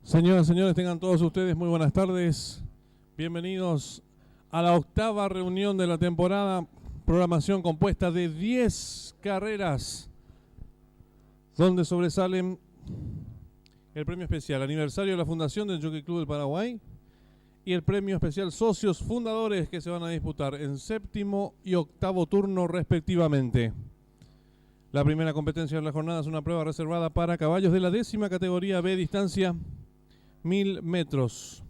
Señoras y señores, tengan todos ustedes muy buenas tardes. Bienvenidos a la octava reunión de la temporada. Programación compuesta de 10 carreras, donde sobresalen el premio especial aniversario de la fundación del Jockey Club del Paraguay y el premio especial socios fundadores, que se van a disputar en séptimo y octavo turno respectivamente. La primera competencia de la jornada es una prueba reservada para caballos de la 10ª categoría B, distancia 1000 metros.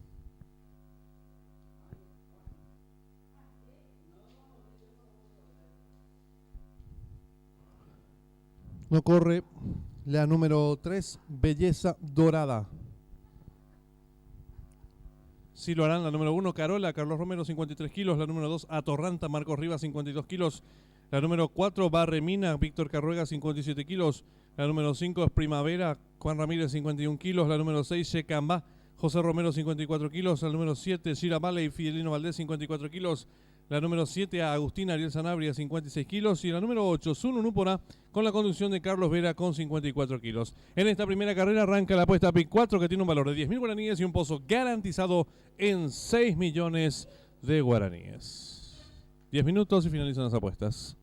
No corre la número 3, Belleza Dorada. Sí lo harán la número 1, Carola, Carlos Romero, 53 kilos. La número 2, Atorranta, Marcos Rivas, 52 kilos. La número 4, Barremina, Víctor Carruega, 57 kilos. La número 5 es Primavera, Juan Ramírez, 51 kilos. La número 6, Checamba, José Romero, 54 kilos. La número 7, Shira Vale y Fidelino Valdés, 54 kilos. La número 7, Agustín Ariel Sanabria, 56 kilos. Y la número 8, Zunu Núpora, con la conducción de Carlos Vera, con 54 kilos. En esta primera carrera arranca la apuesta PIC 4, que tiene un valor de 10.000 guaraníes y un pozo garantizado en 6 millones de guaraníes. 10 minutos y finalizan las apuestas.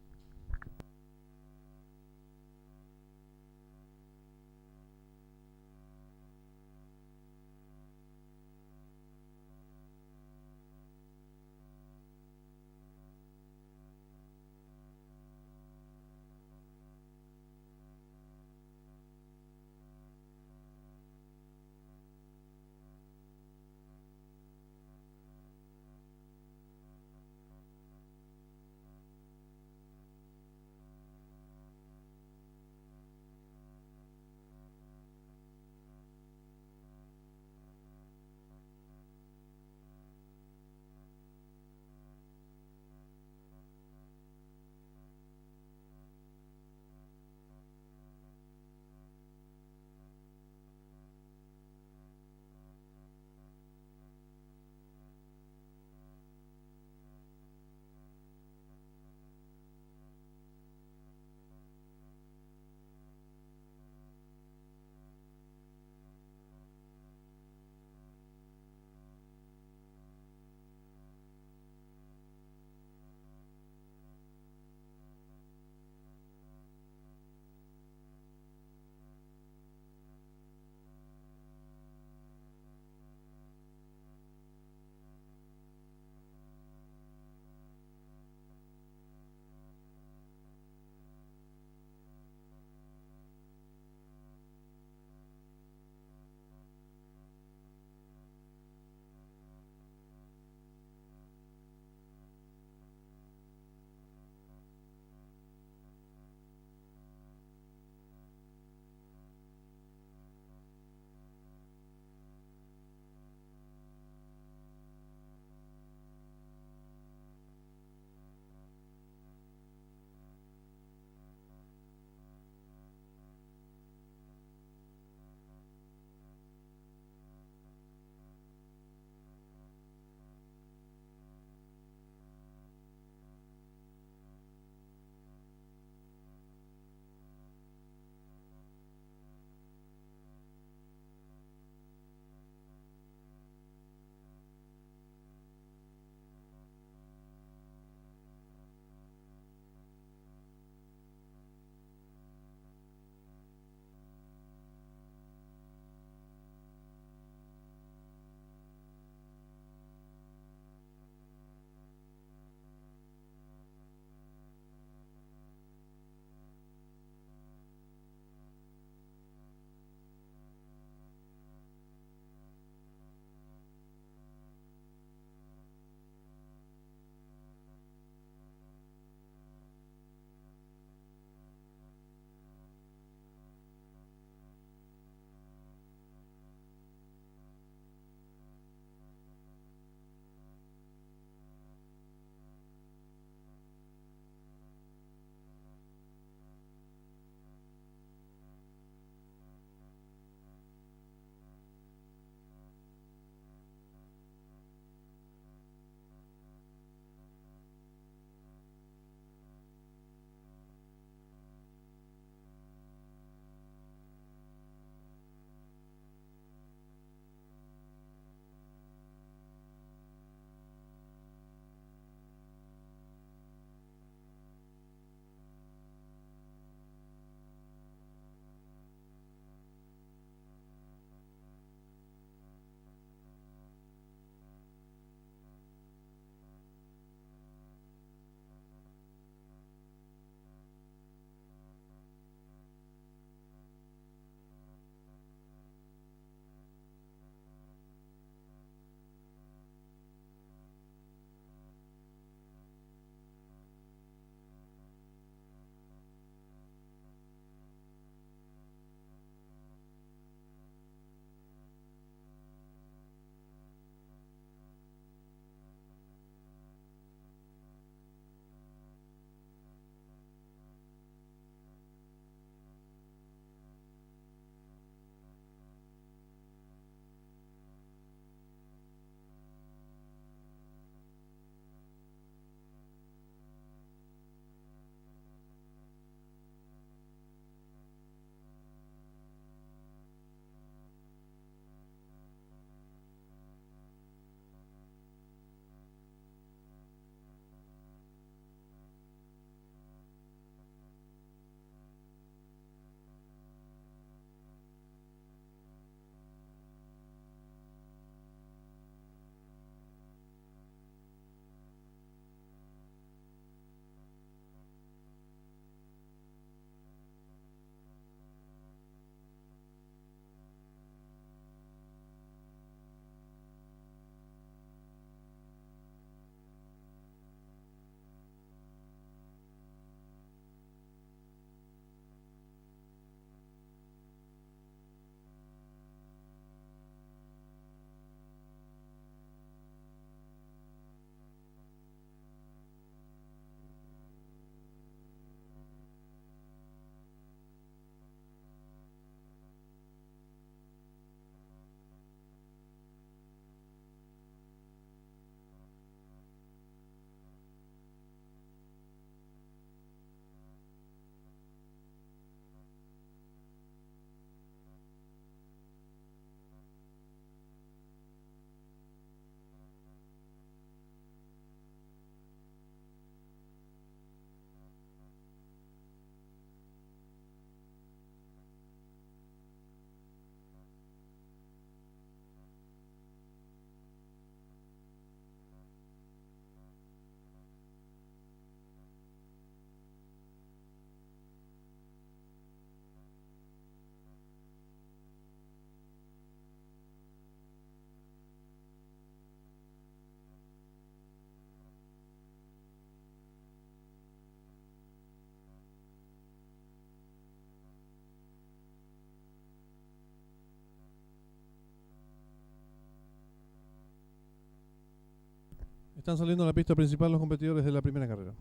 Están saliendo a la pista principal los competidores de la primera carrera.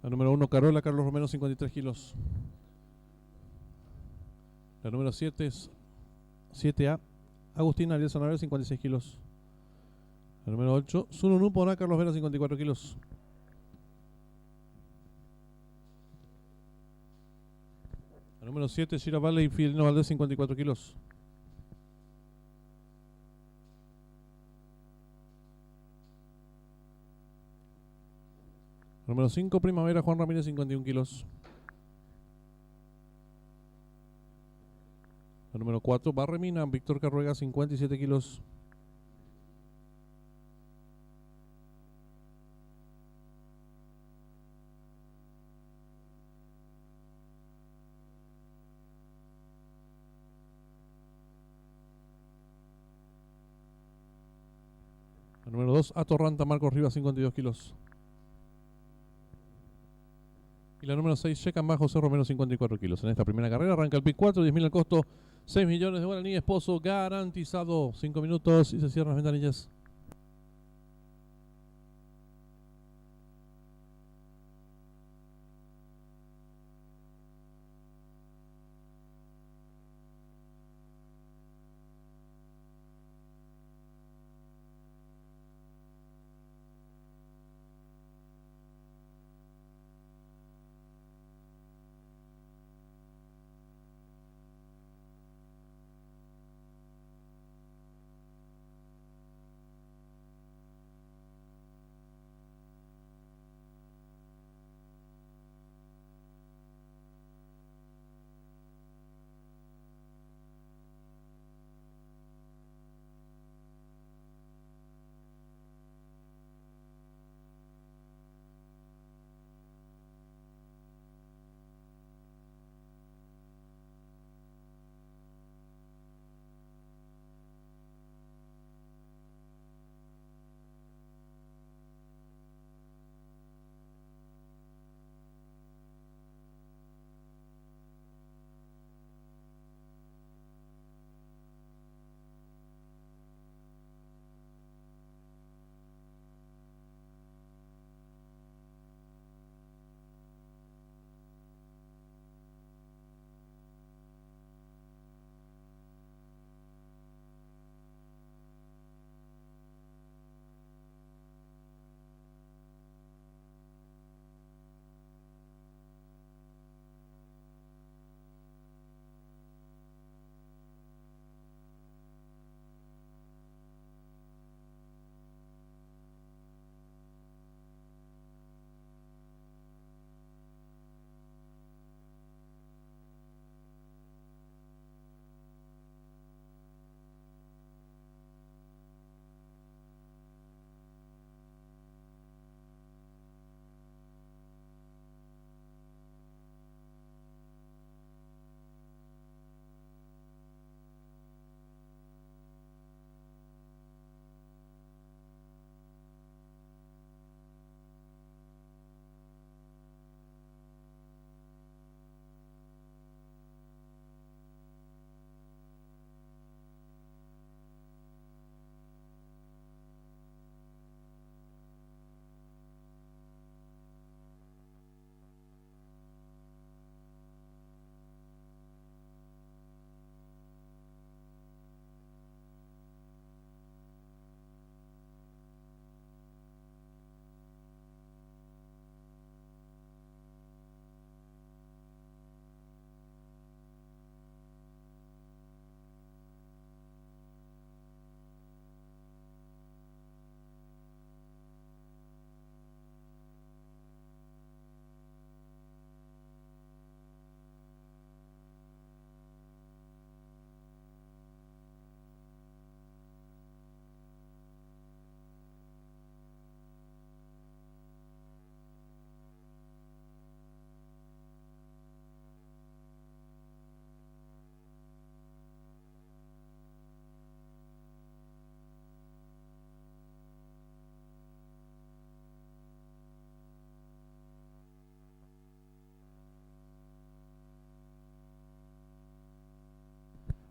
La número 1, Carola, Carlos Romero, 53 kilos. La número 7 es 7A, Agustina Ariel Sanabria, 56 kilos. La número 8, Sununu Pona, Carlos Vera, 54 kilos. La número 7, Shira Valley, Fidelino Valdés, 54 kilos. La número 5, Primavera, Juan Ramírez, 51 kilos. La número 4, Barremina, Víctor Carruega, 57 kilos. La número 2, Atorranta, Marcos Rivas, 52 kilos. Y la número 6, Checan Bajo, José Romero, 54 kilos. En esta primera carrera arranca el pick 4, 10.000 al costo, 6 millones de guaraní, esposo garantizado. 5 minutos y se cierran las ventanillas.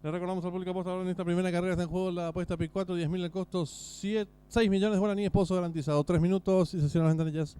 Le recordamos al público apostador en esta primera carrera está en juego la apuesta PIC 4, 10.000 el costo, 6 millones de guaraníes, pozo garantizado. 3 minutos y se cierran las ventanillas.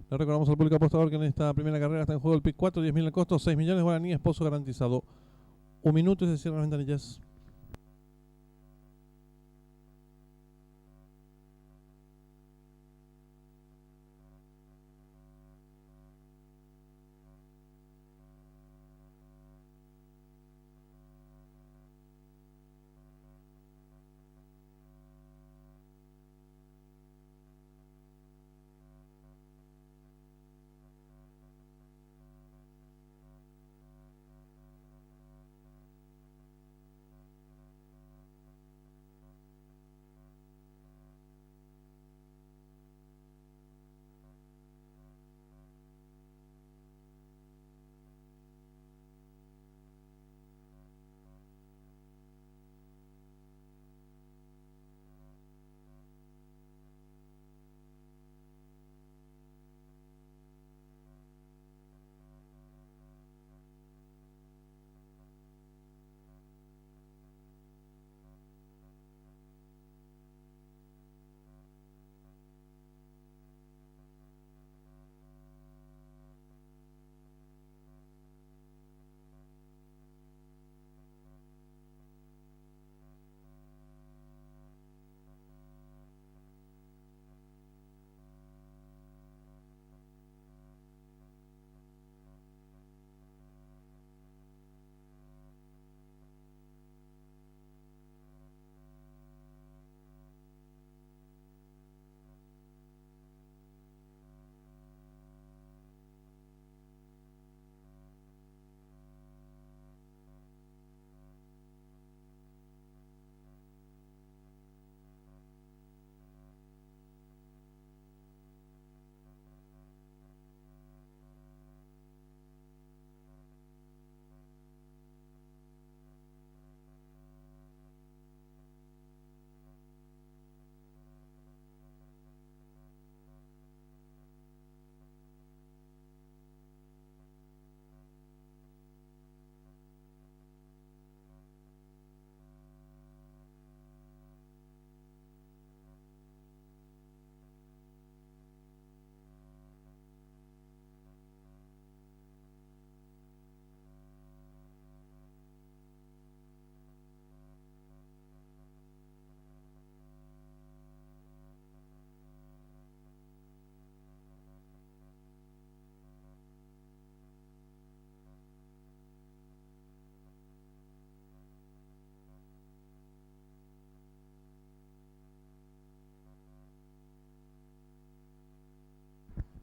Le recordamos al público apostador que en esta primera carrera está en juego el PIC 4, 10.000 el costo, 6 millones de guaraníes, pozo garantizado. 1 minuto y se cierran las ventanillas.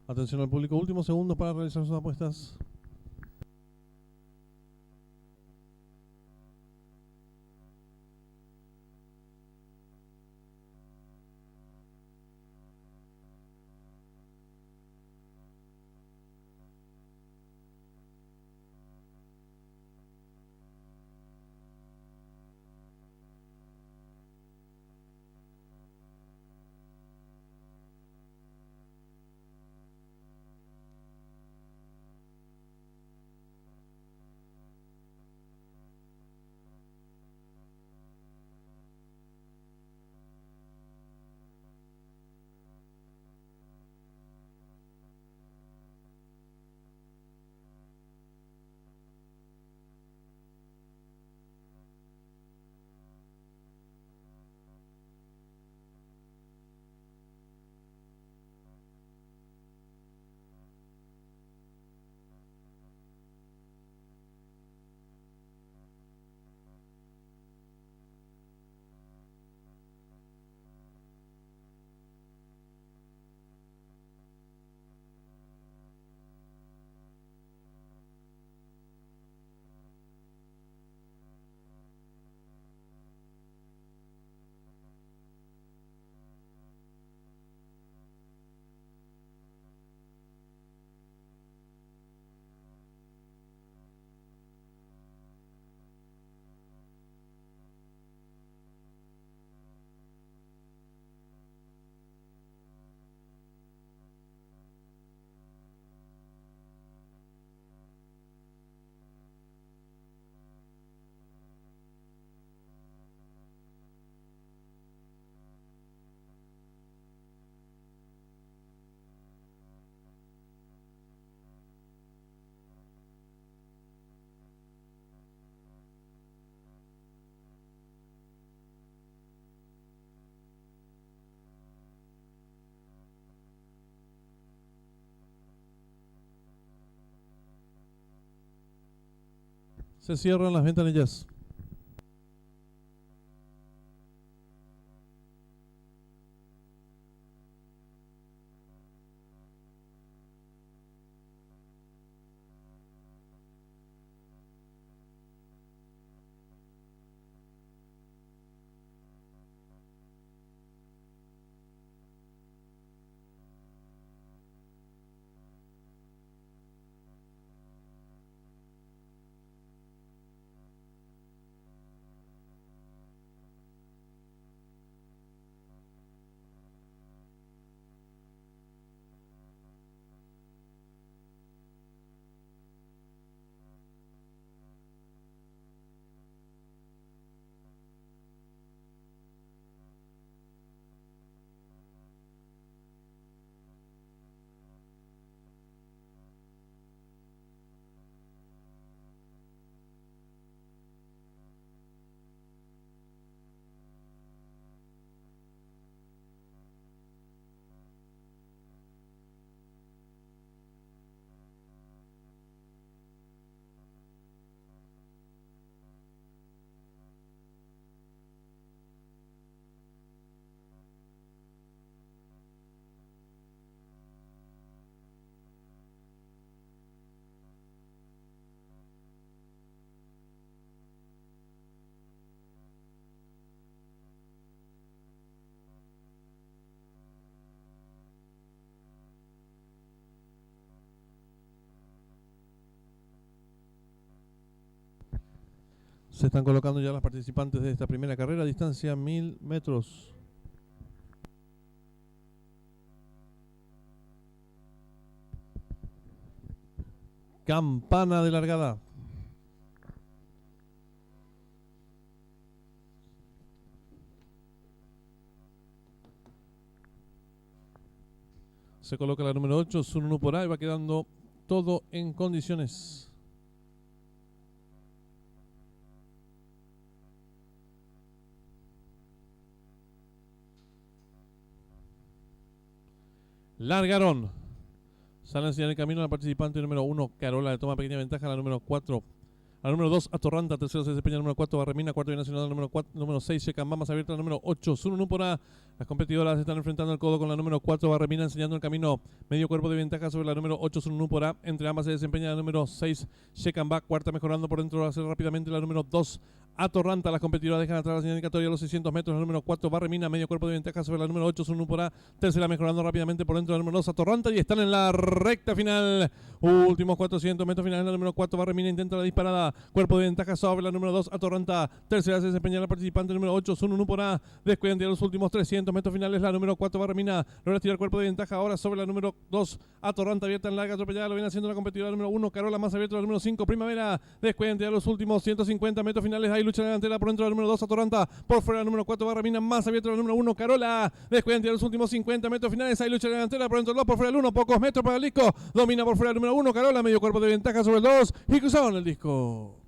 Atención al público, últimos segundos para realizar sus apuestas. Se cierran las ventanillas. Se están colocando ya las participantes de esta primera carrera, distancia 1000 metros. Campana de largada. Se coloca la número 8, Sununu por ahí, va quedando todo en condiciones. Largaron. Sale en el camino la participante número 1, Carola, le toma pequeña ventaja a la número 4, La número 2, Atorranta. Tercero se desempeña la número 4, Barremina. Cuarto viene nacional, número 6, Checambá. Más abierta la número 8, Sununúpora. Las competidoras están enfrentando el codo con la número 4, Barremina, enseñando el camino. Medio cuerpo de ventaja sobre la número 8, Sununúpora. Entre ambas se desempeña la número 6, Checambá. Cuarta mejorando por dentro, hacer rápidamente la número 2, Atorranta. Las competidoras dejan atrás la señal indicatoria a los 600 metros. La número 4, Barremina. Medio cuerpo de ventaja sobre la número 8, Sununúpora. Tercera mejorando rápidamente por dentro la número 2, Atorranta. Y están en la recta final. Últimos 400 metros finales. La número 4, Barremina, intenta la disparada. Cuerpo de ventaja sobre la número 2, Atorranta. Tercera se desempeña la participante número 8, Sununúpora. Descuidan de los últimos 300 metros finales. La número 4, Barremina. Logra tirar cuerpo de ventaja ahora sobre la número 2, Atorranta. Abierta en larga, atropellada. Lo viene haciendo la competidora número 1, Carola. Más abierta la número 5, Primavera. Descuidan de los últimos 150 metros finales. Hay lucha delantera por dentro la número 2, Atorranta. Por fuera la número 4, Barremina. Más abierta la número 1, Carola. Descuidan de los últimos 50 metros finales. Hay lucha delantera por dentro del 2, por fuera el 1. Pocos metros para el disco. Domina por fuera el número 1, Carola. Medio cuerpo de ventaja sobre el 2. Y cruzaron el disco.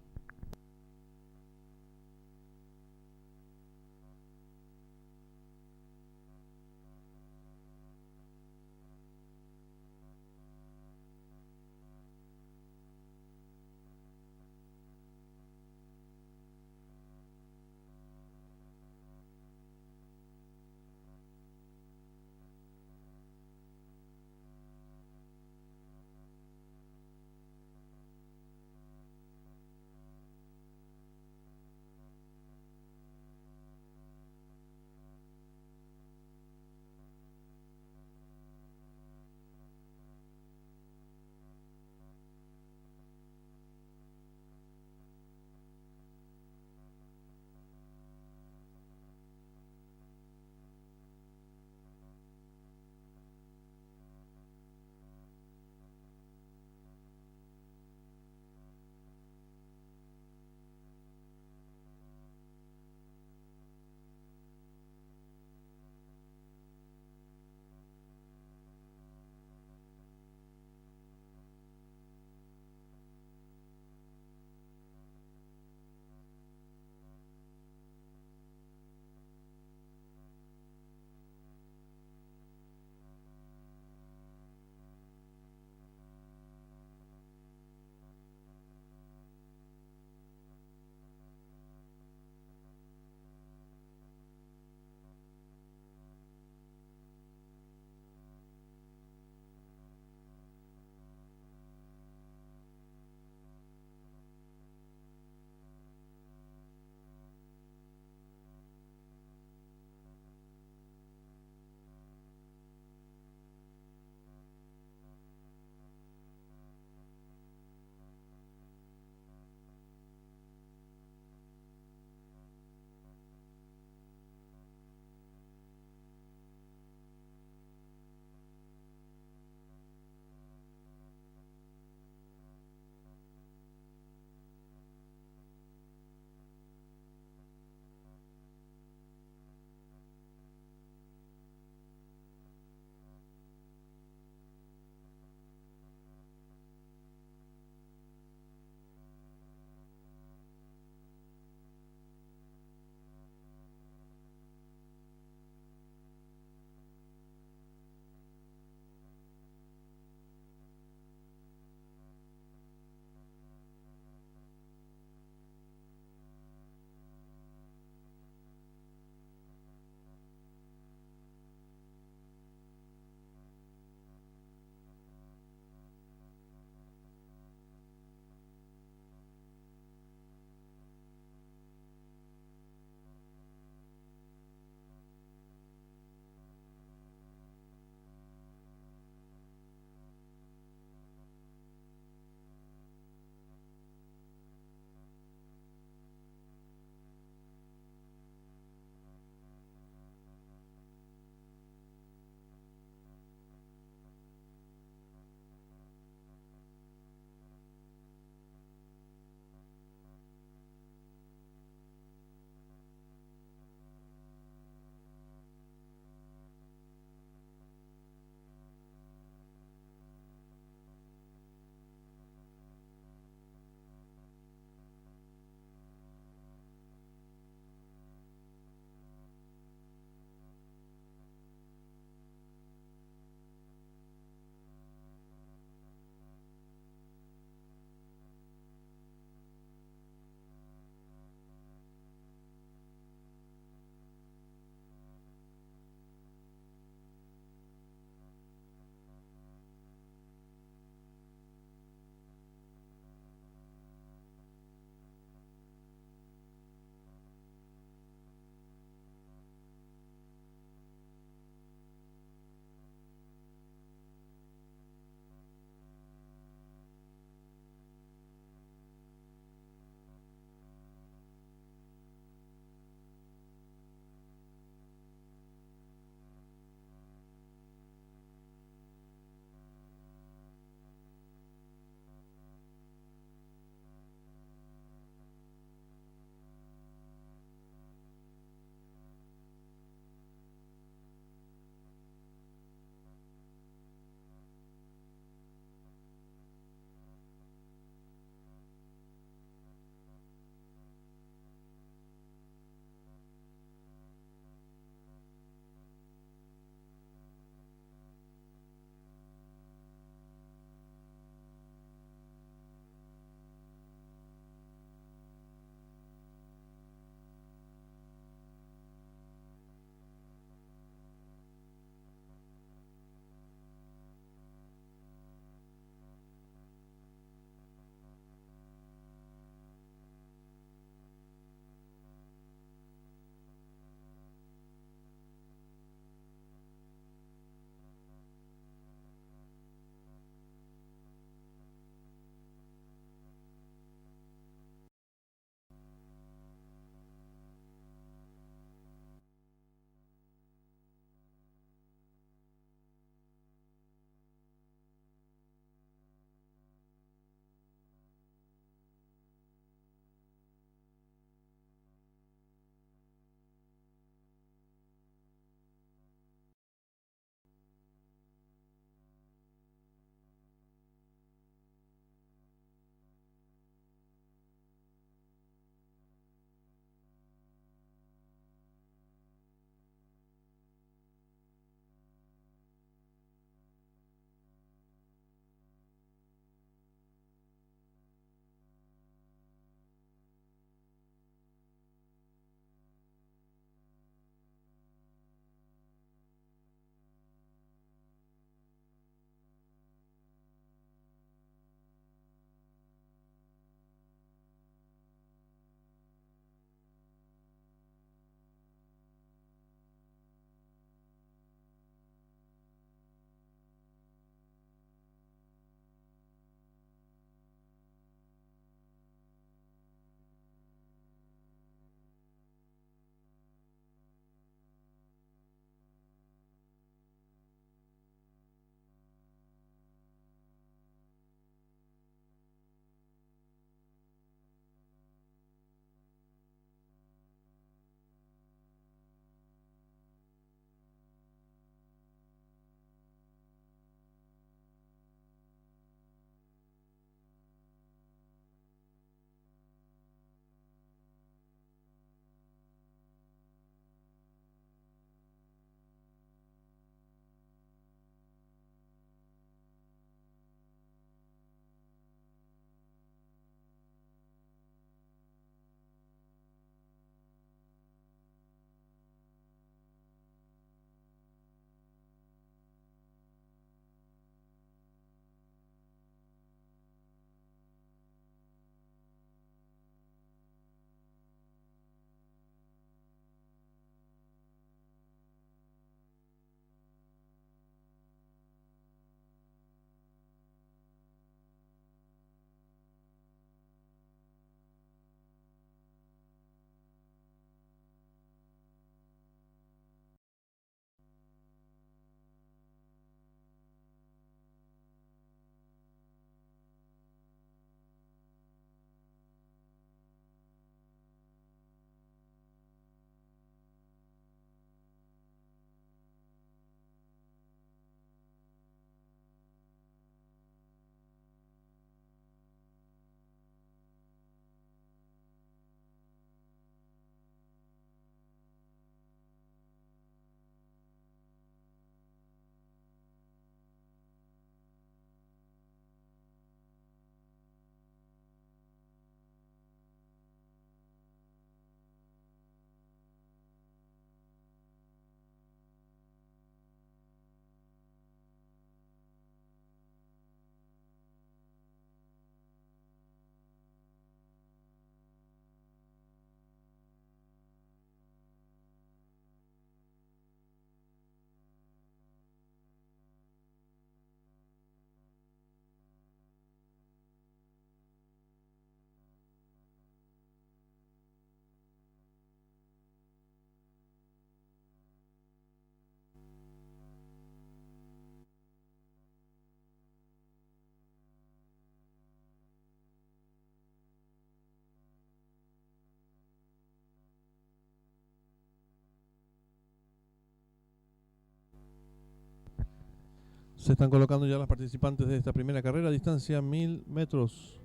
Se están colocando ya las participantes de esta primera carrera, distancia 1000 metros.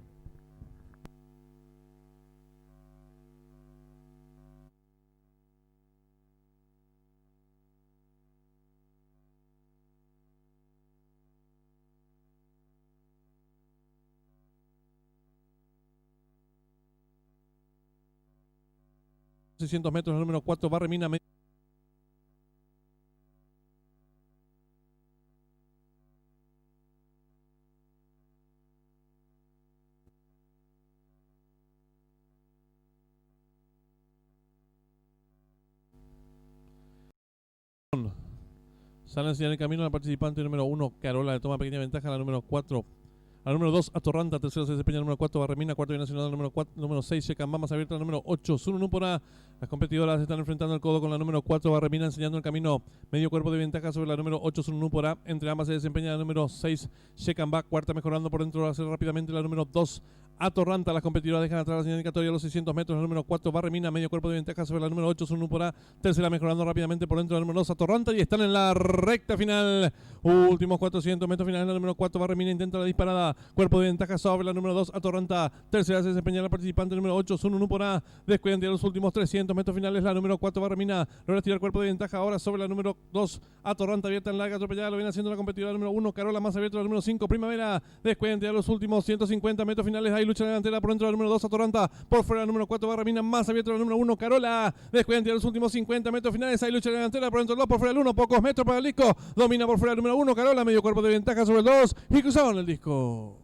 ...600 metros, el número 4, Barremina. Sale a enseñar el camino a la participante número 1, Carola, le toma pequeña ventaja a la número 4. Al número 2, Atorranta, tercero se desempeña el número 4, Barremina, cuarto viene nacional, número 6, Checamba, más abierta, el número 8, Sununu por A. Las competidoras están enfrentando el codo con la número 4, Barremina, enseñando el camino, medio cuerpo de ventaja sobre la número 8, Sununu por A. Entre ambas se desempeña la número 6, Checamba, cuarta mejorando por dentro, hace rápidamente la número 2, Atorranta. Las competidoras dejan atrás la señal indicatoria a los 600 metros, el número 4, Barremina, medio cuerpo de ventaja sobre la número 8, Sununu por A. Tercera mejorando rápidamente por dentro, la número 2, Atorranta, y están en la recta final. Últimos 400 metros finales, la número 4, Barremina, intenta la disparada, cuerpo de ventaja sobre la número 2, Atorranta. Tercera se desempeña la participante número 8, Sununu por A. Descuidan de los últimos 300 metros finales, la número 4, Barremina. Logra tirar cuerpo de ventaja ahora sobre la número 2, Atorranta, abierta en larga, atropellada, lo viene haciendo la competidora número 1, Carola, más abierta la número 5, Primavera. Descuidan de los últimos 150 metros finales, hay lucha delantera por dentro de la número 2, Atorranta. Por fuera la número 4, Barremina, más abierta la número 1, Carola. Descuidan de los últimos 50 metros finales, hay lucha delantera por dentro del 2, por fuera el 1, pocos metros para el disco. Domina por fuera el número 1, Carola, medio cuerpo de ventaja sobre el 2 y cruzaron el disco.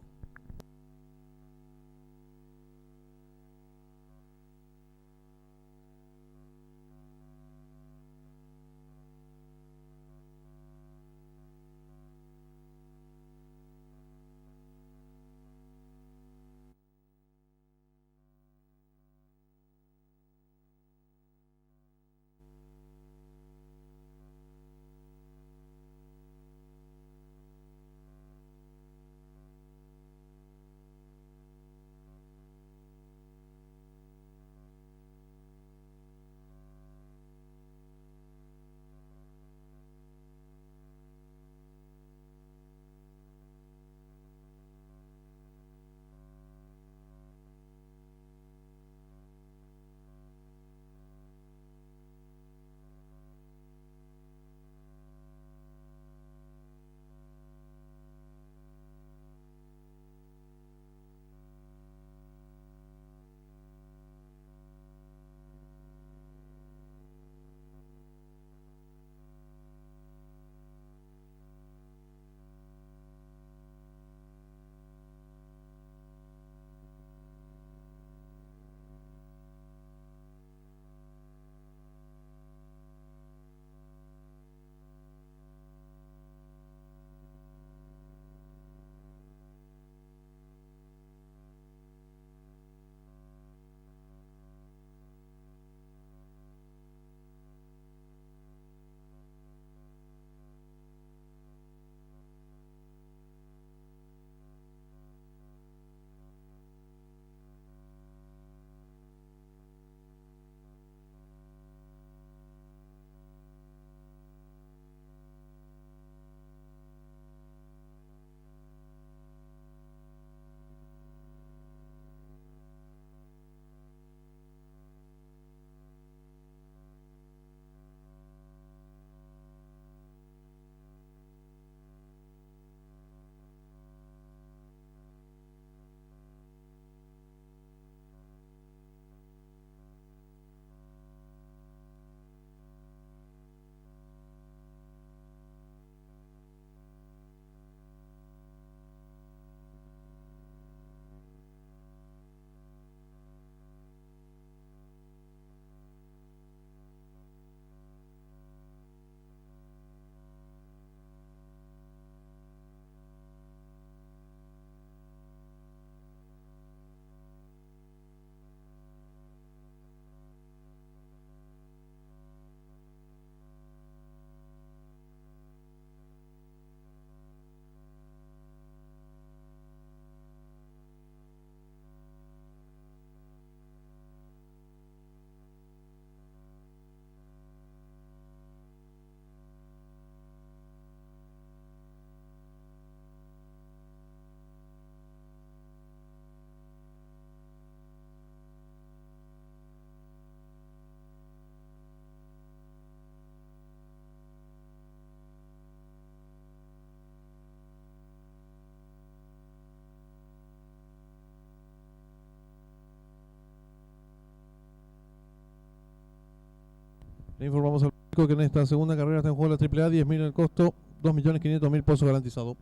Le informamos al público que en esta segunda carrera está en juego la AAA, 10.000 el costo, 2.500.000 pesos garantizado.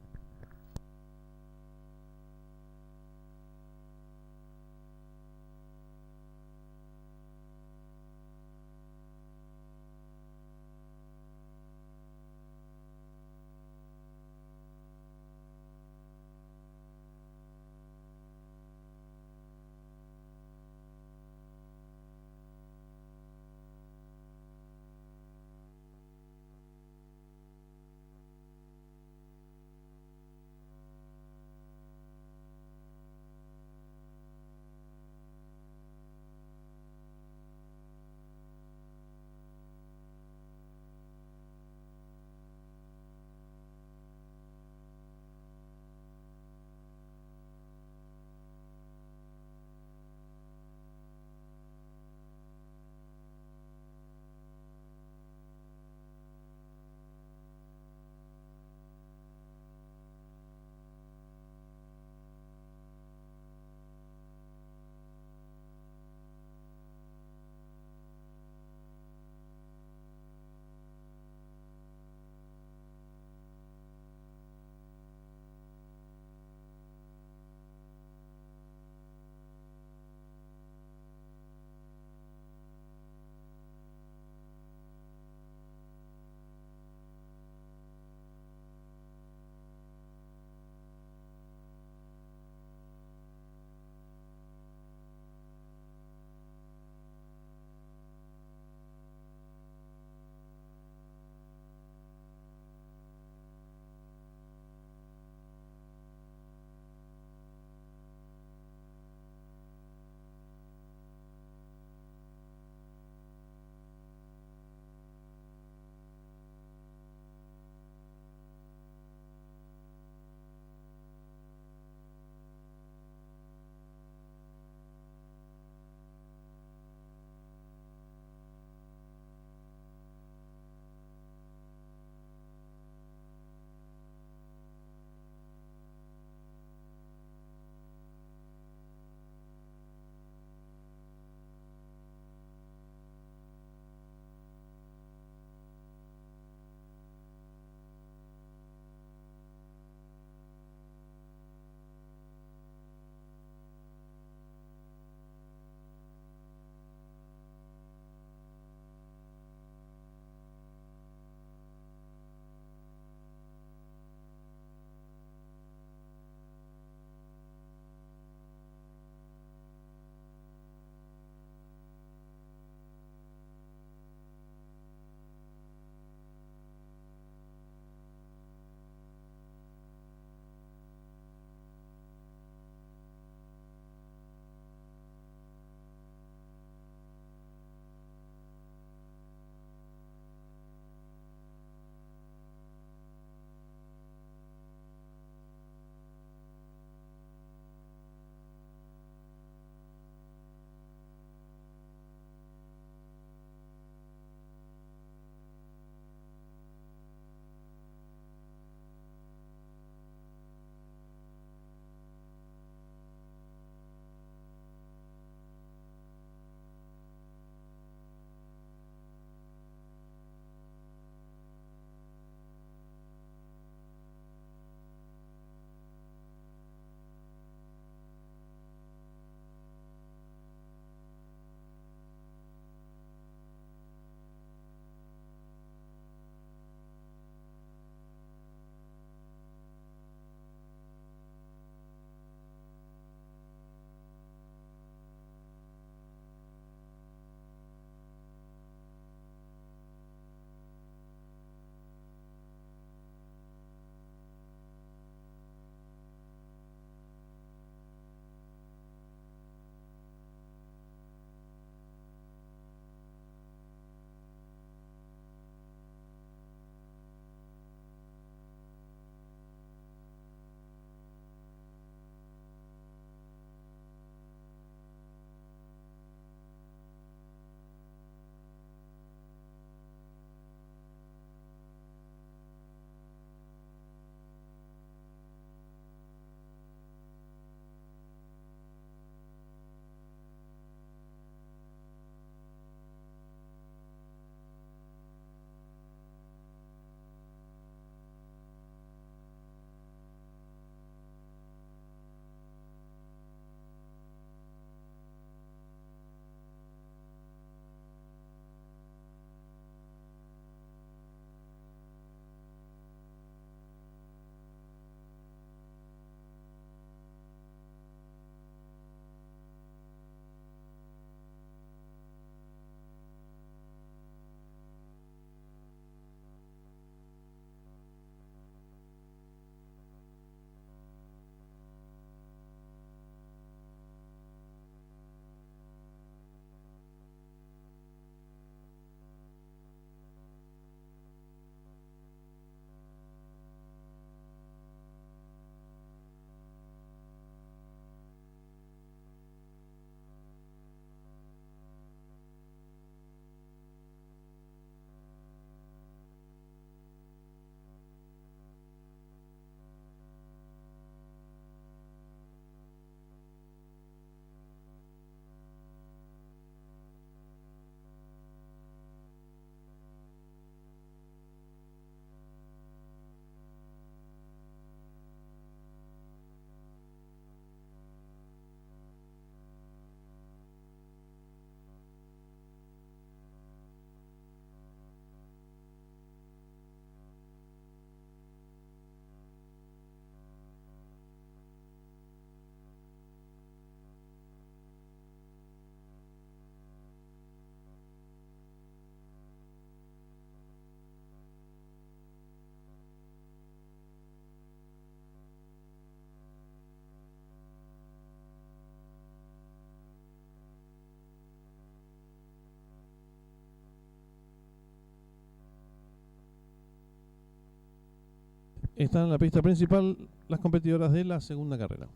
Están en la pista principal las competidoras de la segunda carrera.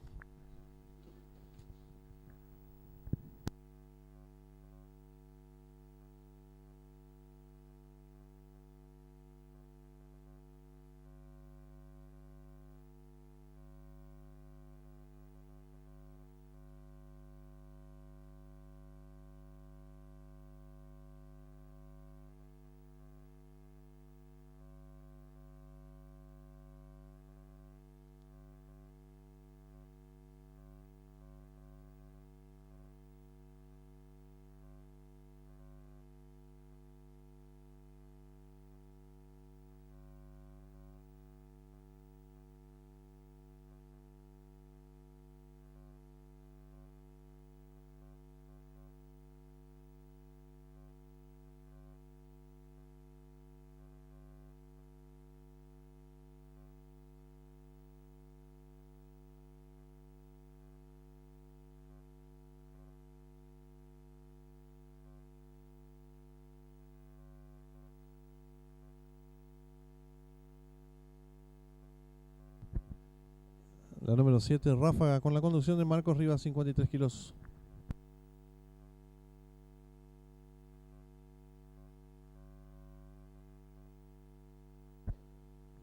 La número 7, Ráfaga, con la conducción de Marcos Rivas, 53 kilos.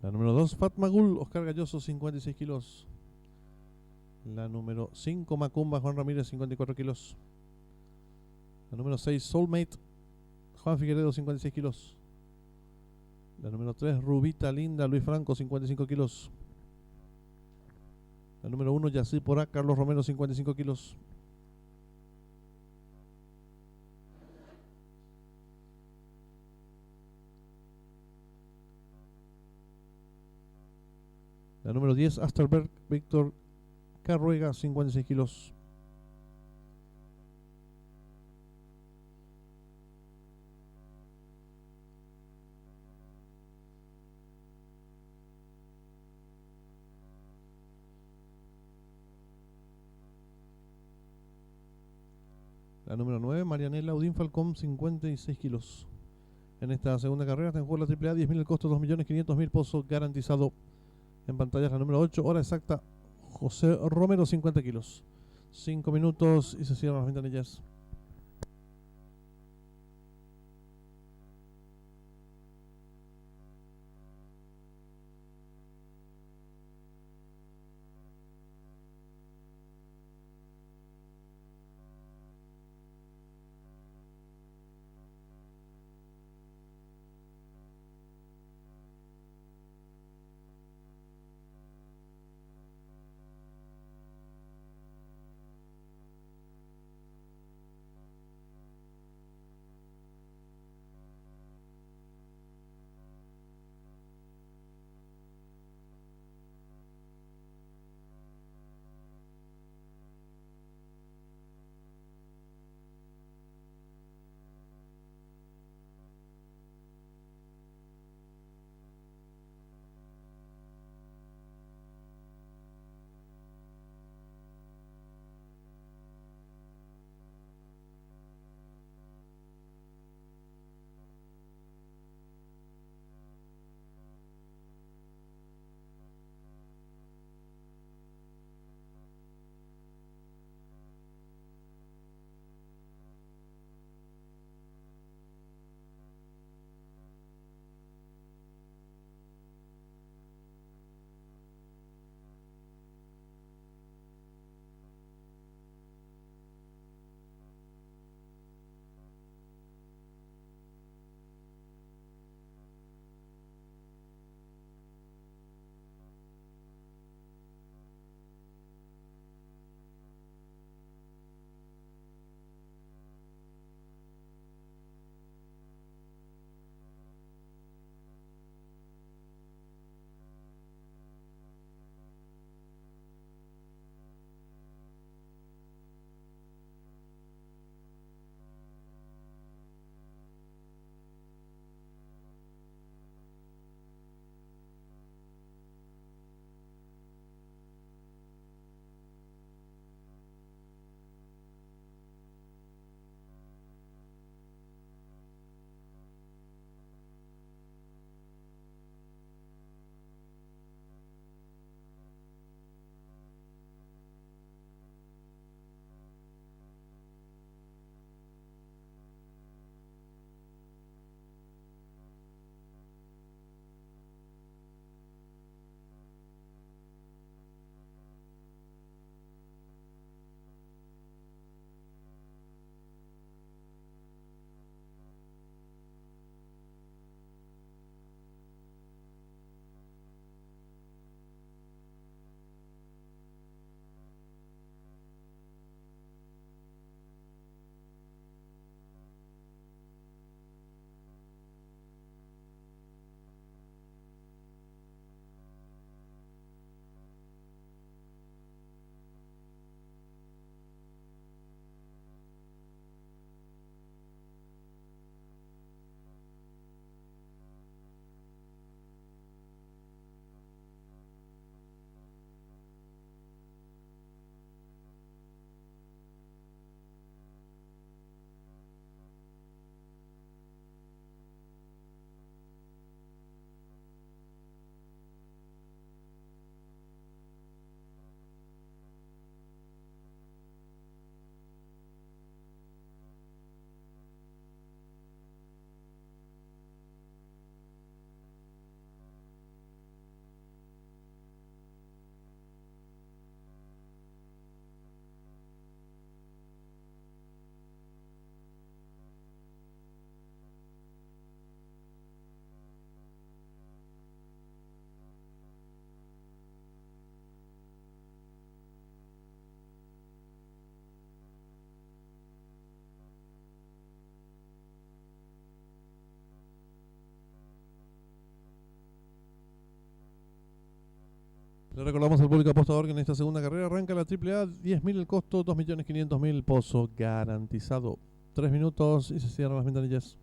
La número 2, Fatmagul, Oscar Galloso, 56 kilos. La número 5, Macumba, Juan Ramírez, 54 kilos. La número 6, Soulmate, Juan Figueredo, 56 kilos. La número 3, Rubita Linda, Luis Franco, 55 kilos. La número 1, Yací Porá, Carlos Romero, 55 kilos. La número 10, Asterberg, Víctor Carruega, 56 kilos. La número 9, Marianela Udín Falcón, 56 kilos. En esta segunda carrera está en juego la AAA, 10.000 el costo, 2.500.000 pozo garantizado. En pantalla la número 8, hora exacta, José Romero, 50 kilos. 5 minutos y se cierran las ventanillas. Le recordamos al público apostador que en esta segunda carrera arranca la AAA, 10.000 el costo, 2.500.000 pozo garantizado. 3 minutos y se cierran las ventanillas.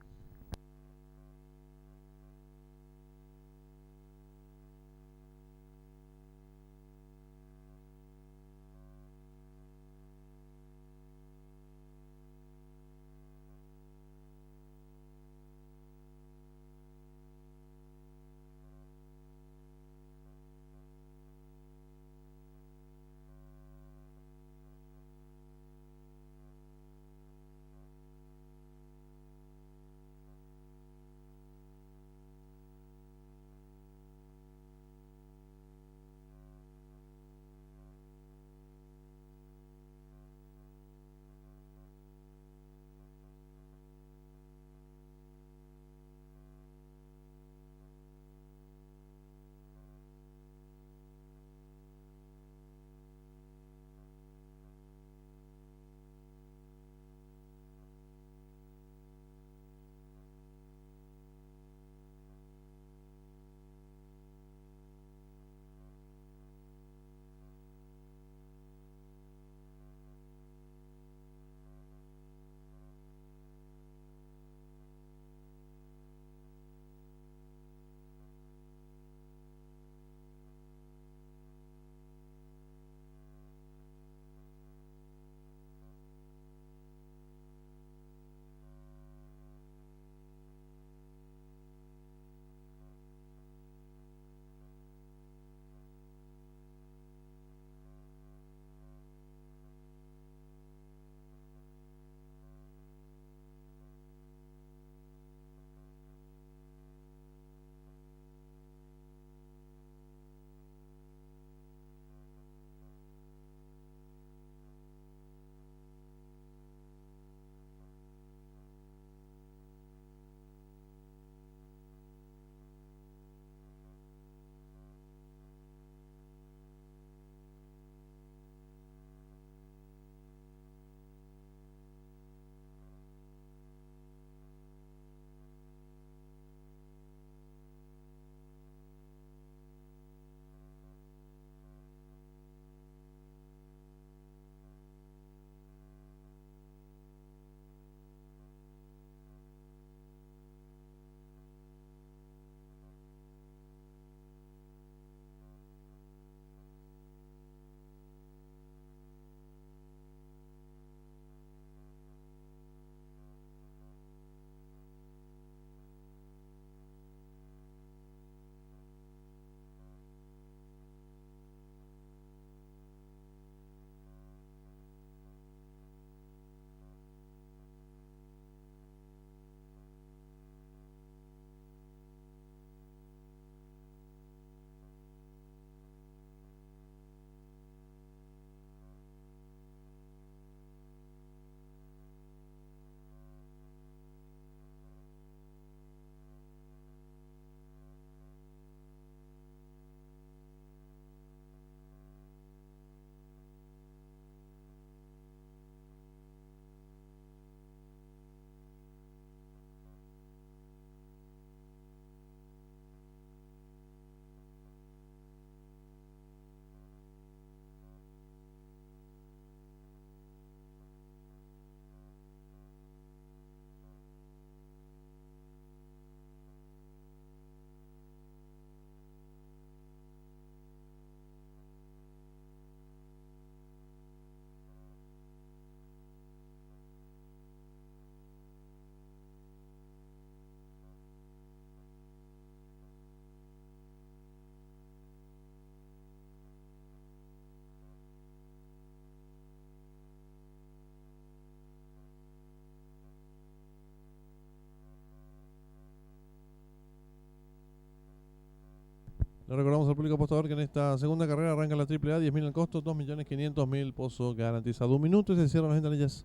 Le recordamos al público apostador que en esta segunda carrera arranca la AAA, 10.000 el costo, 2.500.000 pozo garantizado. 1 minuto y se cierran las ventanillas.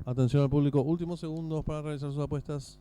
Atención al público, últimos segundos para realizar sus apuestas.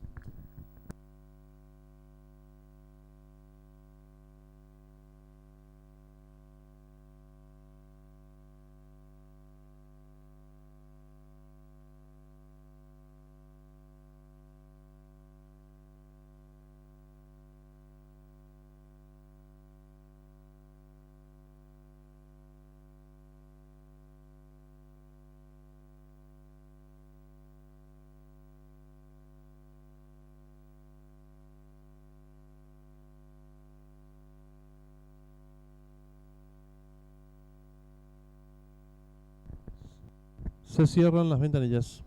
Se cierran las ventanillas.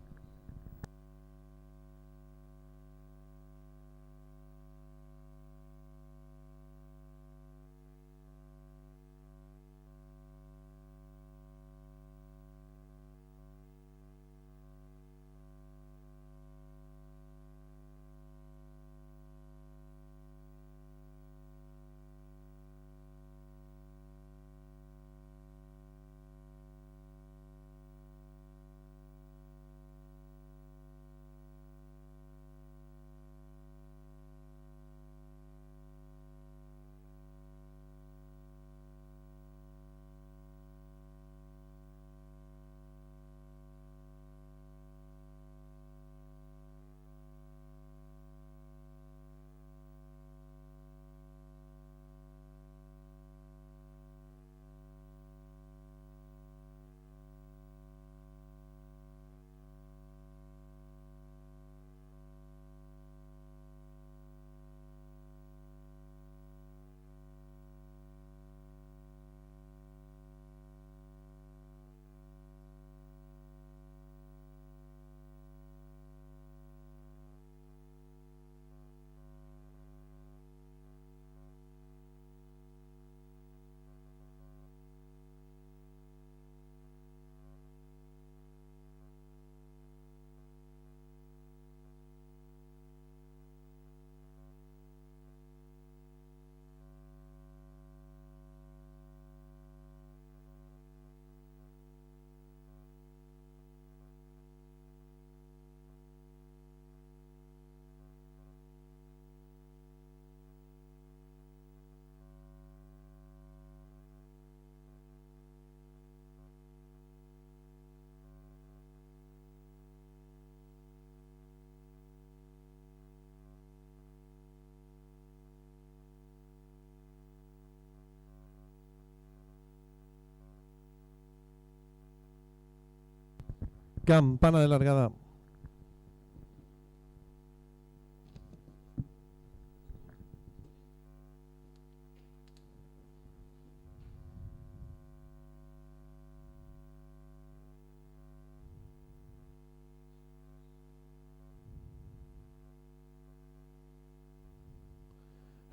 Campana de largada.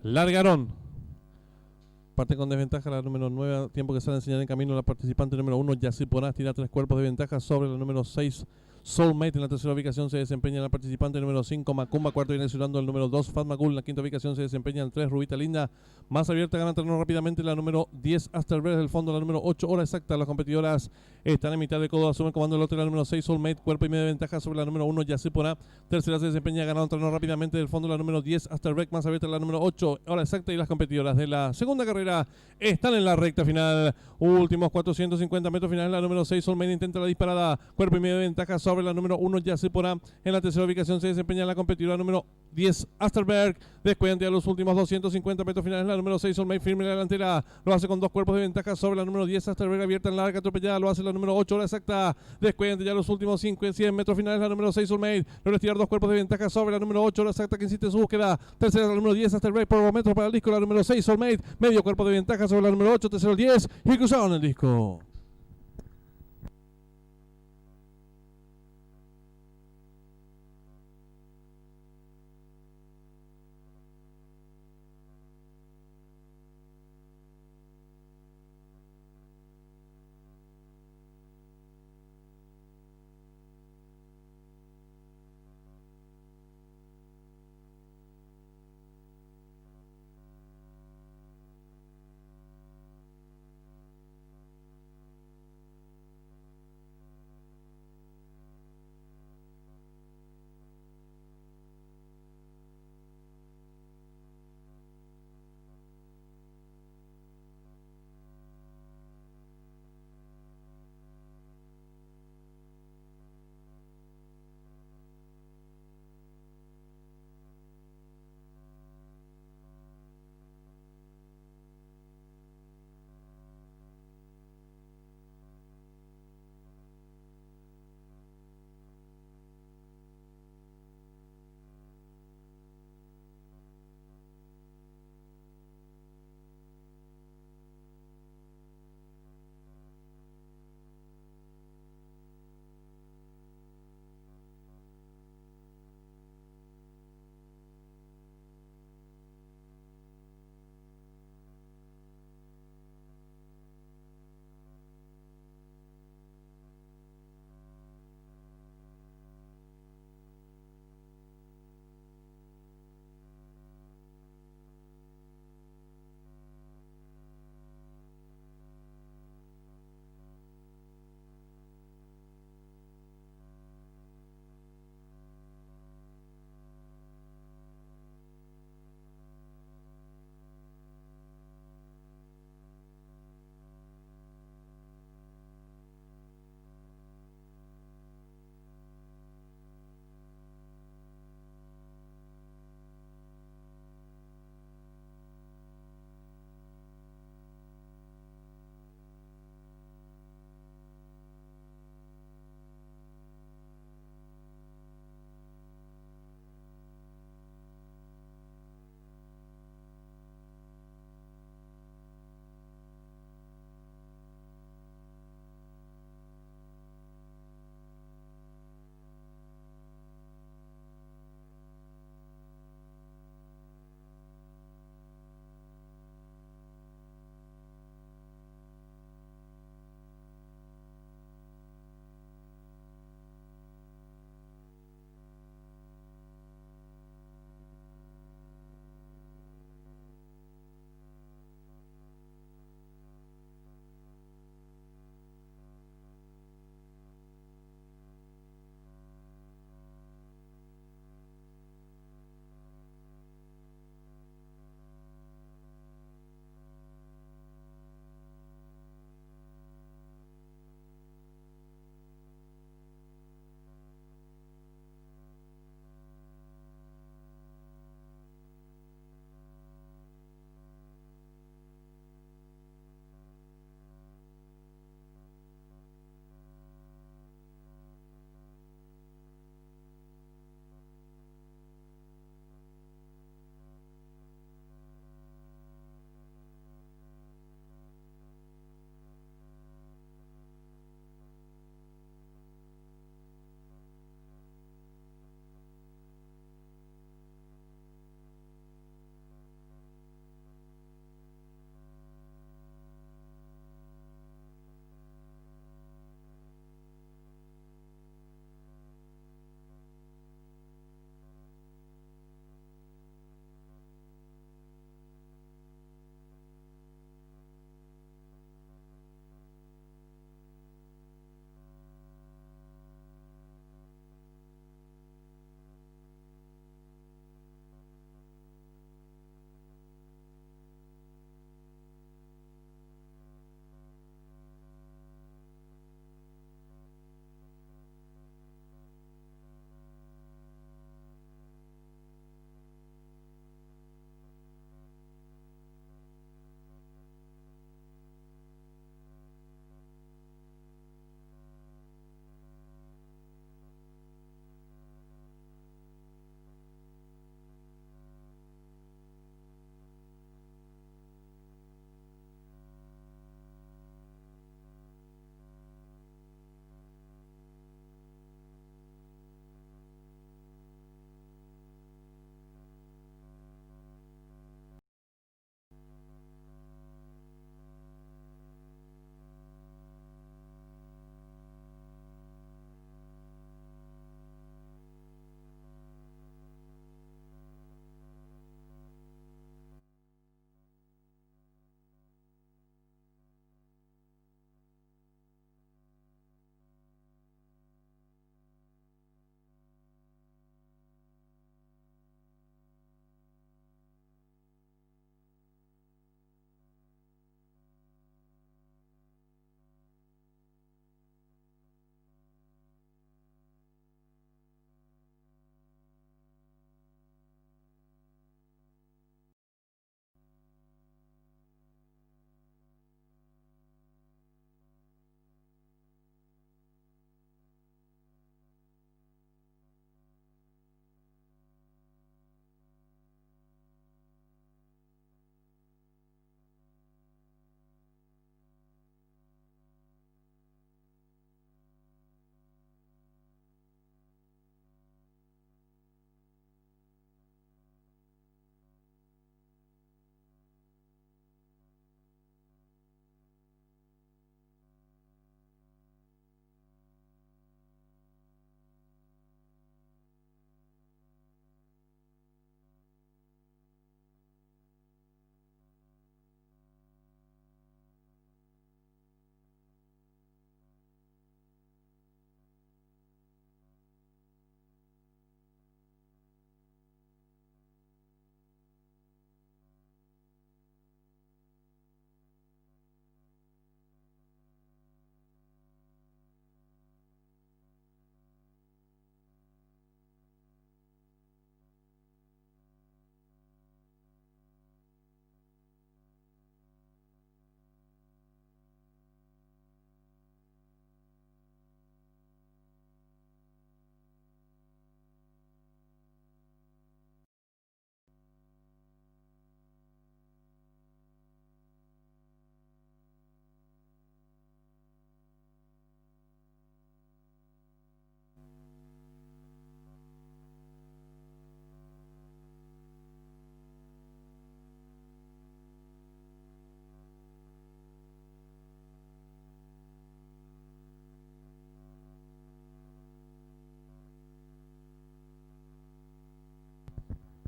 Largaron. Parte con desventaja la número 9, tiempo que sale en señal en camino la participante número 1, Yacir Ponás, tira 3 cuerpos de ventaja sobre la número 6, Soulmate. En la tercera ubicación se desempeña la participante número 5, Macumba. Cuarto viene ciudadano el número 2, Fatma Gul. En la quinta ubicación se desempeña el 3, Rubita Linda. Más abierta gana terreno rápidamente la número 10, Asterberg. Del fondo la número 8, hora exacta. Las competidoras están en mitad de codo, asume el comando del otro la número 6, Soulmate. Cuerpo y medio de ventaja sobre la número 1, Yacir Ponás. Tercera se desempeña ganando terreno rápidamente. Del fondo la número 10, Asterberg. Más abierta la número 8, hora exacta. Y las competidoras de la segunda carrera están en la recta final. Últimos 450 metros finales. La número 6, Soulmate, intenta la disparada. Cuerpo y medio de ventaja sobre la número 1, Yacir Ponás. En la tercera ubicación se desempeña la competidora número 10, Asterberg. Descuidante a los últimos 250 metros finales. La número 6, Soulmate, firme en la delantera. Lo hace con 2 cuerpos de ventaja sobre la número 10, Asterberg. Abierta en larga, atropellada. Lo hace la número 8, hora exacta. Descuidante ya los últimos 100 metros finales. La número 6, Soulmate. Logra estirar 2 cuerpos de ventaja sobre la número 8, hora exacta, que insiste en su búsqueda. Tercera la número 10, Asterberg, por los metros para el disco. La número 6, Soulmate. Medio cuerpo de ventaja sobre la número 8. Tercero el 10. Y cruzaron el disco.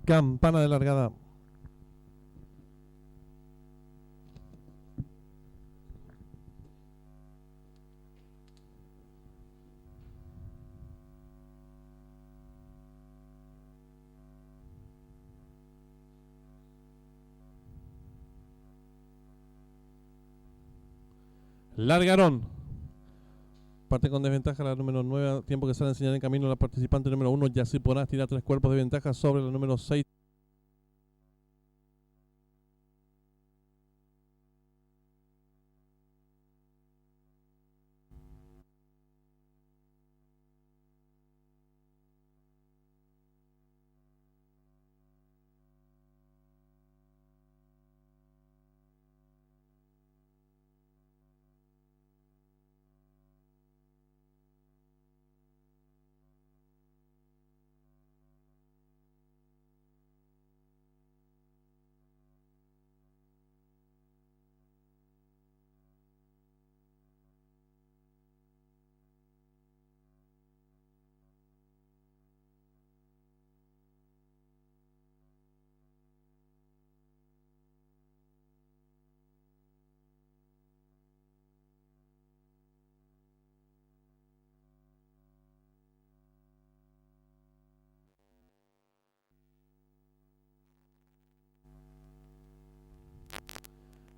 Campana de largada. Largaron. Parte con desventaja la número 9, tiempo que sale a enseñar en camino la participante número 1, Yací Ponás, tira 3 cuerpos de ventaja sobre la número 6.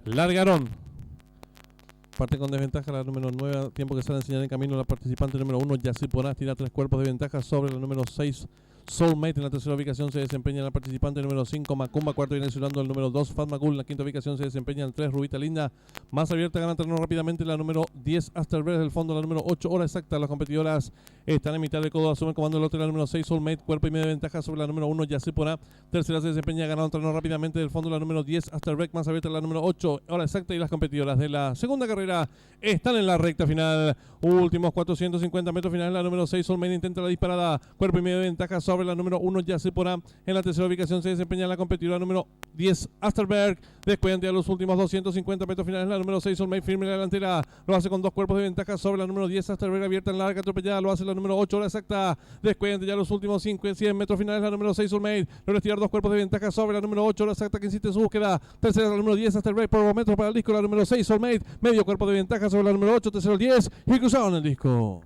Largaron. Parte con desventaja la número 9, tiempo que sale a enseñar en camino la participante número 1, Yací Ponás, tira 3 cuerpos de ventaja sobre la número 6. Soulmate. En la tercera ubicación se desempeña la participante número 5, Macumba. Cuarto viene insulando el número 2, Fatma Gul. En la quinta ubicación se desempeña el 3, Rubita Linda. Más abierta gana terreno rápidamente la número 10, Asterberg. Del fondo la número 8, Hora Exacta. Las competidoras están en mitad del codo, asume el comando del lote la número 6, Soulmate. Cuerpo y media de ventaja sobre la número 1, Yací Ponás. Tercera se desempeña ganando terreno rápidamente del fondo la número 10, Asterberg. Más abierta la número 8, Hora Exacta. Y las competidoras de la segunda carrera están en la recta final. Últimos 450 metros finales. La número 6, Soulmate, intenta la disparada. Cuerpo y medio de ventaja sobre la número 1, Yací Ponás. En la tercera ubicación se desempeña la competidora número 10, Asterberg. Descuidante a los últimos 250 metros finales. La número 6, Soulmate, firme en la delantera. Lo hace con 2 cuerpos de ventaja sobre la número 10, Asterberg. Abierta en larga, atropellada. Lo hace la número 8, Hora Exacta. Descuidante ya los últimos 100 metros finales. La número 6, Soulmate. Logra estirar 2 cuerpos de ventaja sobre la número 8, Hora Exacta, que insiste en su búsqueda. Tercera la número 10, Asterberg. Por metros para el disco. La número 6, Soulmate. Medio cuerpo de ventaja sobre la número 8. Tercero el 10. Y cruzaron el disco.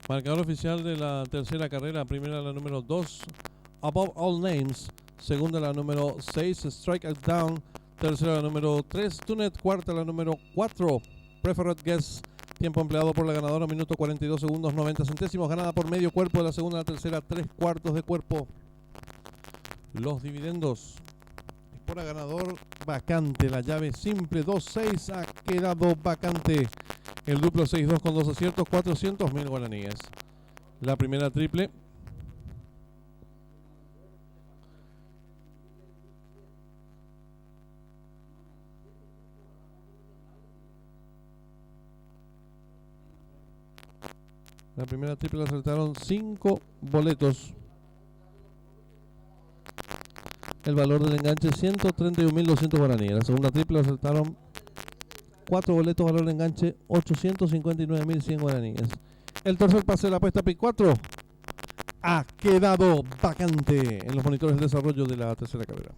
Marcador oficial de la tercera carrera. Primera la número 2, Above All Names. Segunda la número 6, Strike It Down. Tercera la número 3, Tunet. Cuarta la número 4, Preferred Guess. Tiempo empleado por la ganadora, minuto 42 segundos 90 centésimos. Ganada por medio cuerpo de la segunda a la tercera, 3/4 de cuerpo. Los dividendos. Por ganador vacante. La llave simple 2-6 ha quedado vacante. El duplo 6-2 con 2 aciertos, 400.000 guaraníes. La primera triple. La primera triple la acertaron 5 boletos. El valor del enganche 131.200 guaraníes. La segunda triple la acertaron 4 boletos, valor de enganche 859.100 guaraníes. El tercer pase de la apuesta PIC 4 ha quedado vacante en los monitores de desarrollo de la tercera carrera.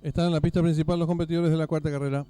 Están en la pista principal los competidores de la cuarta carrera.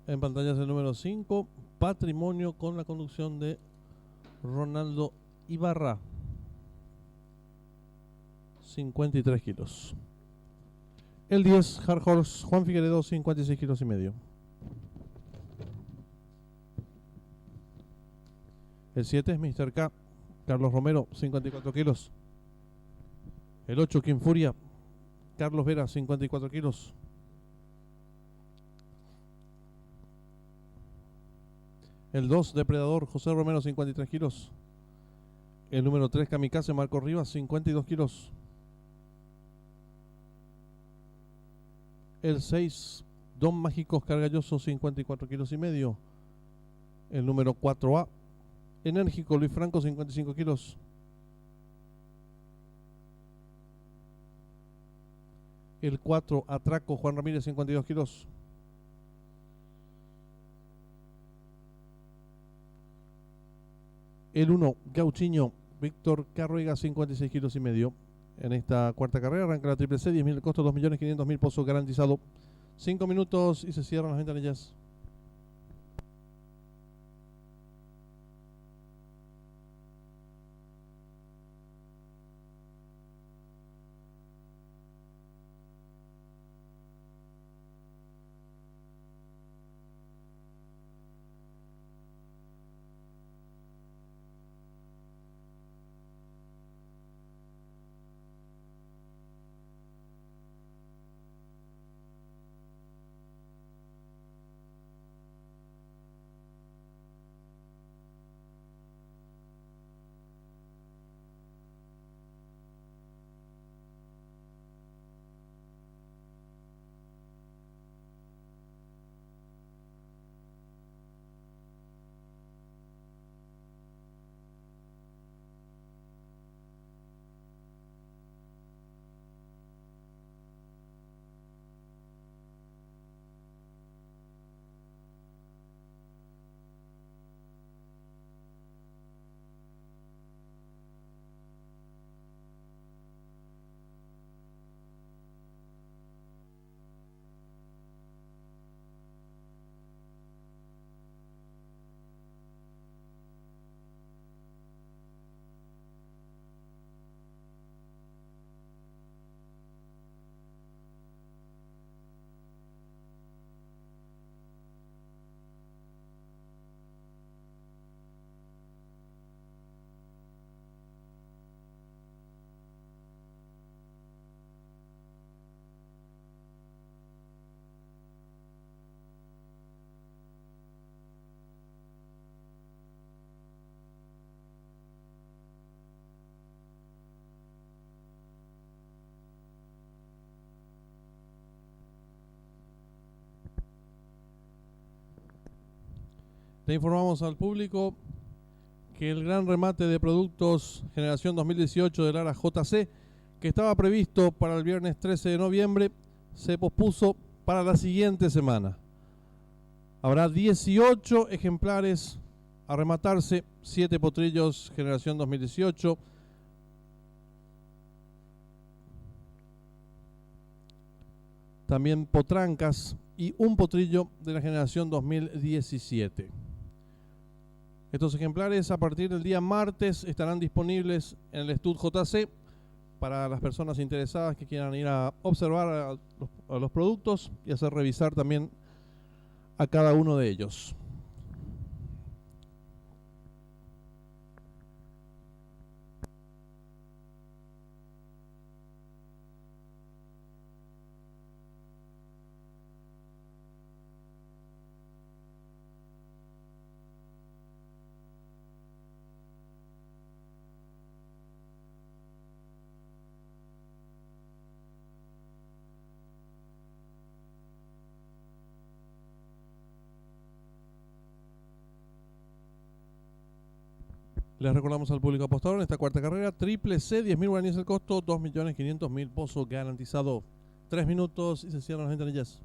En pantalla es el número 5, Patrimonio, con la conducción de Ronaldo Ibarra, 53 kilos. El 10, Hard Horse, Juan Figueredo, 56 kilos y medio. El 7 es Mr. K, Carlos Romero, 54 kilos. El 8, King Furia, Carlos Vera, 54 kilos. El 2, Depredador, José Romero, 53 kilos. El número 3, Kamikaze, Marco Rivas, 52 kilos. El 6, Don Mágicos, Cargalloso, 54 kilos y medio. El número 4A, Enérgico, Luis Franco, 55 kilos. El 4, Atraco, Juan Ramírez, 52 kilos. El 1, Gauchiño, Víctor Carruega, 56 kilos y medio. En esta cuarta carrera arranca la triple C, 10.000 el costo, 2.500.000 pozo garantizado. 5 minutos y se cierran las ventanillas. Le informamos al público que el gran remate de productos generación 2018 del ARA JC, que estaba previsto para el viernes 13 de noviembre, se pospuso para la siguiente semana. Habrá 18 ejemplares a rematarse, 7 potrillos generación 2018, también potrancas y un potrillo de la generación 2017. Estos ejemplares a partir del día martes estarán disponibles en el Stud JC para las personas interesadas que quieran ir a observar a los productos y hacer revisar también a cada uno de ellos. Les recordamos al público apostador en esta cuarta carrera, triple C, 10.000 guaraníes el costo, 2.500.000 pozo garantizado. 3 minutos y se cierran las ventanillas.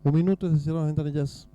Un minuto y se cierran las ventanillas.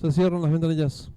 Se cierran las ventanillas.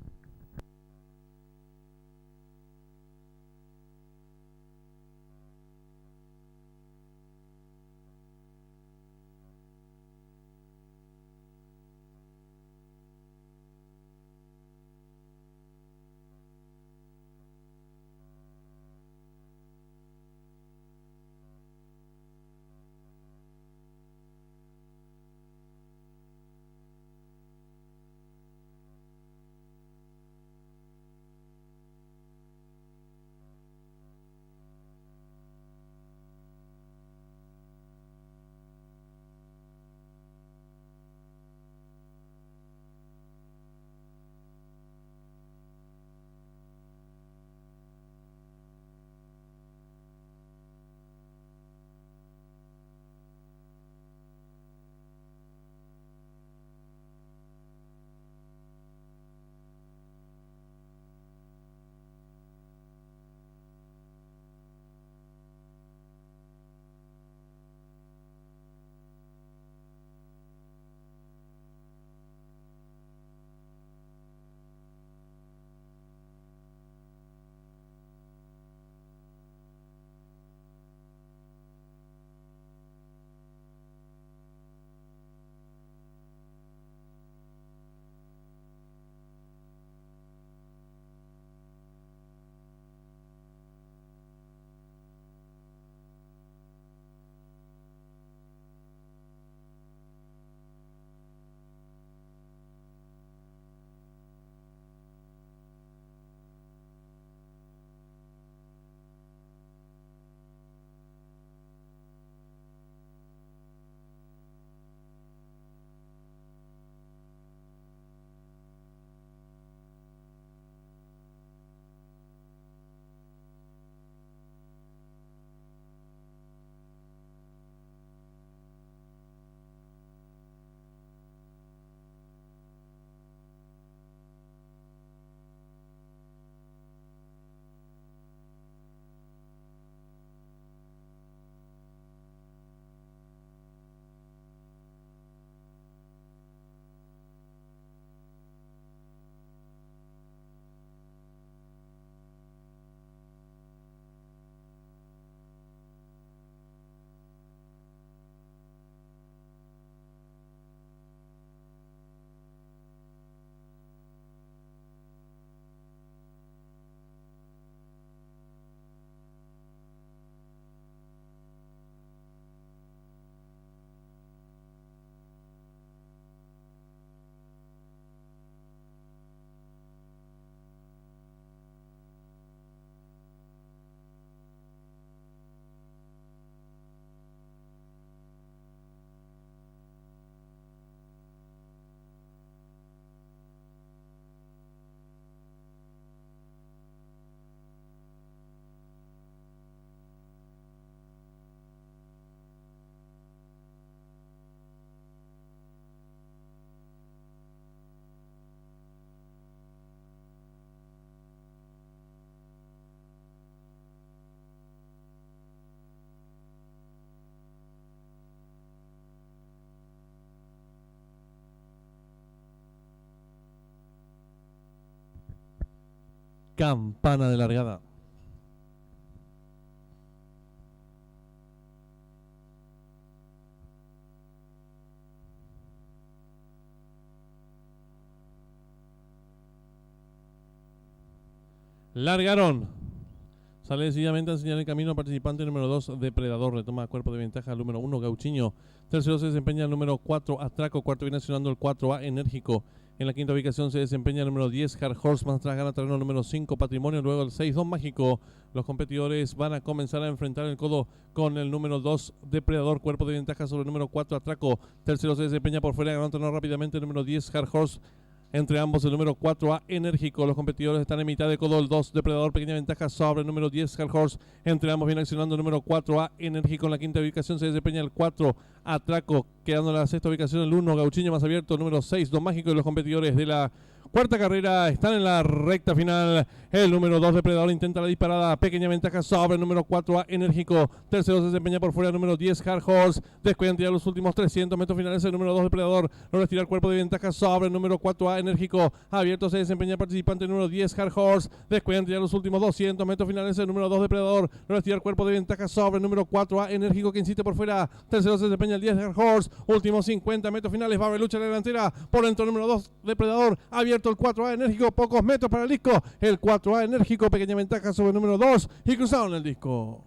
Campana de largada. Largaron. Sale decididamente a enseñar el camino al participante número 2, Depredador. Retoma cuerpo de ventaja el número 1, Gauchiño. Tercero se desempeña el número 4, Atraco. Cuarto viene accionando el 4A, Enérgico. En la quinta ubicación se desempeña el número 10, Hard Horseman, tras gana terreno número 5, Patrimonio. Luego el 6, Don Mágico. Los competidores van a comenzar a enfrentar el codo con el número 2, Depredador. Cuerpo de ventaja sobre el número 4, Atraco. Tercero se desempeña por fuera, ganando terreno rápidamente el número 10, Hard Horse. Entre ambos el número 4A, Enérgico. Los competidores están en mitad de codo. El 2, Depredador, pequeña ventaja sobre el número 10, Hard Horse. Entre ambos viene accionando el número 4A, Enérgico. En la quinta ubicación se desempeña el 4, Atraco. Quedando en la sexta ubicación el 1, Gauchiño más abierto. El número 6, Don Mágico. Y los competidores de la Cuarta carrera, están en la recta final. El número 2 Depredador intenta la disparada, pequeña ventaja sobre el número 4A Enérgico. Tercero se desempeña por fuera el número 10 Hard Horse. Descuidan ya los últimos 300 metros finales el número 2 Depredador. Logra estirar cuerpo de ventaja sobre el número 4A Enérgico. Abierto se desempeña el participante el número 10 Hard Horse. Descuidan ya los últimos 200 metros finales el número 2 Depredador. Logra estirar cuerpo de ventaja sobre el número 4A Enérgico que insiste por fuera. Tercero se desempeña el 10 Hard Horse. Últimos 50 metros finales. Va a haber lucha en la delantera. Por dentro el número 2 Depredador. Abierto el 4A Enérgico. Pocos metros para el disco. El 4A Enérgico. Pequeña ventaja sobre el número 2. Y cruzaron el disco.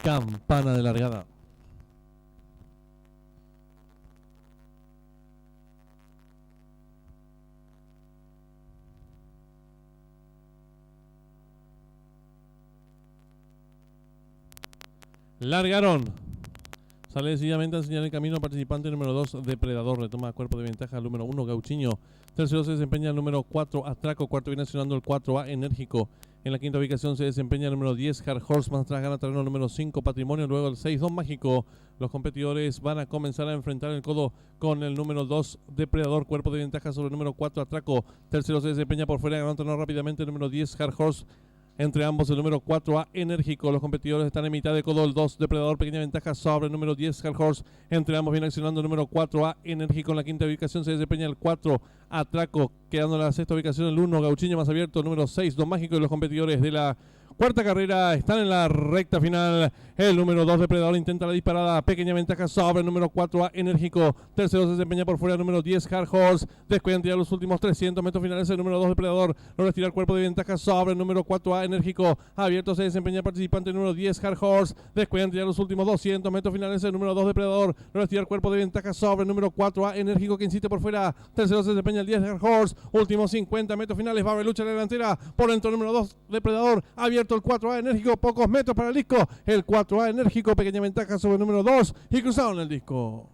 Campana de largada. Largaron. Sale decididamente a enseñar el camino participante número 2, Depredador. Retoma cuerpo de ventaja el número 1, Gauchiño. Tercero se desempeña el número 4, Atraco. Cuarto viene accionando el 4A, Enérgico. En la quinta ubicación se desempeña el número 10, Hard Horse. Más atrás gana terreno el número 5, Patrimonio. Luego el 6, Don Mágico. Los competidores van a comenzar a enfrentar el codo con el número 2, Depredador. Cuerpo de ventaja sobre el número 4, Atraco. Tercero se desempeña por fuera, ganando terreno rápidamente el número 10, Hard Horse. Entre ambos el número 4A, Enérgico. Los competidores están en mitad de codo. El 2, Depredador, pequeña ventaja sobre el número 10, Hard Horse. Entre ambos viene accionando el número 4A, Enérgico. En la quinta ubicación se desempeña el 4, Atraco. Quedando en la sexta ubicación el 1, Gauchiño más abierto. El número 6, Don Mágico. Y los competidores de la cuarta carrera están en la recta final. El número 2, Depredador, intenta la disparada. Pequeña ventaja sobre el número 4A, Enérgico. Tercero se desempeña por fuera el número 10, Hard Horse. Descuidan tirar los últimos 300 metros finales. El número 2, Depredador, logra estirar cuerpo de ventaja sobre el número 4A, Enérgico. Abierto se desempeña el participante número 10, Hard Horse. Descuidan tirar los últimos 200 metros finales. El número 2, Depredador, logra estirar cuerpo de ventaja sobre el número 4A, Enérgico, que insiste por fuera. Tercero se desempeña el 10, Hard Horse. Últimos 50 metros finales. Va a haber lucha en la delantera. Por dentro el número 2, Depredador. Abierto el 4A, Enérgico. Pocos metros para el disco. El 4A, Enérgico. Pequeña ventaja sobre el número 2. Y cruzaron el disco.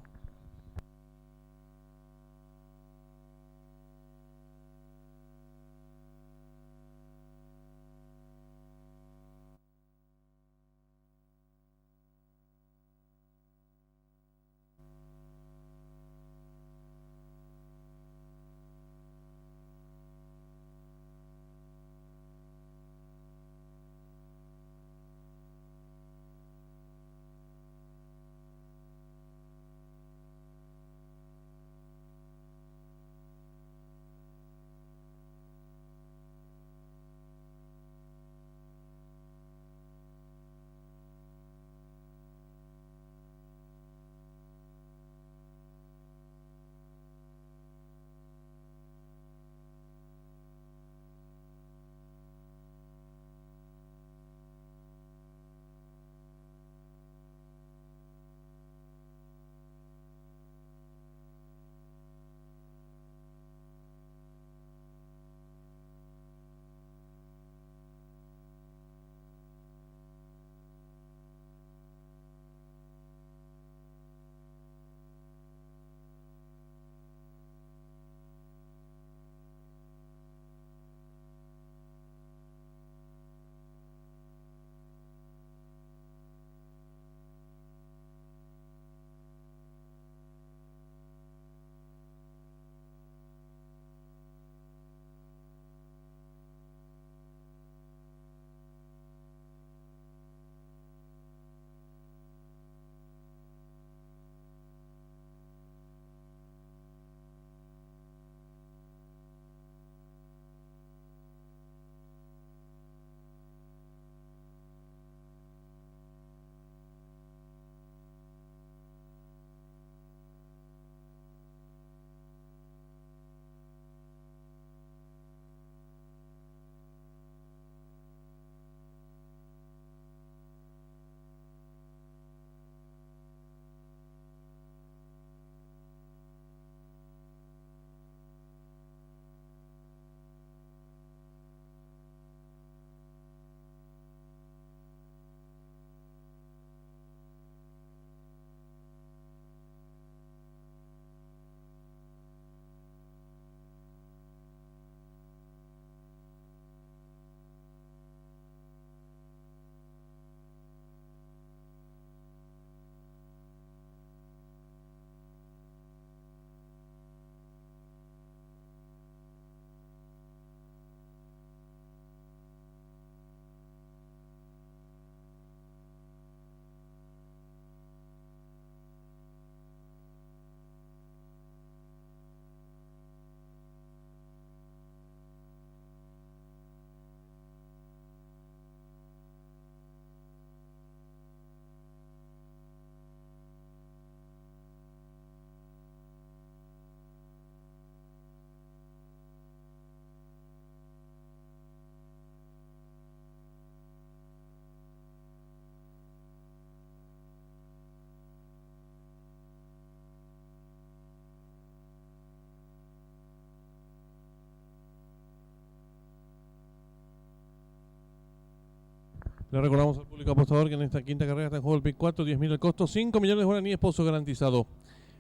Le recordamos al público apostador que en esta quinta carrera está en juego el pick 4, 10.000 el costo, 5 millones de guaraníes, pozo garantizado.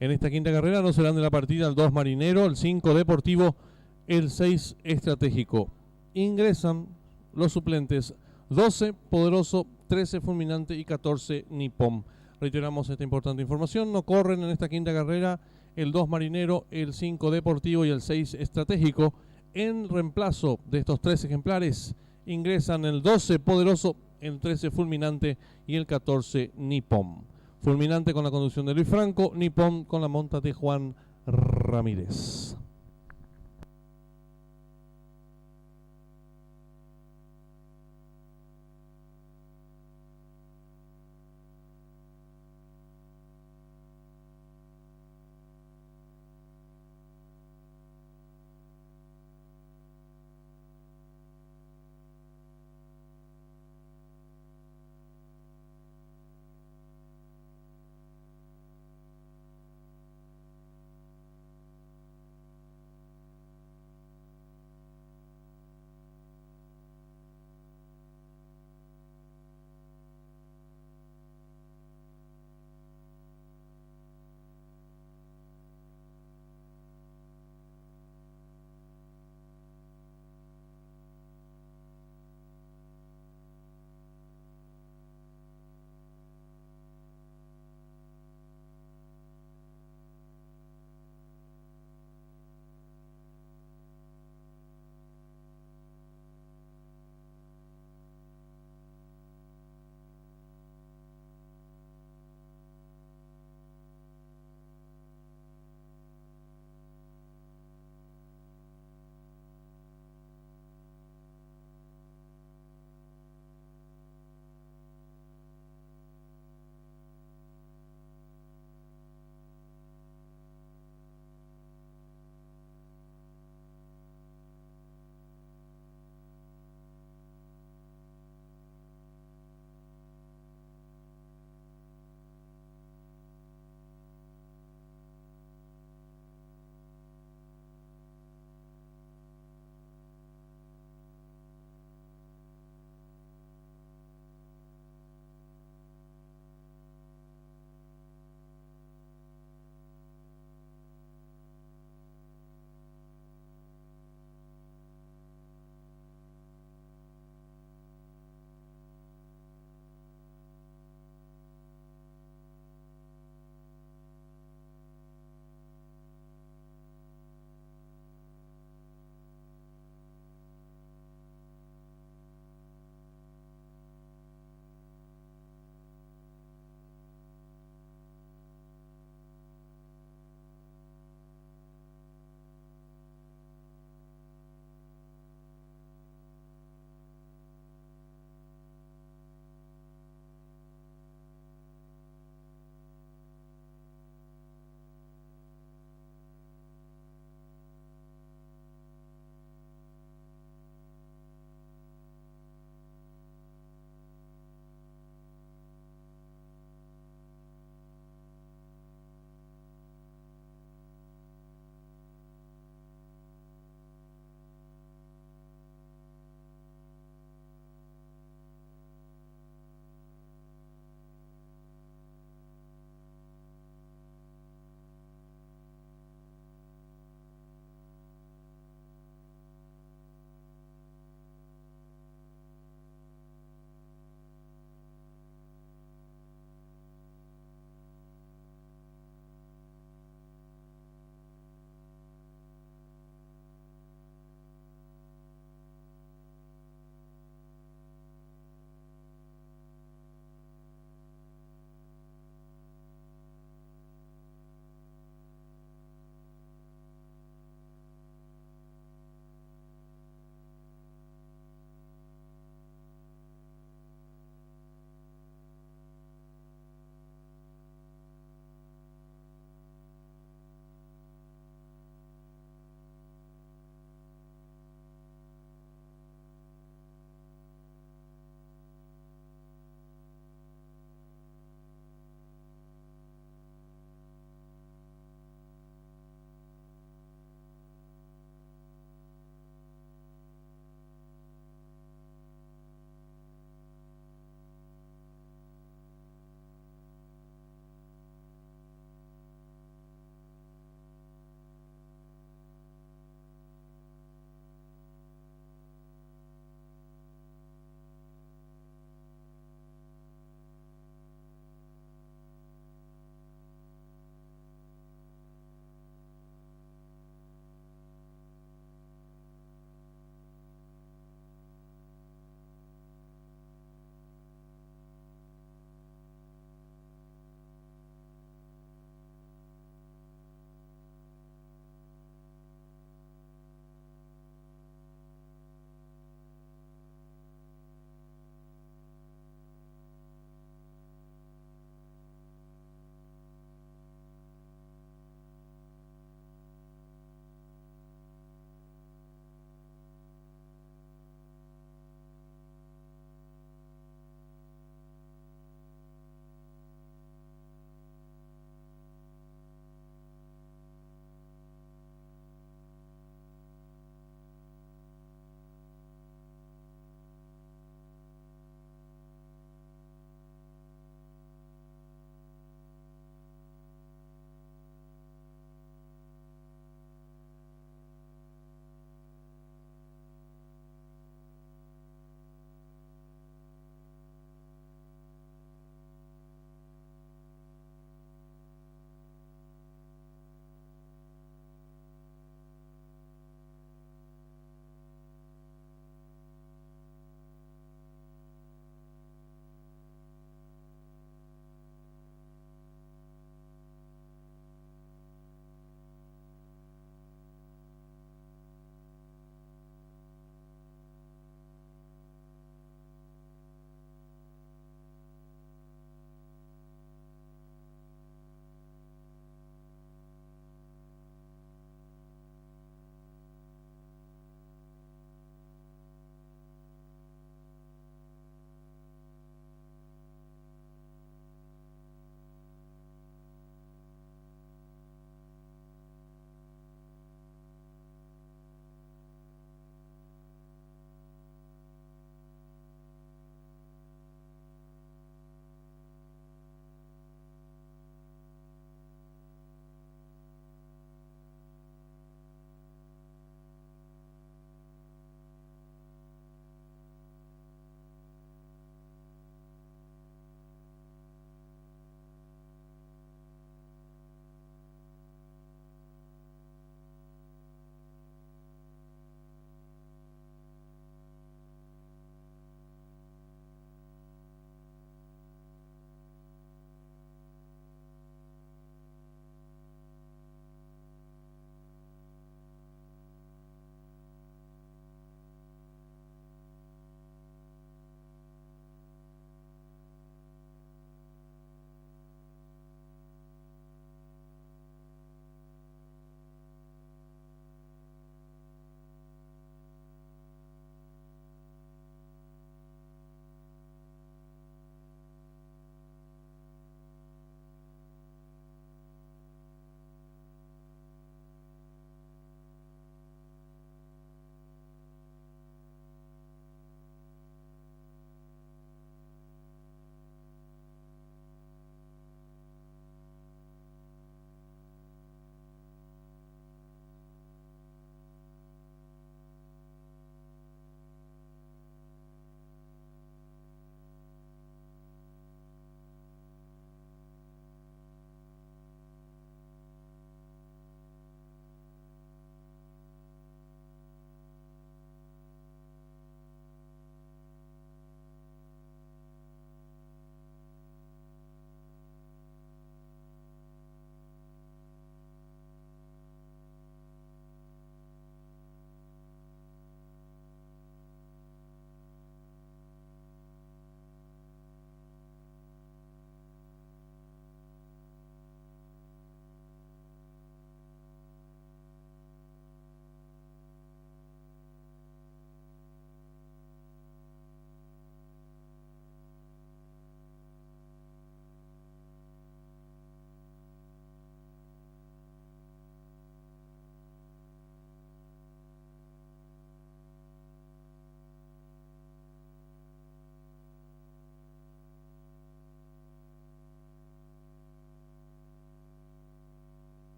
En esta quinta carrera no serán de la partida el 2 Marinero, el 5 Deportivo, el 6 Estratégico. Ingresan los suplentes 12 Poderoso, 13 Fulminante y 14 Nippon. Reiteramos esta importante información, no corren en esta quinta carrera el 2 Marinero, el 5 Deportivo y el 6 Estratégico. En reemplazo de estos 3 ejemplares ingresan el 12 Poderoso, el 13 Fulminante y el 14 Nippon. Fulminante con la conducción de Luis Franco, Nippon con la monta de Juan Ramírez.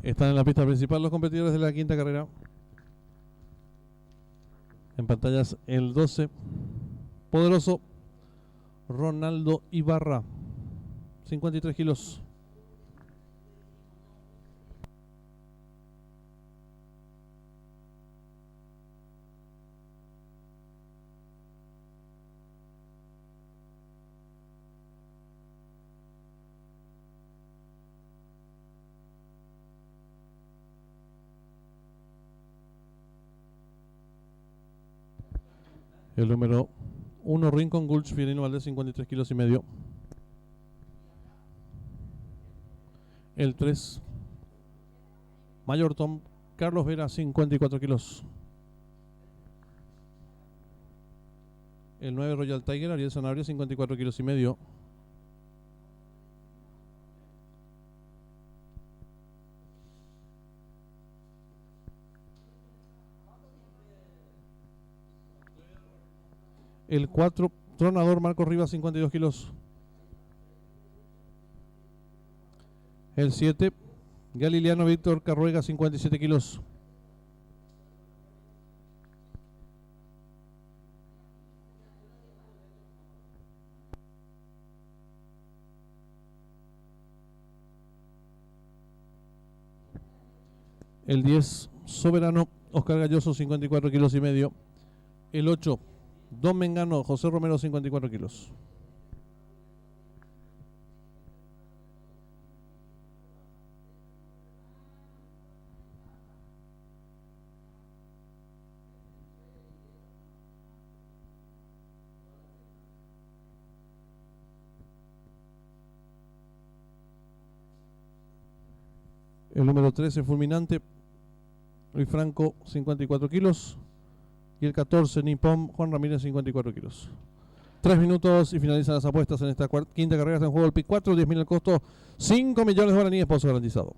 Están en la pista principal los competidores de la quinta carrera. En pantallas el 12, poderoso Ronaldo Ibarra, 53 kilos. El número 1, Rincon Gulch, Fiorino Valdés, 53 kilos y medio. El 3, Mayor Tom, Carlos Vera, 54 kilos. El 9, Royal Tiger, Ariel Sanabria, 54 kilos y medio. El 4, Tronador, Marcos Rivas, 52 kilos. El 7, Galiliano Víctor Carruega, 57 kilos. El 10, Soberano, Oscar Galloso, 54 kilos y medio. El 8, Don Mengano, José Romero, 54 kilos. El número 13, Fulminante, Luis Franco, 54 kilos. Y el 14, Nippon, Juan Ramírez, 54 kilos. 3 minutos y finalizan las apuestas en esta quinta carrera. Está en juego el PIC 4, 10.000 el costo, 5 millones de guaraníes, pozo garantizado.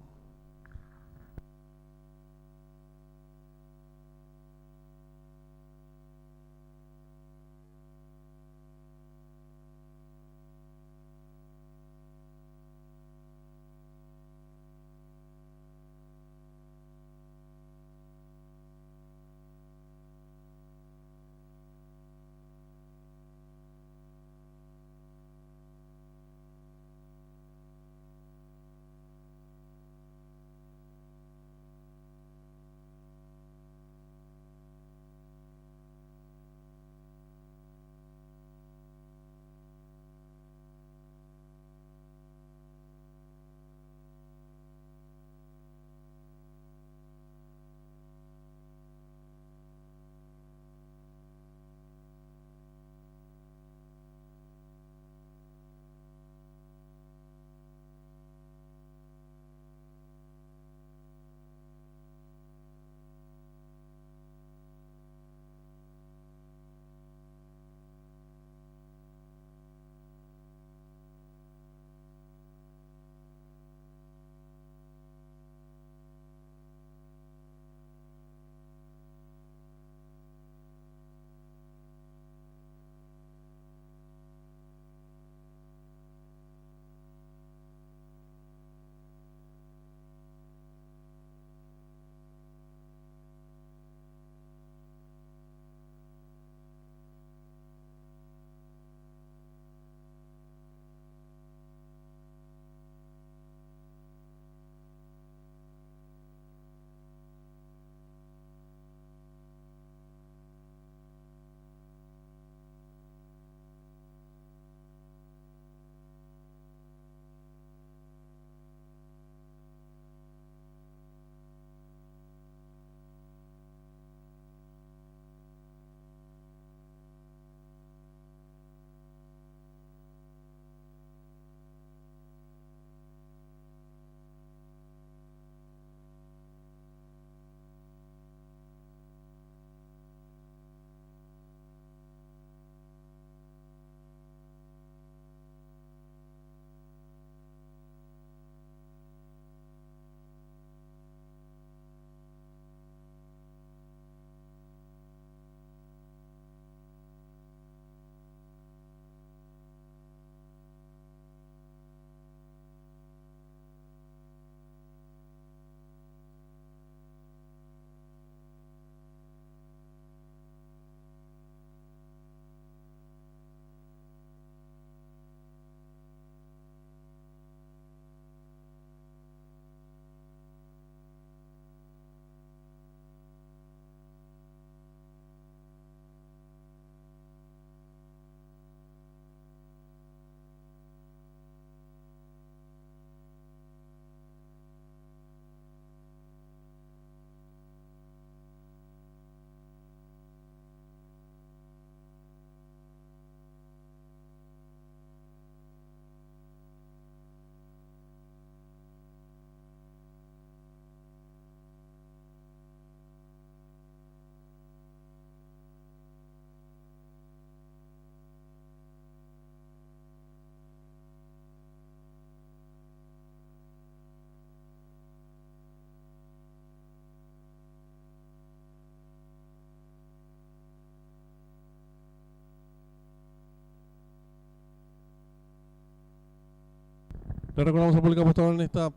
Le recordamos al público apostador en esta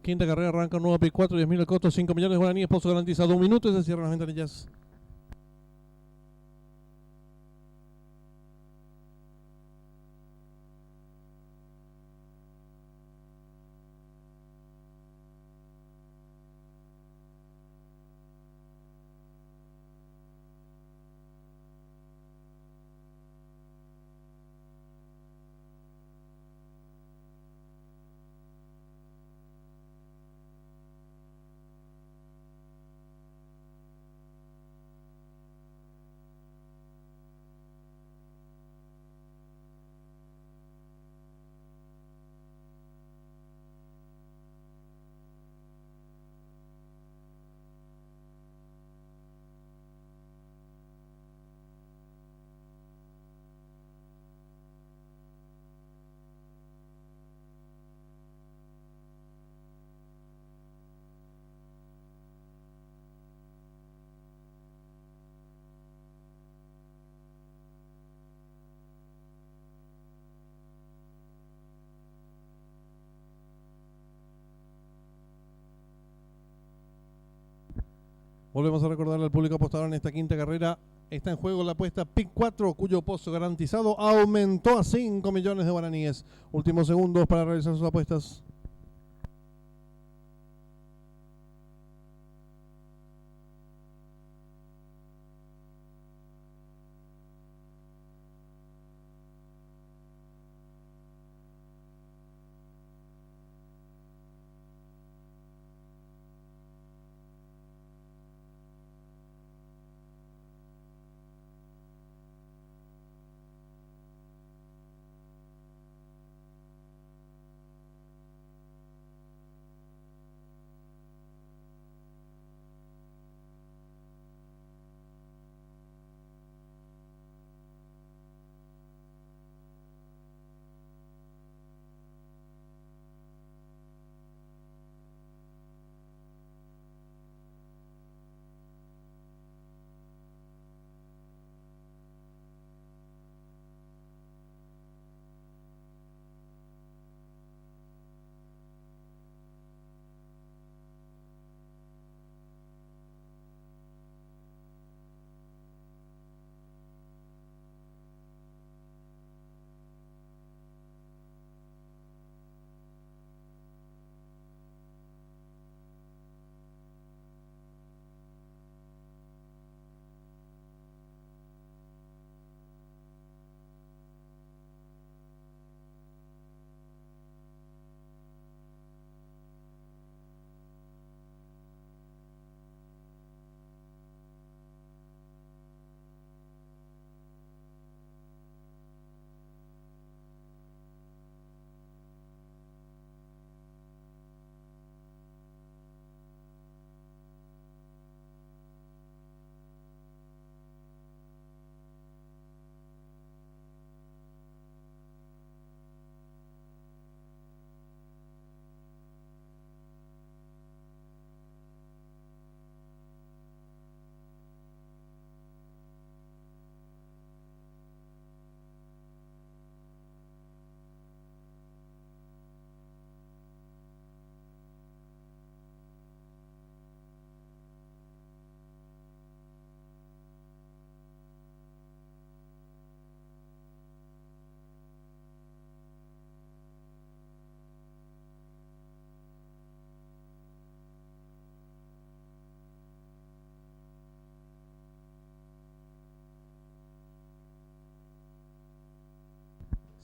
quinta carrera. Arranca un nuevo Pick 4, 10.000 el costo, 5 millones de guaraníes, pozo garantizado 1 minuto y se cierran las ventanillas. Volvemos a recordarle al público apostador en esta quinta carrera. Está en juego la apuesta Pick 4, cuyo pozo garantizado aumentó a 5 millones de guaraníes. Últimos segundos para realizar sus apuestas.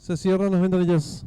Se cierran las ventanillas.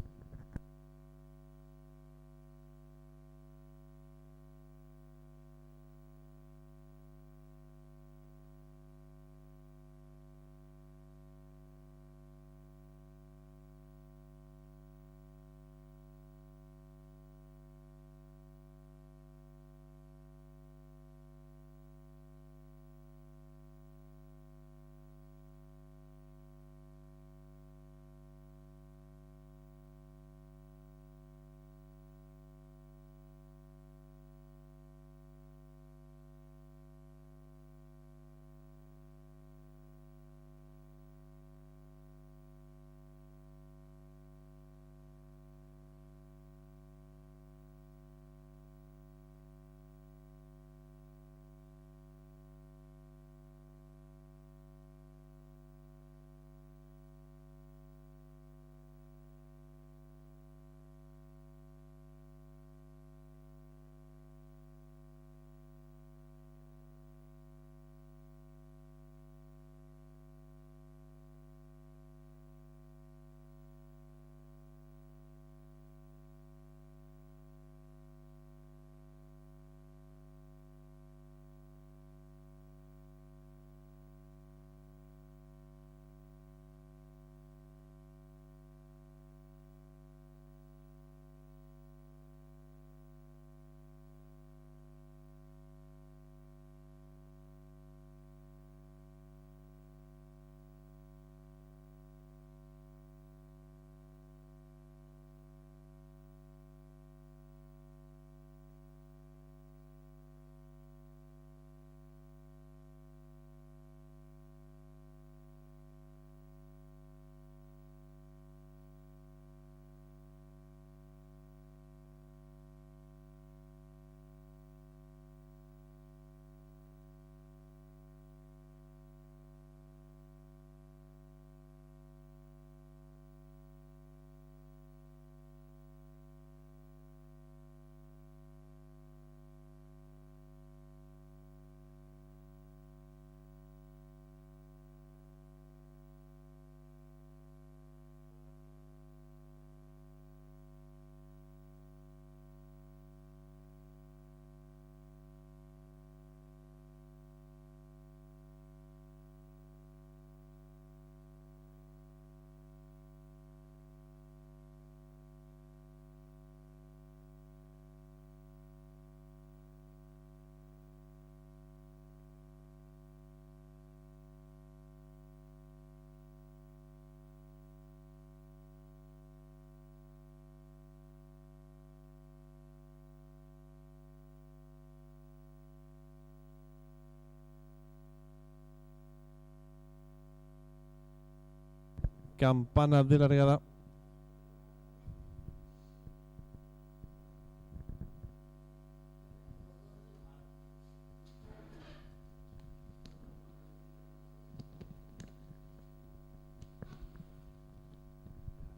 Campana de largada.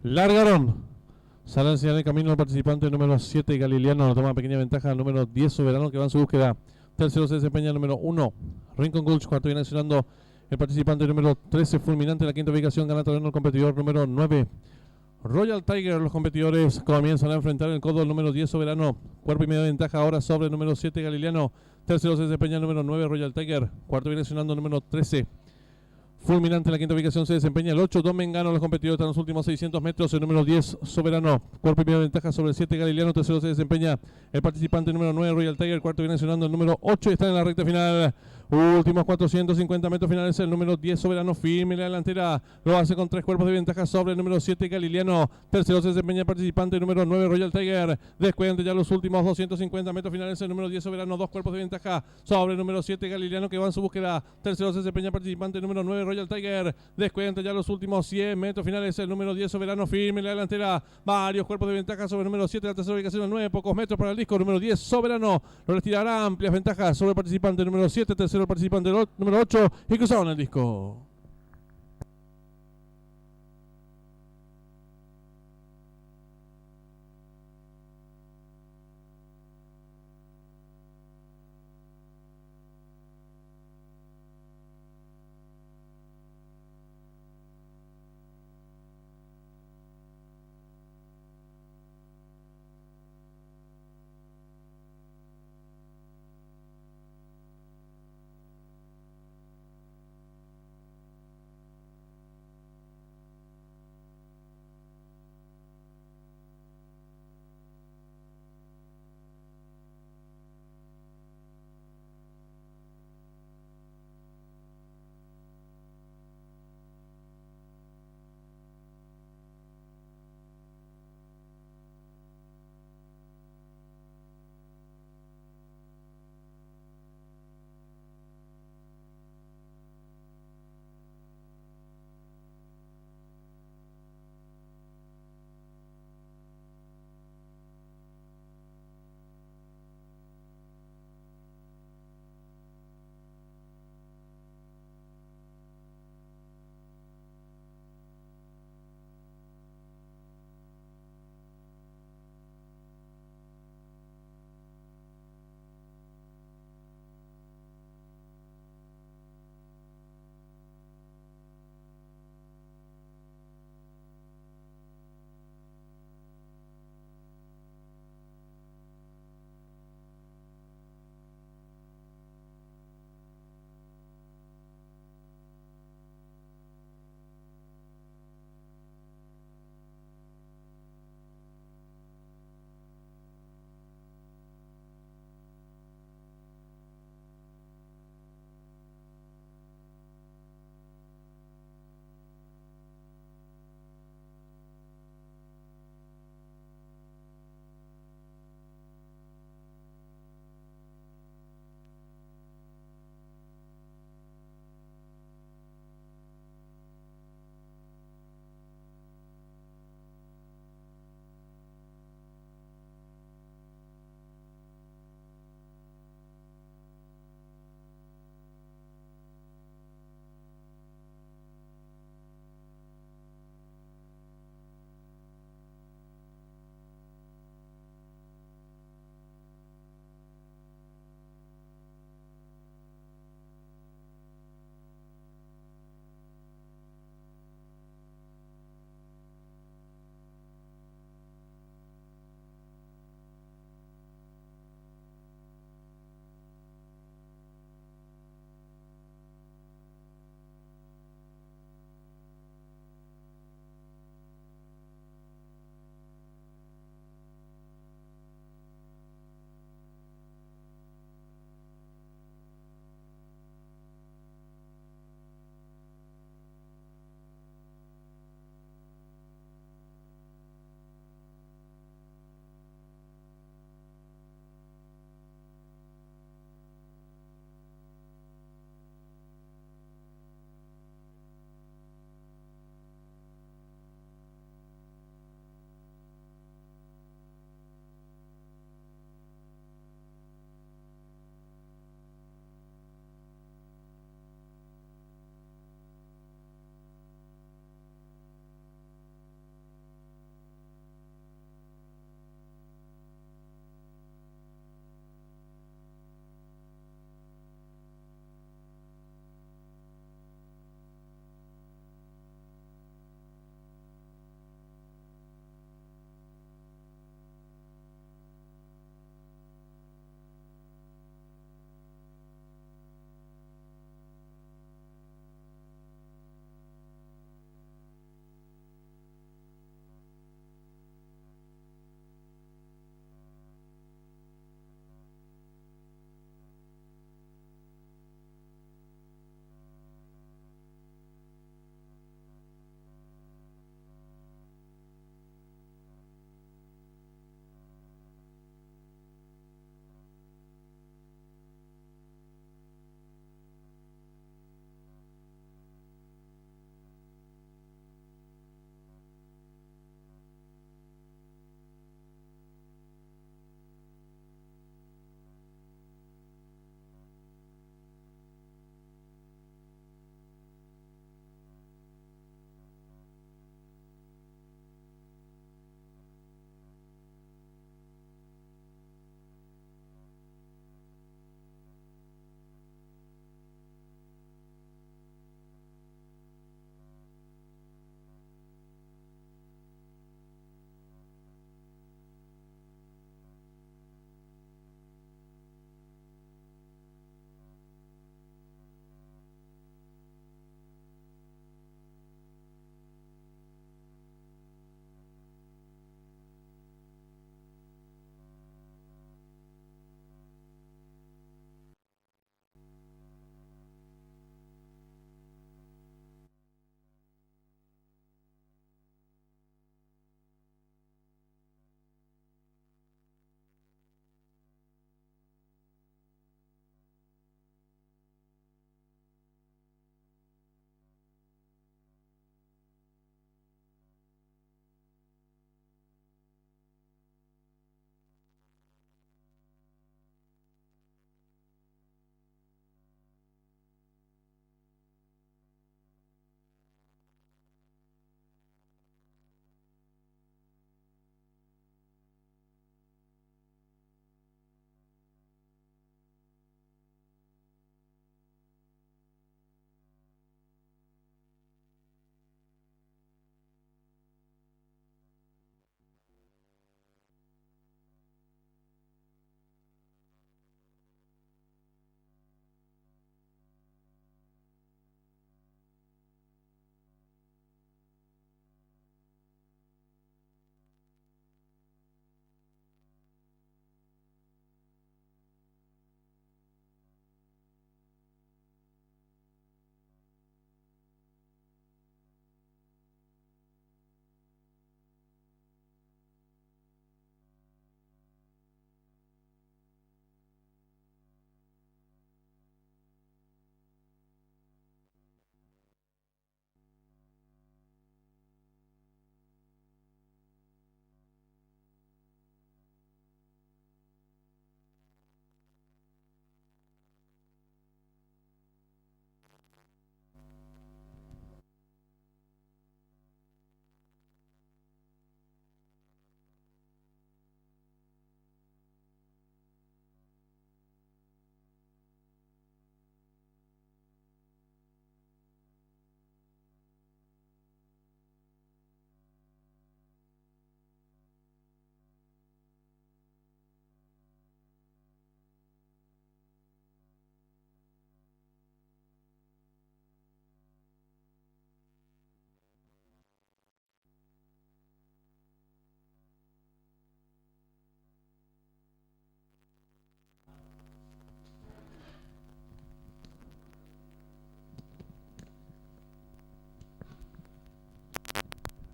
Largaron. Sale a enseñar el camino el participante número 7, Galiliano. Toma pequeña ventaja al número 10, Soberano, que va en su búsqueda. Tercero se desempeña el número 1, Rincon Gulch. Cuarto viene accionando el participante número 13, Fulminante. En la quinta ubicación gana terreno el competidor número 9, Royal Tiger. Los competidores comienzan a enfrentar el codo el número 10, Soberano. Cuerpo y media ventaja ahora sobre el número 7, Galiliano. Tercero se desempeña el número 9, Royal Tiger. Cuarto viene accionando el número 13, Fulminante. En la quinta ubicación se desempeña el 8, Don Mengano. Los competidores están en los últimos 600 metros. El número 10, Soberano. Cuerpo y media ventaja sobre el 7, Galiliano. Tercero se desempeña el participante número 9, Royal Tiger. Cuarto viene accionando el número 8 y está en la recta final. Últimos 450 metros finales. El número 10, Soberano, firme en la delantera. Lo hace con 3 cuerpos de ventaja sobre el número 7, Galiliano. Tercero se desempeña el participante número 9, Royal Tiger. Descuente ya los últimos 250 metros finales. El número 10, Soberano, 2 cuerpos de ventaja sobre el número 7, Galiliano, que va en su búsqueda. Tercero se desempeña el participante número 9, Royal Tiger. Descuenta ya los últimos 100 metros finales. El número 10, Soberano, firme en la delantera. Varios cuerpos de ventaja sobre el número 7. La tercera ubicación el 9. Pocos metros para el disco. Número 10, Soberano. Lo retirará amplias ventajas sobre el participante número 7. Tercero el participante número 8. Y cruzaron el disco.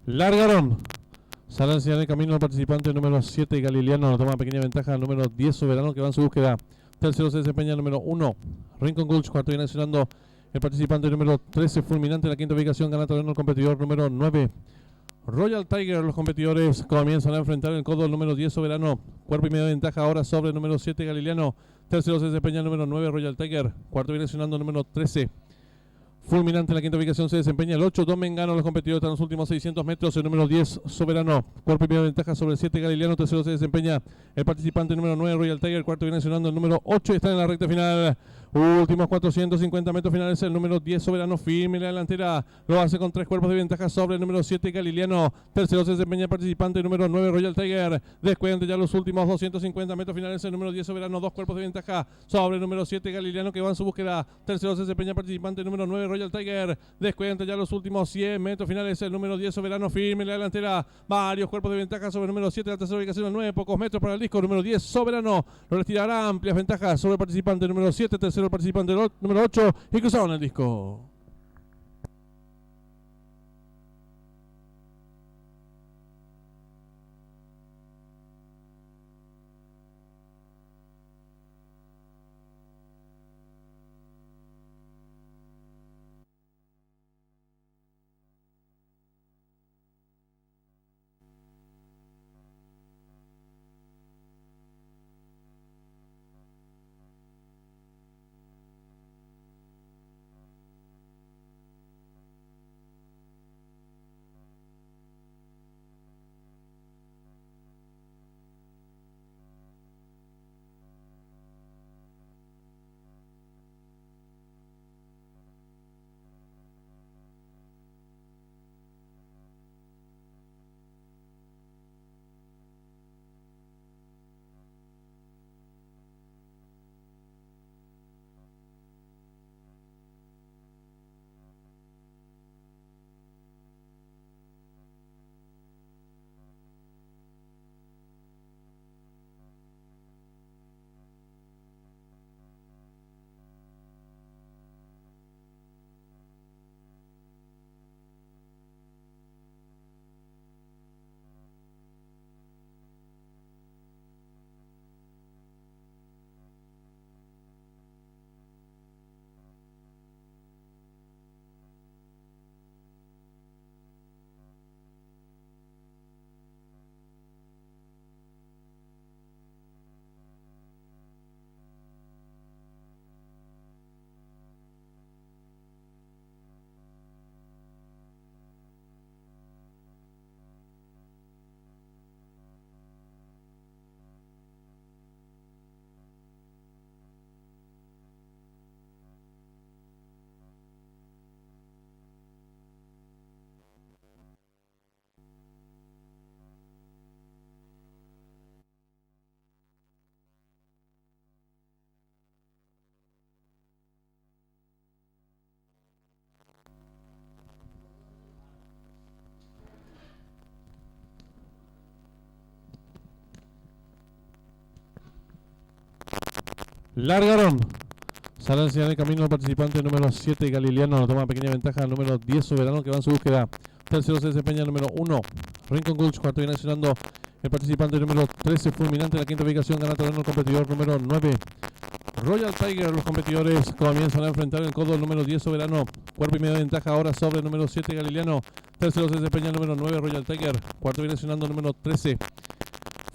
Largaron. Sale en el camino el participante número 7, Galiliano. Lo toma pequeña ventaja el número 10, Soberano, que va en su búsqueda. Tercero se desempeña el número 1, Rincon Gulch. Cuarto viene accionando el participante número 13, Fulminante. En la quinta ubicación gana terreno el competidor número 9, Royal Tiger. Los competidores comienzan a enfrentar el codo el número 10, Soberano. Cuerpo y medio de ventaja ahora sobre el número 7, Galiliano. Tercero se desempeña el número 9, Royal Tiger. Cuarto viene accionando el número 13, Fulminante. En la quinta ubicación se desempeña el 8, Don Mengano. Los competidores en los últimos 600 metros. El número 10, Soberano. Cuerpo y medio de ventaja sobre el 7, Galiliano. Tercero se desempeña el participante número 9, Royal Tiger. Cuarto viene accionando el número 8 y está en la recta final. Últimos 450 metros finales. El número 10, Soberano, firme en la delantera. Lo hace con 3 cuerpos de ventaja sobre el número 7, Galiliano. Tercero se desempeña el participante número 9, Royal Tiger. Descuente ya los últimos 250 metros finales. El número 10, Soberano, 2 cuerpos de ventaja sobre el número 7, Galiliano, que va en su búsqueda. Tercero se desempeña el participante número 9, Royal Tiger. Descuenta ya los últimos 100 metros finales. El número 10, Soberano, firme en la delantera. Varios cuerpos de ventaja sobre el número 7. La tercera ubicación el 9. Pocos metros para el disco. Número 10, Soberano. Lo retirará amplias ventajas sobre el participante número 7. Tercero el participante número 8. Y cruzaron el disco. Largaron. Sale en el camino el participante número 7, Galiliano. Lo toma pequeña ventaja el número 10, Soberano, que va en su búsqueda. Tercero se desempeña el número 1, Rincon Gulch. Cuarto viene accionando el participante número 13, Fulminante. En la quinta ubicación gana terreno el competidor número 9, Royal Tiger. Los competidores comienzan a enfrentar el codo el número 10, Soberano. Cuerpo y medio de ventaja ahora sobre el número 7, Galiliano. Tercero se desempeña el número 9, Royal Tiger. Cuarto viene accionando el número 13,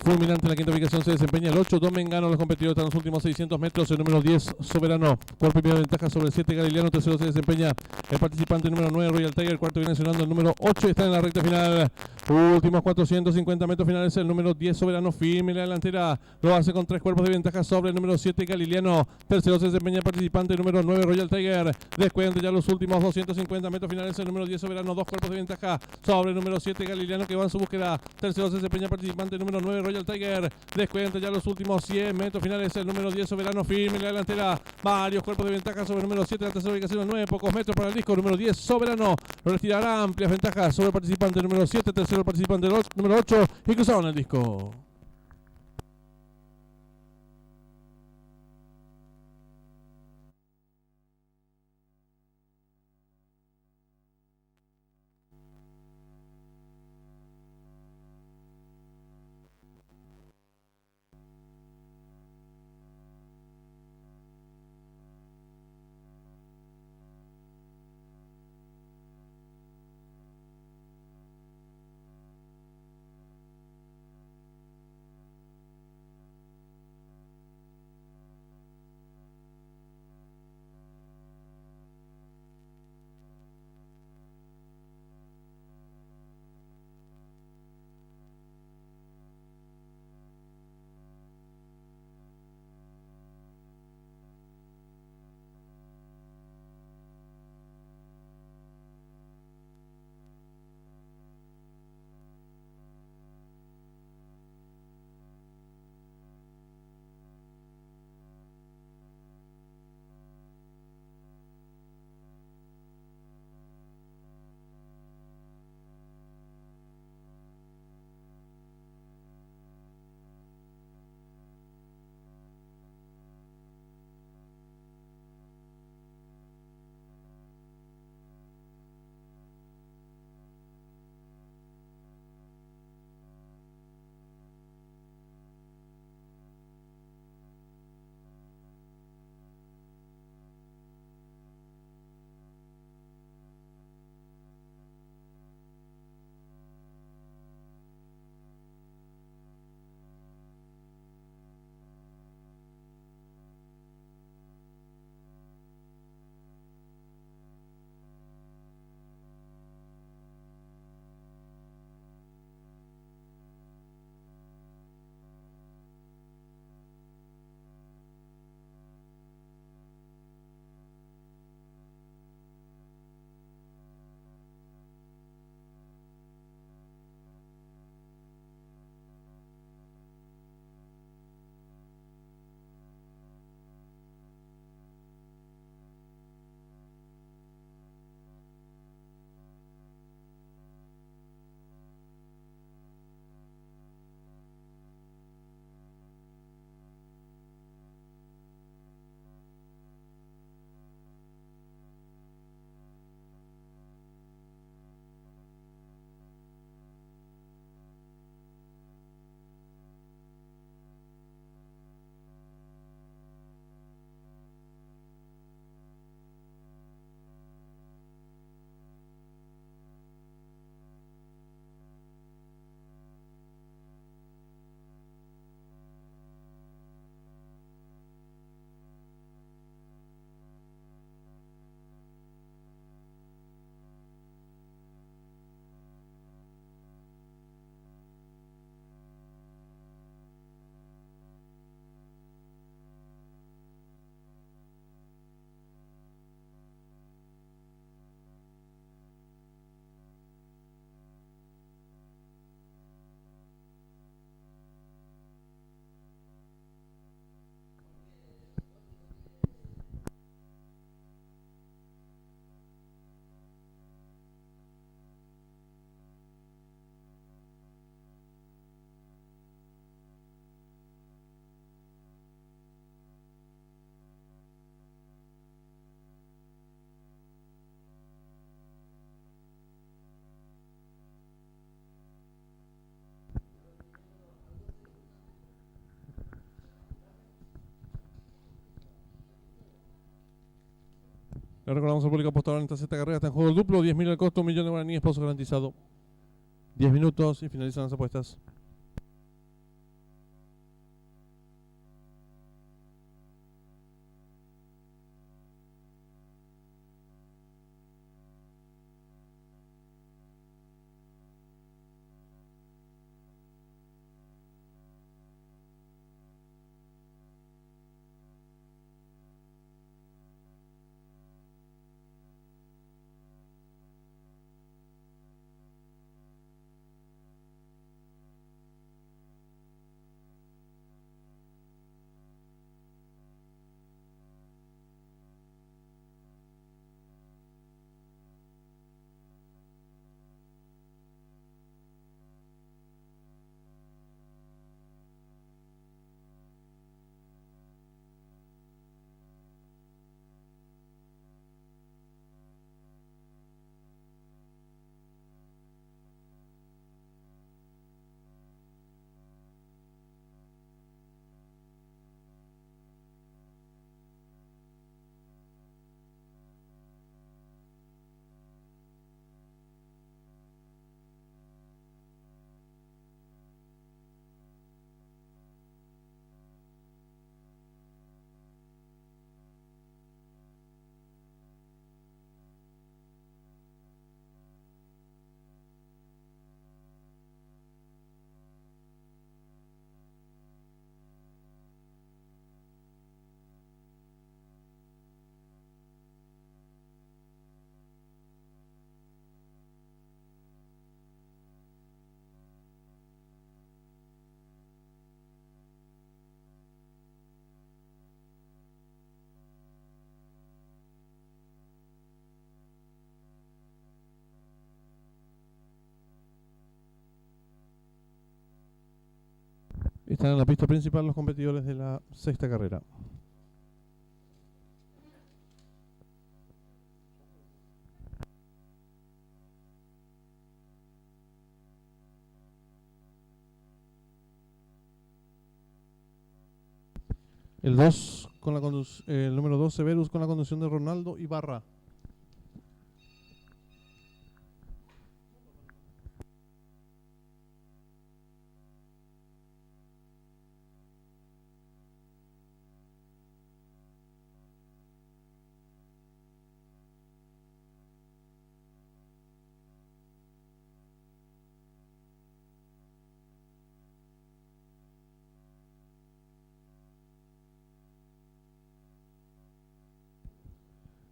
Fulminante. En la quinta ubicación se desempeña el 8, Don Mengano. Los competidores en los últimos 600 metros. El número 10, Soberano. Cuerpo y medio de ventaja sobre el 7, Galiliano. Tercero se desempeña el participante número 9, Royal Tiger. Cuarto viene accionando el número 8 y está en la recta final. Últimos 450 metros finales. El número 10, Soberano, firme en la delantera. Lo hace con 3 cuerpos de ventaja sobre el número 7, Galiliano. Tercero se desempeña el participante número 9, Royal Tiger. Descuenta ya los últimos 250 metros finales. El número 10, Soberano. 2 cuerpos de ventaja sobre el número 7, Galiliano, que va en su búsqueda. Tercero se desempeña el participante número 9, Royal Tiger. Descuenta ya los últimos 100 metros finales. El número 10, Soberano, firme en la delantera. Varios cuerpos de ventaja sobre el número 7. La tercera ubicación el 9. Pocos metros para el disco. Número 10, Soberano. Lo retirará amplias ventajas sobre el participante número 7. Tercero el participante número 8. Y cruzaron el disco. Le recordamos al público apostador en esta sexta carrera. Está en juego el duplo, 10.000 el costo, 1.000.000 de guaraníes, pozo garantizado. 10 minutos y finalizan las apuestas. Están en la pista principal los competidores de la sexta carrera. El número 2, Severus, con la conducción de Ronaldo Ibarra.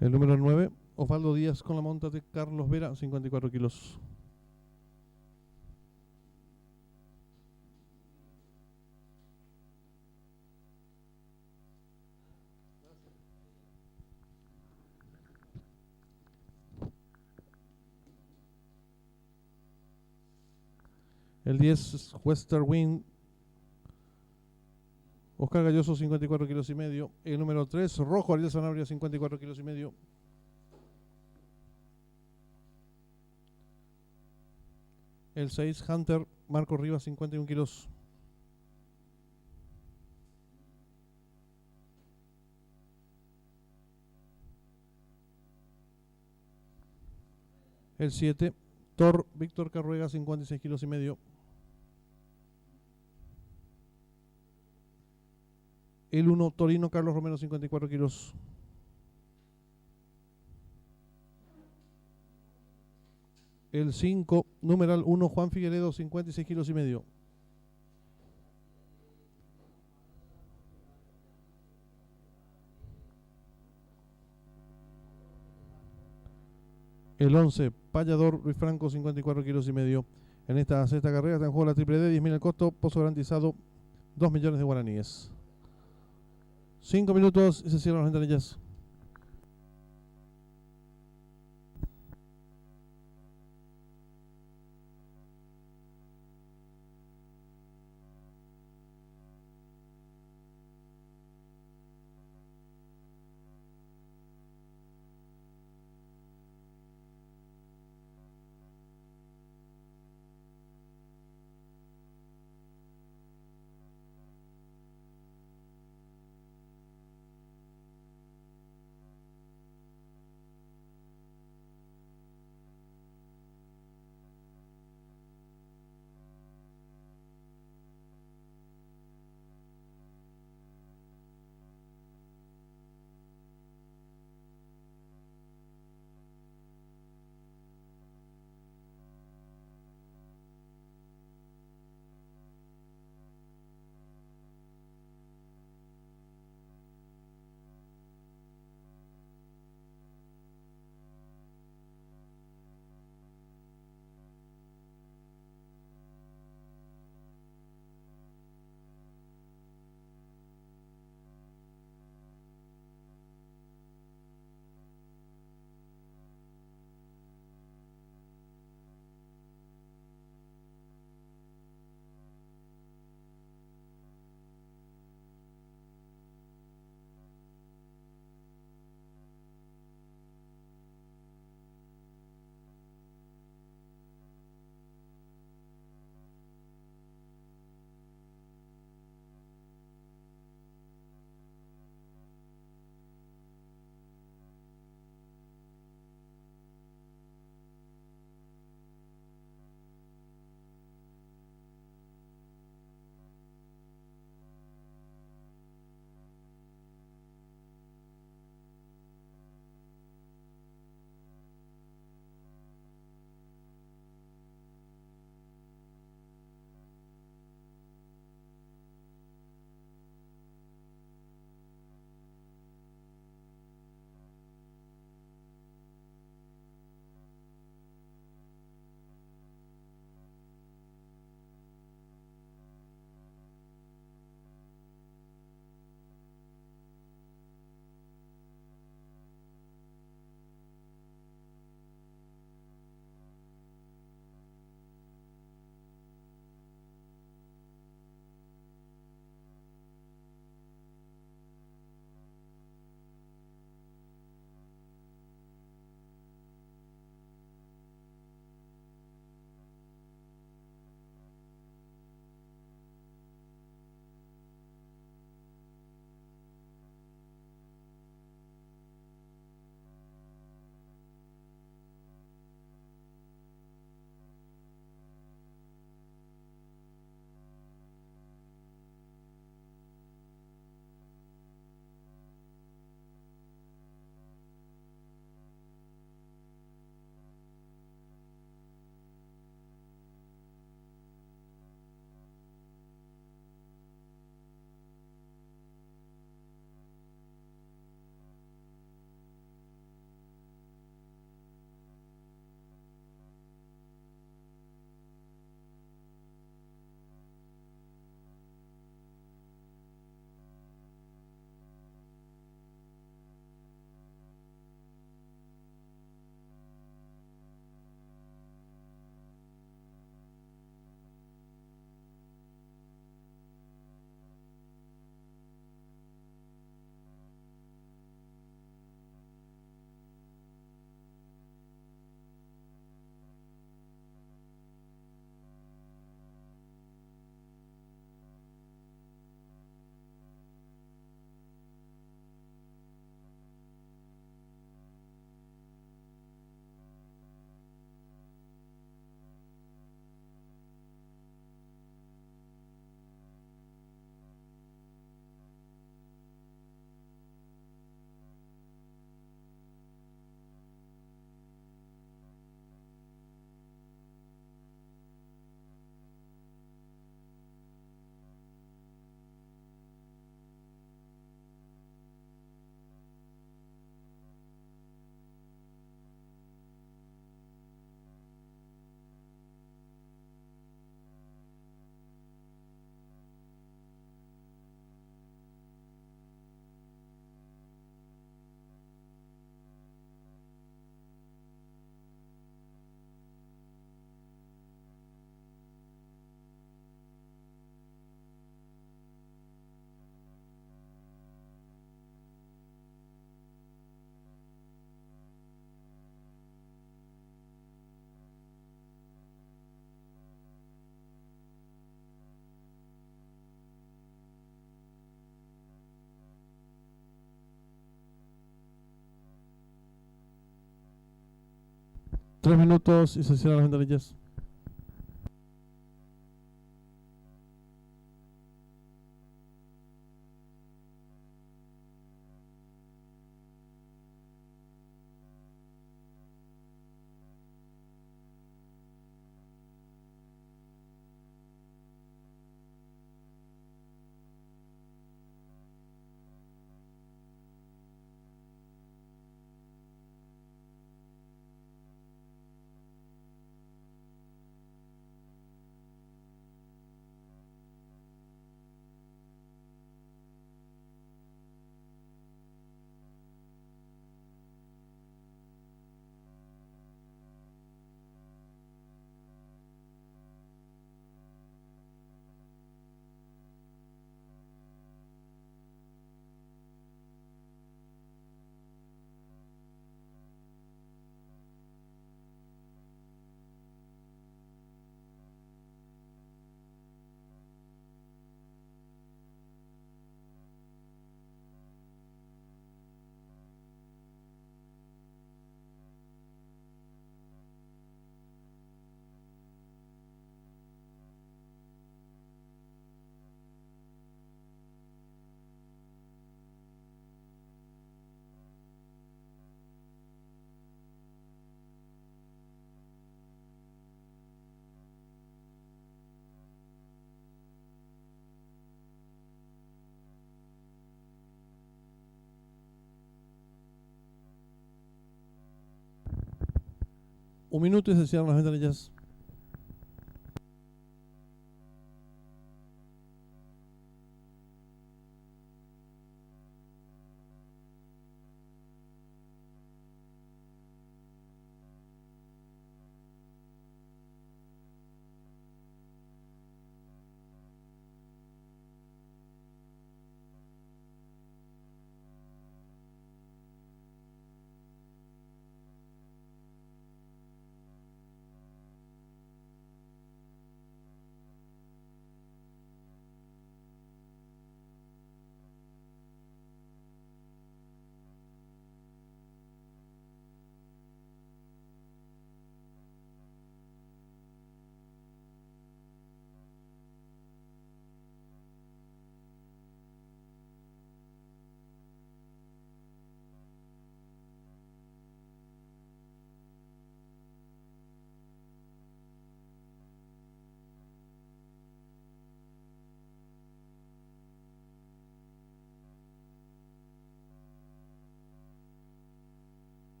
El número 9, Osvaldo Díaz, con la monta de Carlos Vera, 54 kilos. El 10, Western Wind, Oscar Galloso, 54 kilos y medio. El número 3, Rojo, Ariel Sanabria, 54 kilos y medio. El 6, Hunter, Marco Rivas, 51 kilos. El 7, Thor, Víctor Carruega, 56 kilos y medio. El 1, Torino, Carlos Romero, 54 kilos. El 5, numeral 1, Juan Figueredo, 56 kilos y medio. El 11, Payador, Luis Franco, 54 kilos y medio. En esta sexta carrera está en juego la triple D, 10.000 el costo, pozo garantizado, 2 millones de guaraníes. 5 minutos y se cierran las ventanillas. 3 minutos y se cierran las ventanillas. Un minuto y se cierran las ventanillas.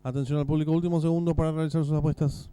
Atención al público, últimos segundos para realizar sus apuestas.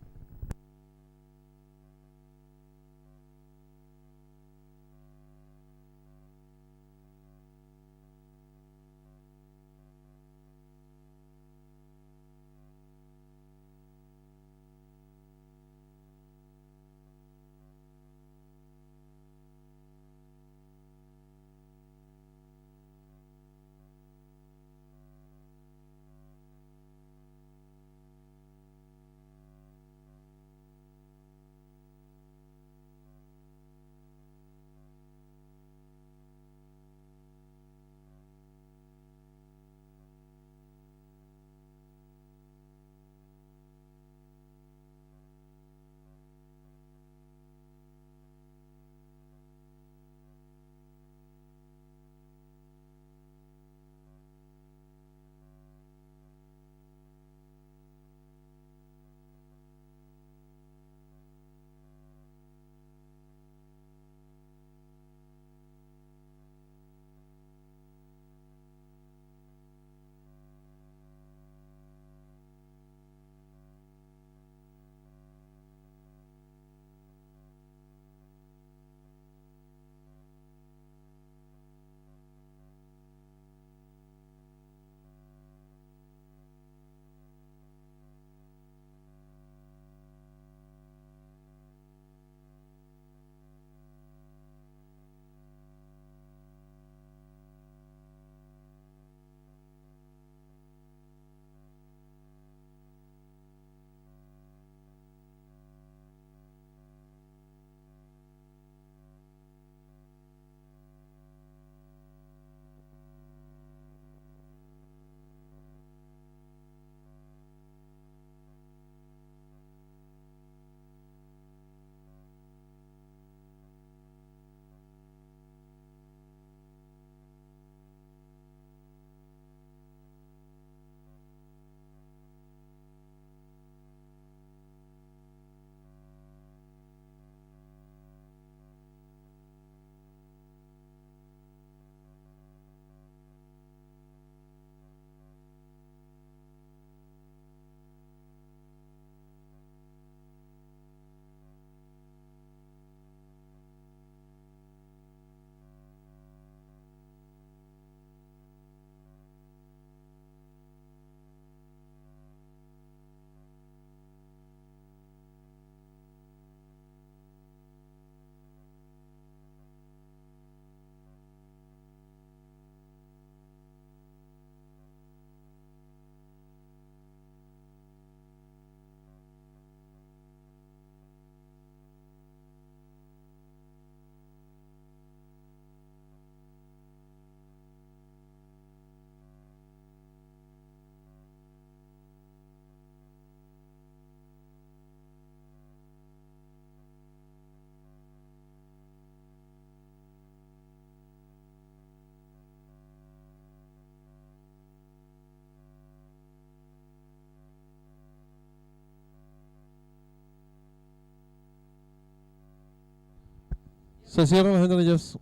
Se cierran las ventanillas.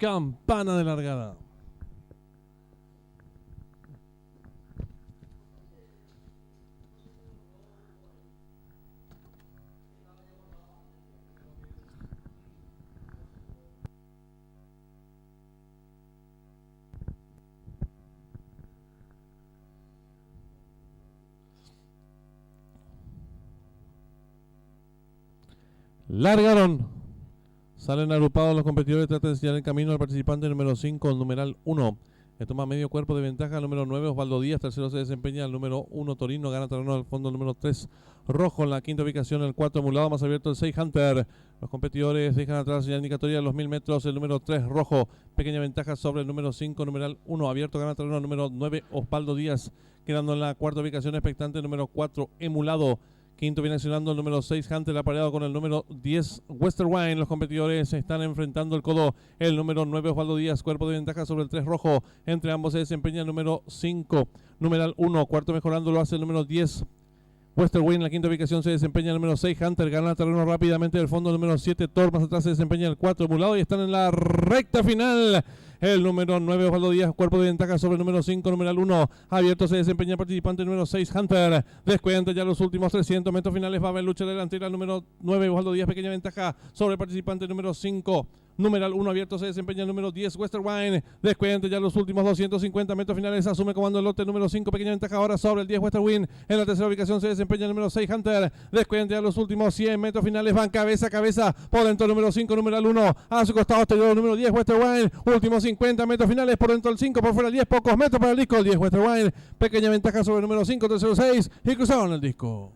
Campana de largada. Largaron. Salen agrupados los competidores. Trata de enseñar el camino al participante número 5, numeral 1. Que toma medio cuerpo de ventaja el número 9, Osvaldo Díaz. Tercero se desempeña el número 1, Torino. Gana terreno al fondo el número 3, Rojo. En la quinta ubicación el 4, Mulado. Más abierto el 6, Hunter. Los competidores dejan atrás la indicatoria de los 1000 metros. El número 3, Rojo. Pequeña ventaja sobre el número 5, numeral 1. Abierto. Gana terreno el número 9, Osvaldo Díaz. Quedando en la cuarta ubicación expectante el número 4, Emulado. Quinto viene accionando el número 6, Hunter, apareado con el número 10, Western Wine. Los competidores se están enfrentando el codo. El número 9, Osvaldo Díaz, cuerpo de ventaja sobre el 3, Rojo. Entre ambos se desempeña el número 5, numeral 1. Cuarto mejorando lo hace el número 10, Western Wine. En la quinta ubicación se desempeña el número 6, Hunter. Gana terreno rápidamente del fondo el número 7, Thor. Más atrás se desempeña el 4, Mulado. Y están en la recta final. El número 9, Osvaldo Díaz, cuerpo de ventaja sobre el número 5, numeral 1. Abierto se desempeña el participante número 6, Hunter. Descuenta ya los últimos 300 metros finales. Va a haber lucha delantera. El número 9, Osvaldo Díaz, pequeña ventaja sobre el participante número 5. Numeral 1, abierto se desempeña el número 10, Western Wine. Descuenta ya los últimos 250 metros finales. Asume comando el lote número 5, pequeña ventaja ahora sobre el 10, Western Wine. En la tercera ubicación se desempeña el número 6, Hunter. Descuenta ya los últimos 100 metros finales. Van cabeza a cabeza por dentro el número 5, numeral 1. A su costado exterior el número 10, Western Wine. Últimos 50 metros finales por dentro el 5, por fuera el 10. Pocos metros para el disco. El 10, Western Wine. Pequeña ventaja sobre el número 5, tercero 6. Y cruzaron el disco.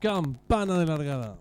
Campana de largada.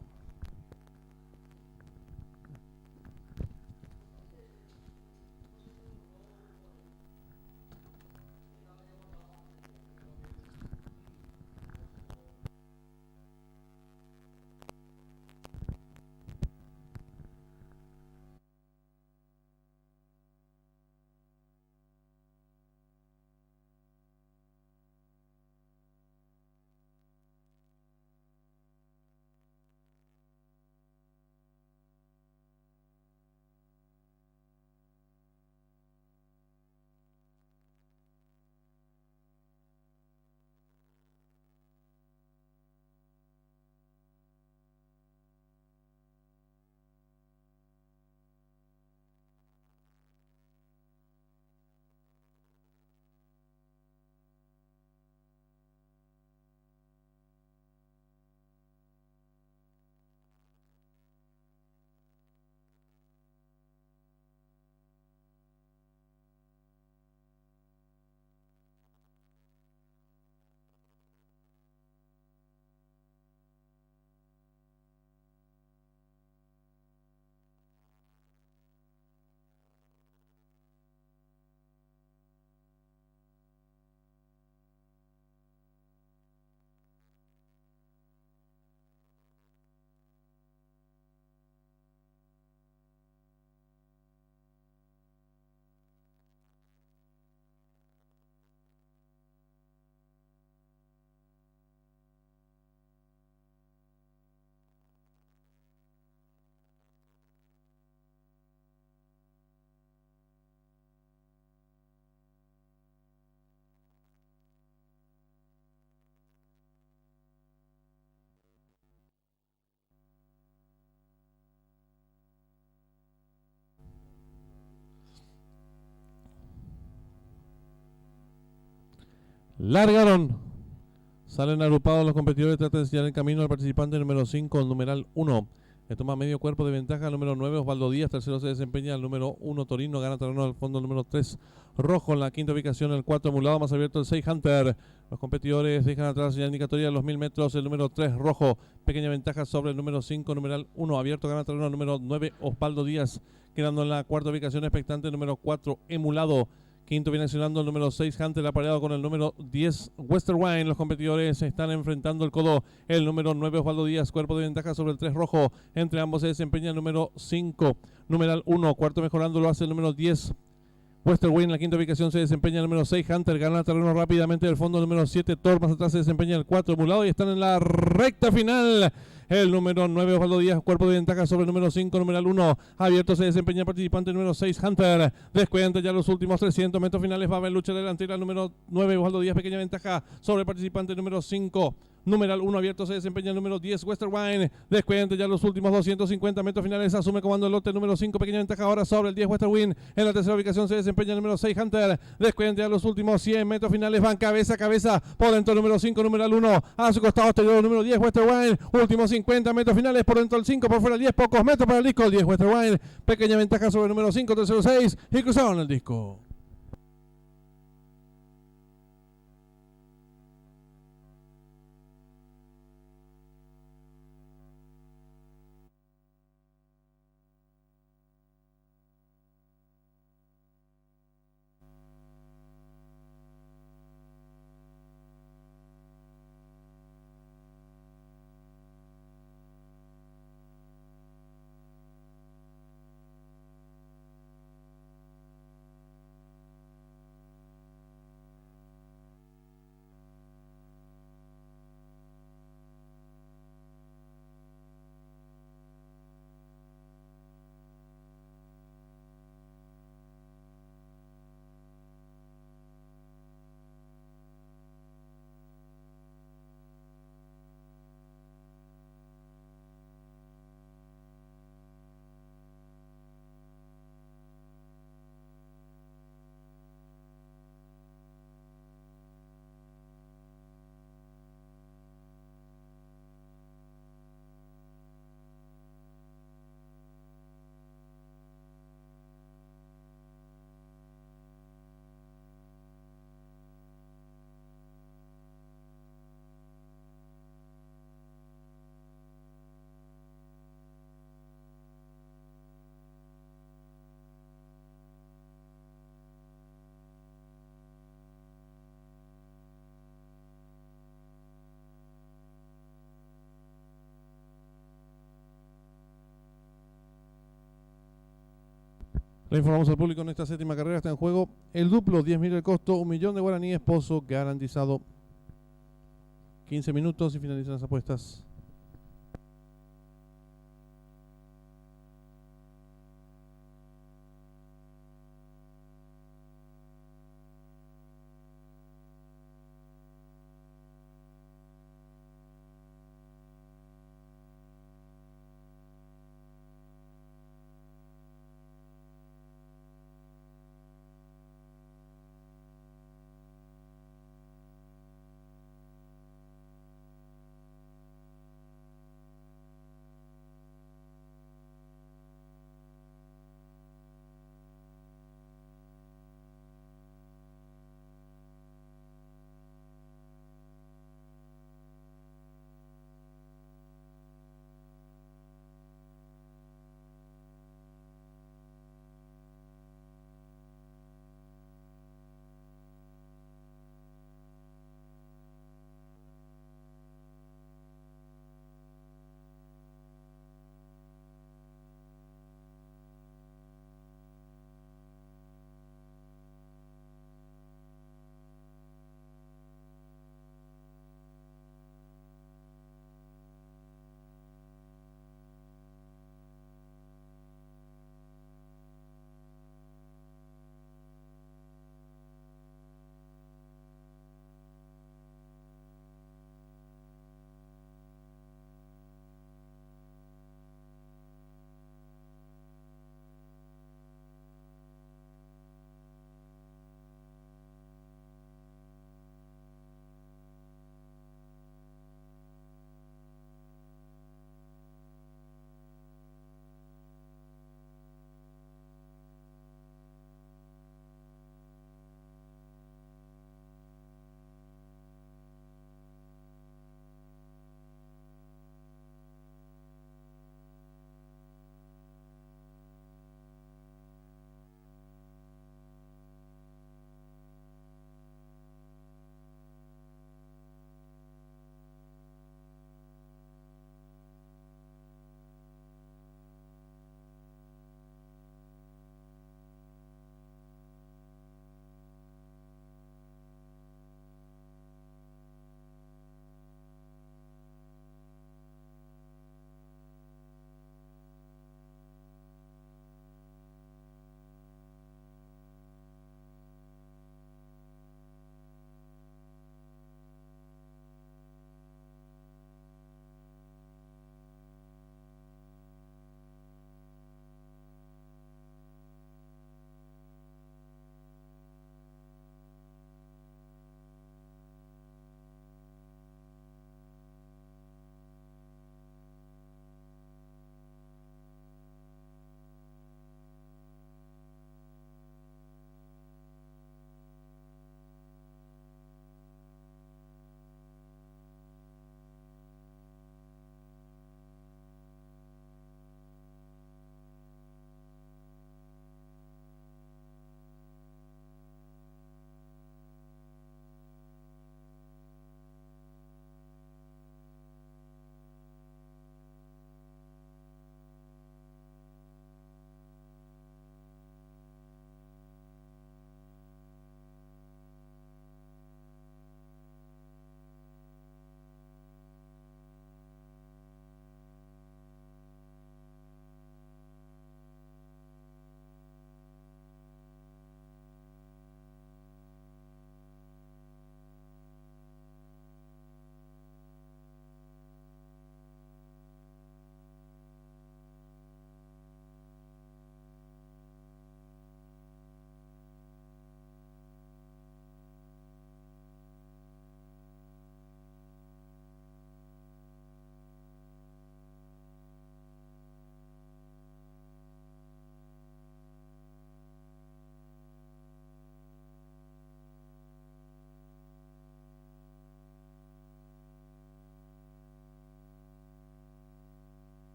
Largaron. Salen agrupados los competidores. Trata de enseñar el camino al participante número 5, numeral 1. Que toma medio cuerpo de ventaja el número 9, Osvaldo Díaz. Tercero se desempeña el número 1, Torino. Gana terreno al fondo el número 3, Rojo. En la quinta ubicación el 4, Emulado. Más abierto el 6, Hunter. Los competidores dejan atrás la señal indicatoria de los 1000 metros. El número 3, Rojo. Pequeña ventaja sobre el número 5, numeral 1. Abierto. Gana terreno el número 9, Osvaldo Díaz. Quedando en la cuarta ubicación expectante el número 4, Emulado. Quinto viene accionando el número 6, Hunter, apareado con el número 10, Western Wine. Los competidores se están enfrentando el codo. El número 9, Osvaldo Díaz, cuerpo de ventaja sobre el 3, Rojo. Entre ambos se desempeña el número 5, numeral 1. Cuarto mejorando lo hace el número 10, Western Wine. En la quinta ubicación se desempeña el número 6, Hunter. Gana terreno rápidamente del fondo el número 7, Thor. Más atrás se desempeña el 4, Emulado. Y están en la recta final. El número 9, Osvaldo Díaz, cuerpo de ventaja sobre el número 5, numeral 1. Abierto se desempeña el participante número 6, Hunter. Descuenta ya los últimos 300 metros finales. Va a haber lucha delantera. El número 9, Osvaldo Díaz, pequeña ventaja sobre el participante número 5. Numeral 1, abierto se desempeña el número 10, Western Wine. Descuenta ya los últimos 250 metros finales. Asume comando el lote número 5, pequeña ventaja ahora sobre el 10, Western Wine. En la tercera ubicación se desempeña el número 6, Hunter. Descuenta ya los últimos 100 metros finales. Van cabeza a cabeza por dentro el número 5, numeral 1. A su costado exterior el número 10, Western Wine. Últimos 50 metros finales por dentro el 5, por fuera el 10. Pocos metros para el disco. El 10, Western Wine. Pequeña ventaja sobre el número 5, tercero 6. Y cruzaron el disco. Le informamos al público, en esta séptima carrera está en juego el duplo, 10.000 el costo, 1.000.000 de guaraníes, pozo garantizado. 15 minutos y finalizan las apuestas.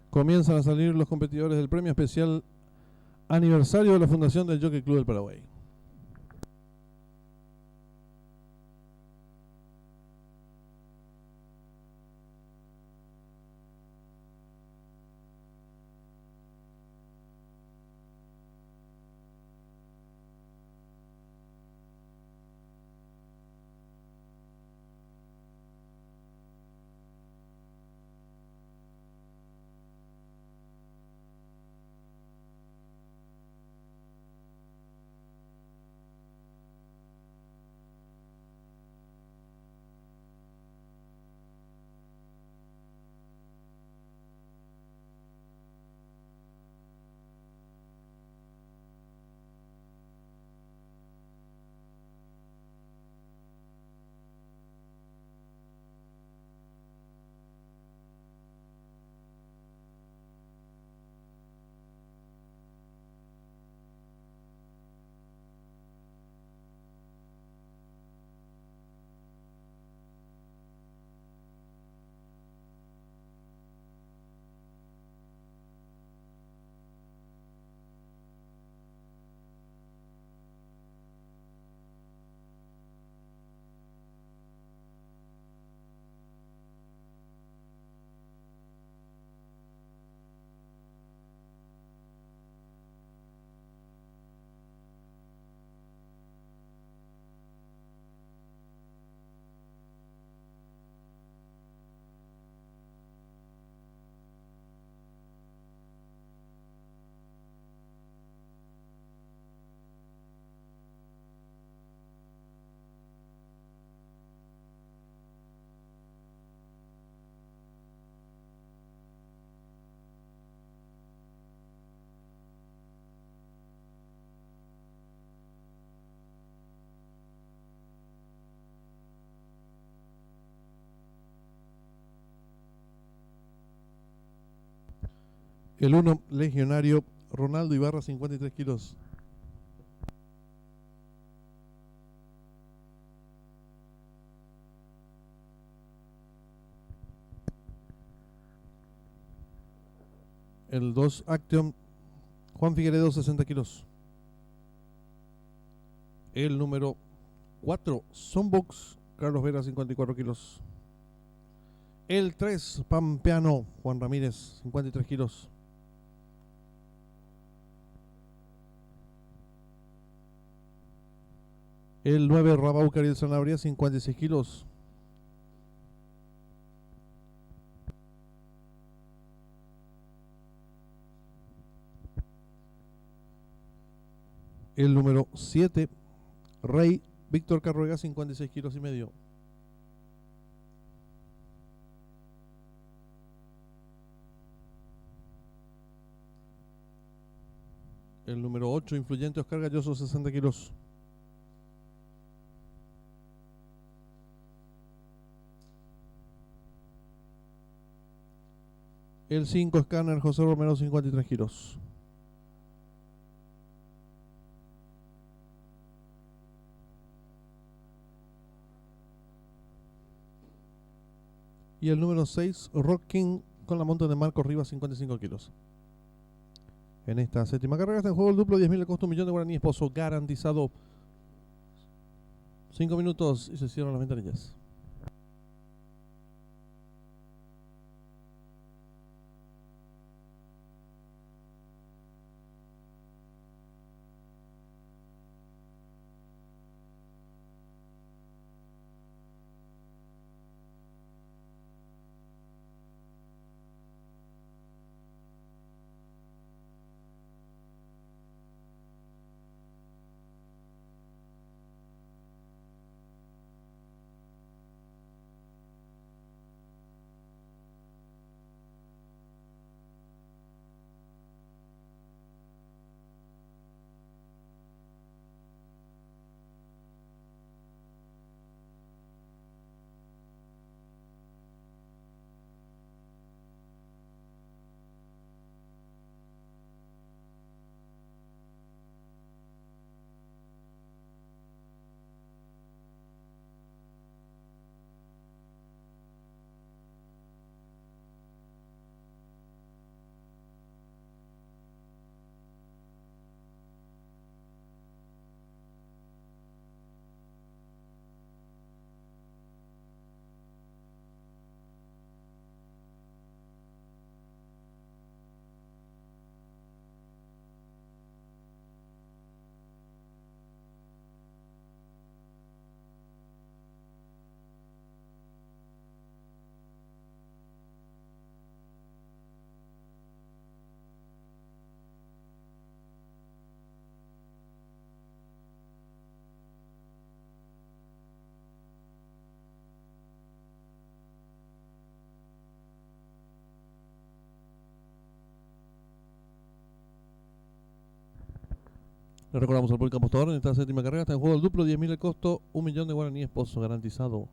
Comienzan a salir los competidores del premio especial aniversario de la fundación del Jockey Club del Paraguay. El 1 legionario Ronaldo Ibarra, 53 kilos. El 2 Action Juan Figueredo, 60 kilos. El número 4 Sonbox Carlos Vera, 54 kilos. El 3 Pampeano Juan Ramírez, 53 kilos. El 9 Rabau Cariel Sanabria, 56 kilos. El número 7 Rey Víctor Carruega, 56 kilos y medio. El número 8 Influyente Oscar Galloso, 60 kilos. El 5 Scanner José Romero, 53 kilos. Y el número 6 Rock King con la monta de Marcos Rivas, 55 kilos. En esta séptima carrera está en juego el duplo 10.000 de costo, 1.000.000 de guaraní esposo garantizado. 5 minutos y se cierran las ventanillas. Le recordamos al público apostador, en esta séptima carrera está en juego el duplo, 10.000 el costo, 1 millón de guaraníes, pozo garantizado.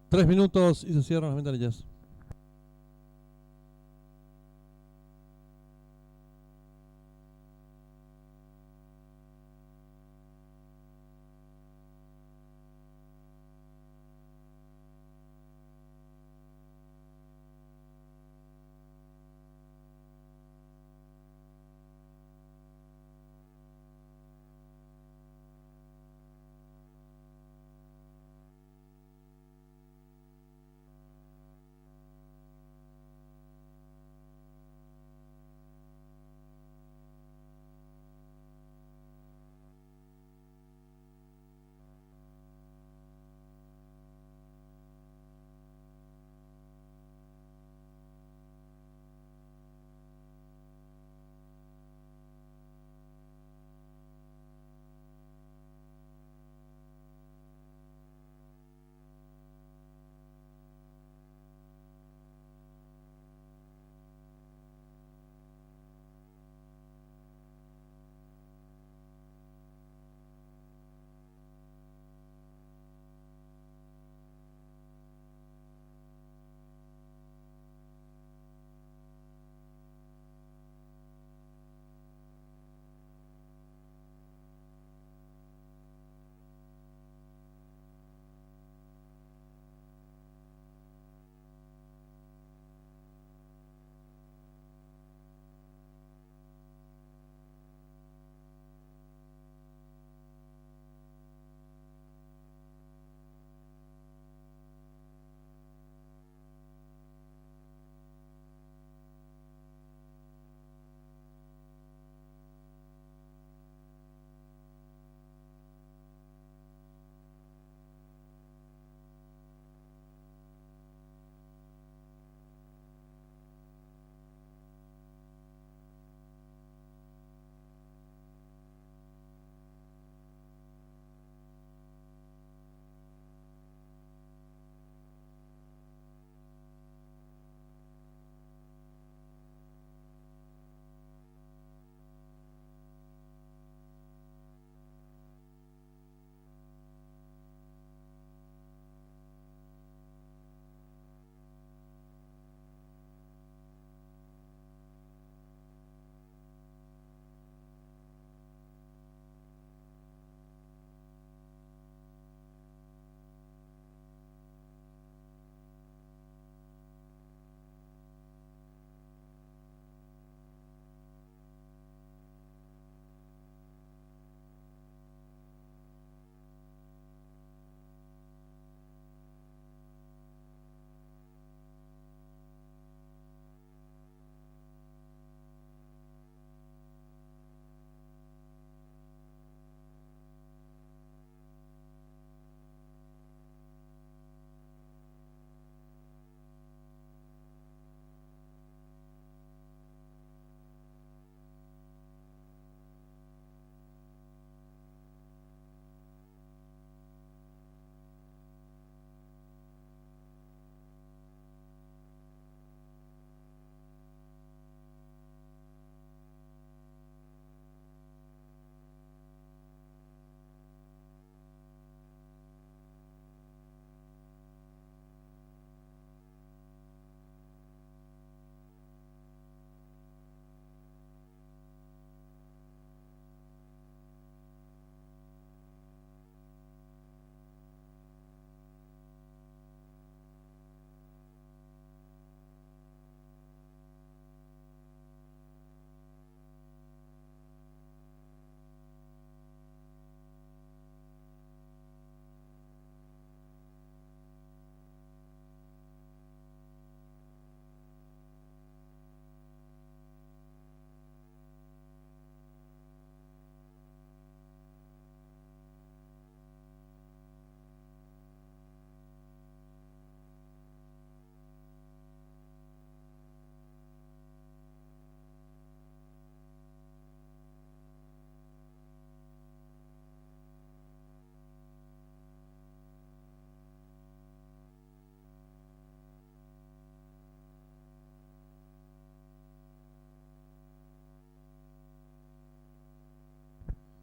3 minutos y se cierran las ventanillas.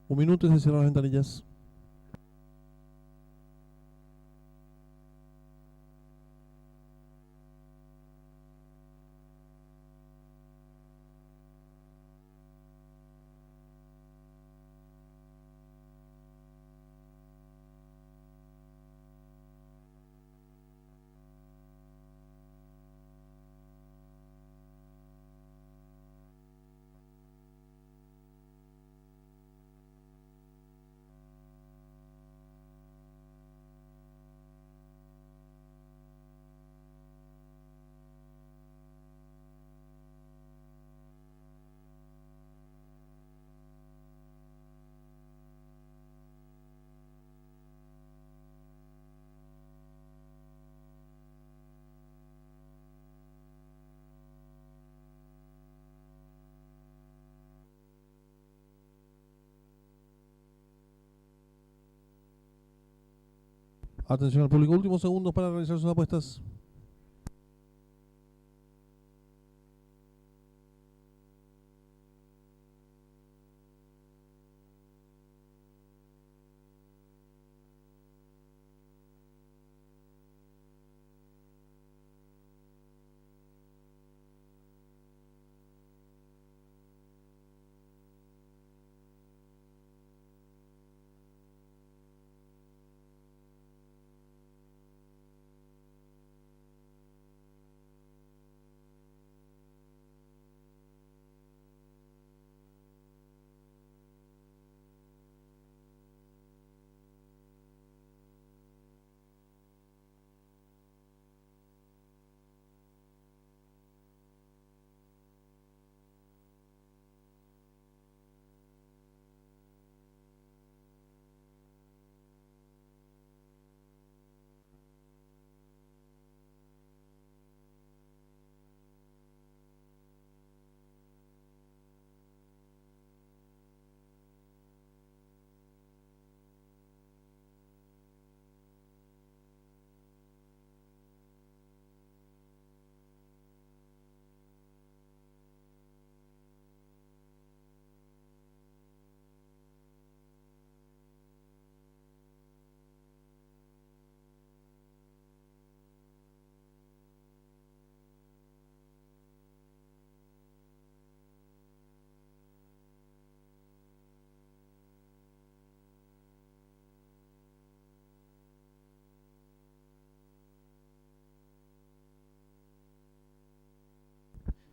1 minuto y se cierran las ventanillas. Atención al público, últimos segundos para realizar sus apuestas.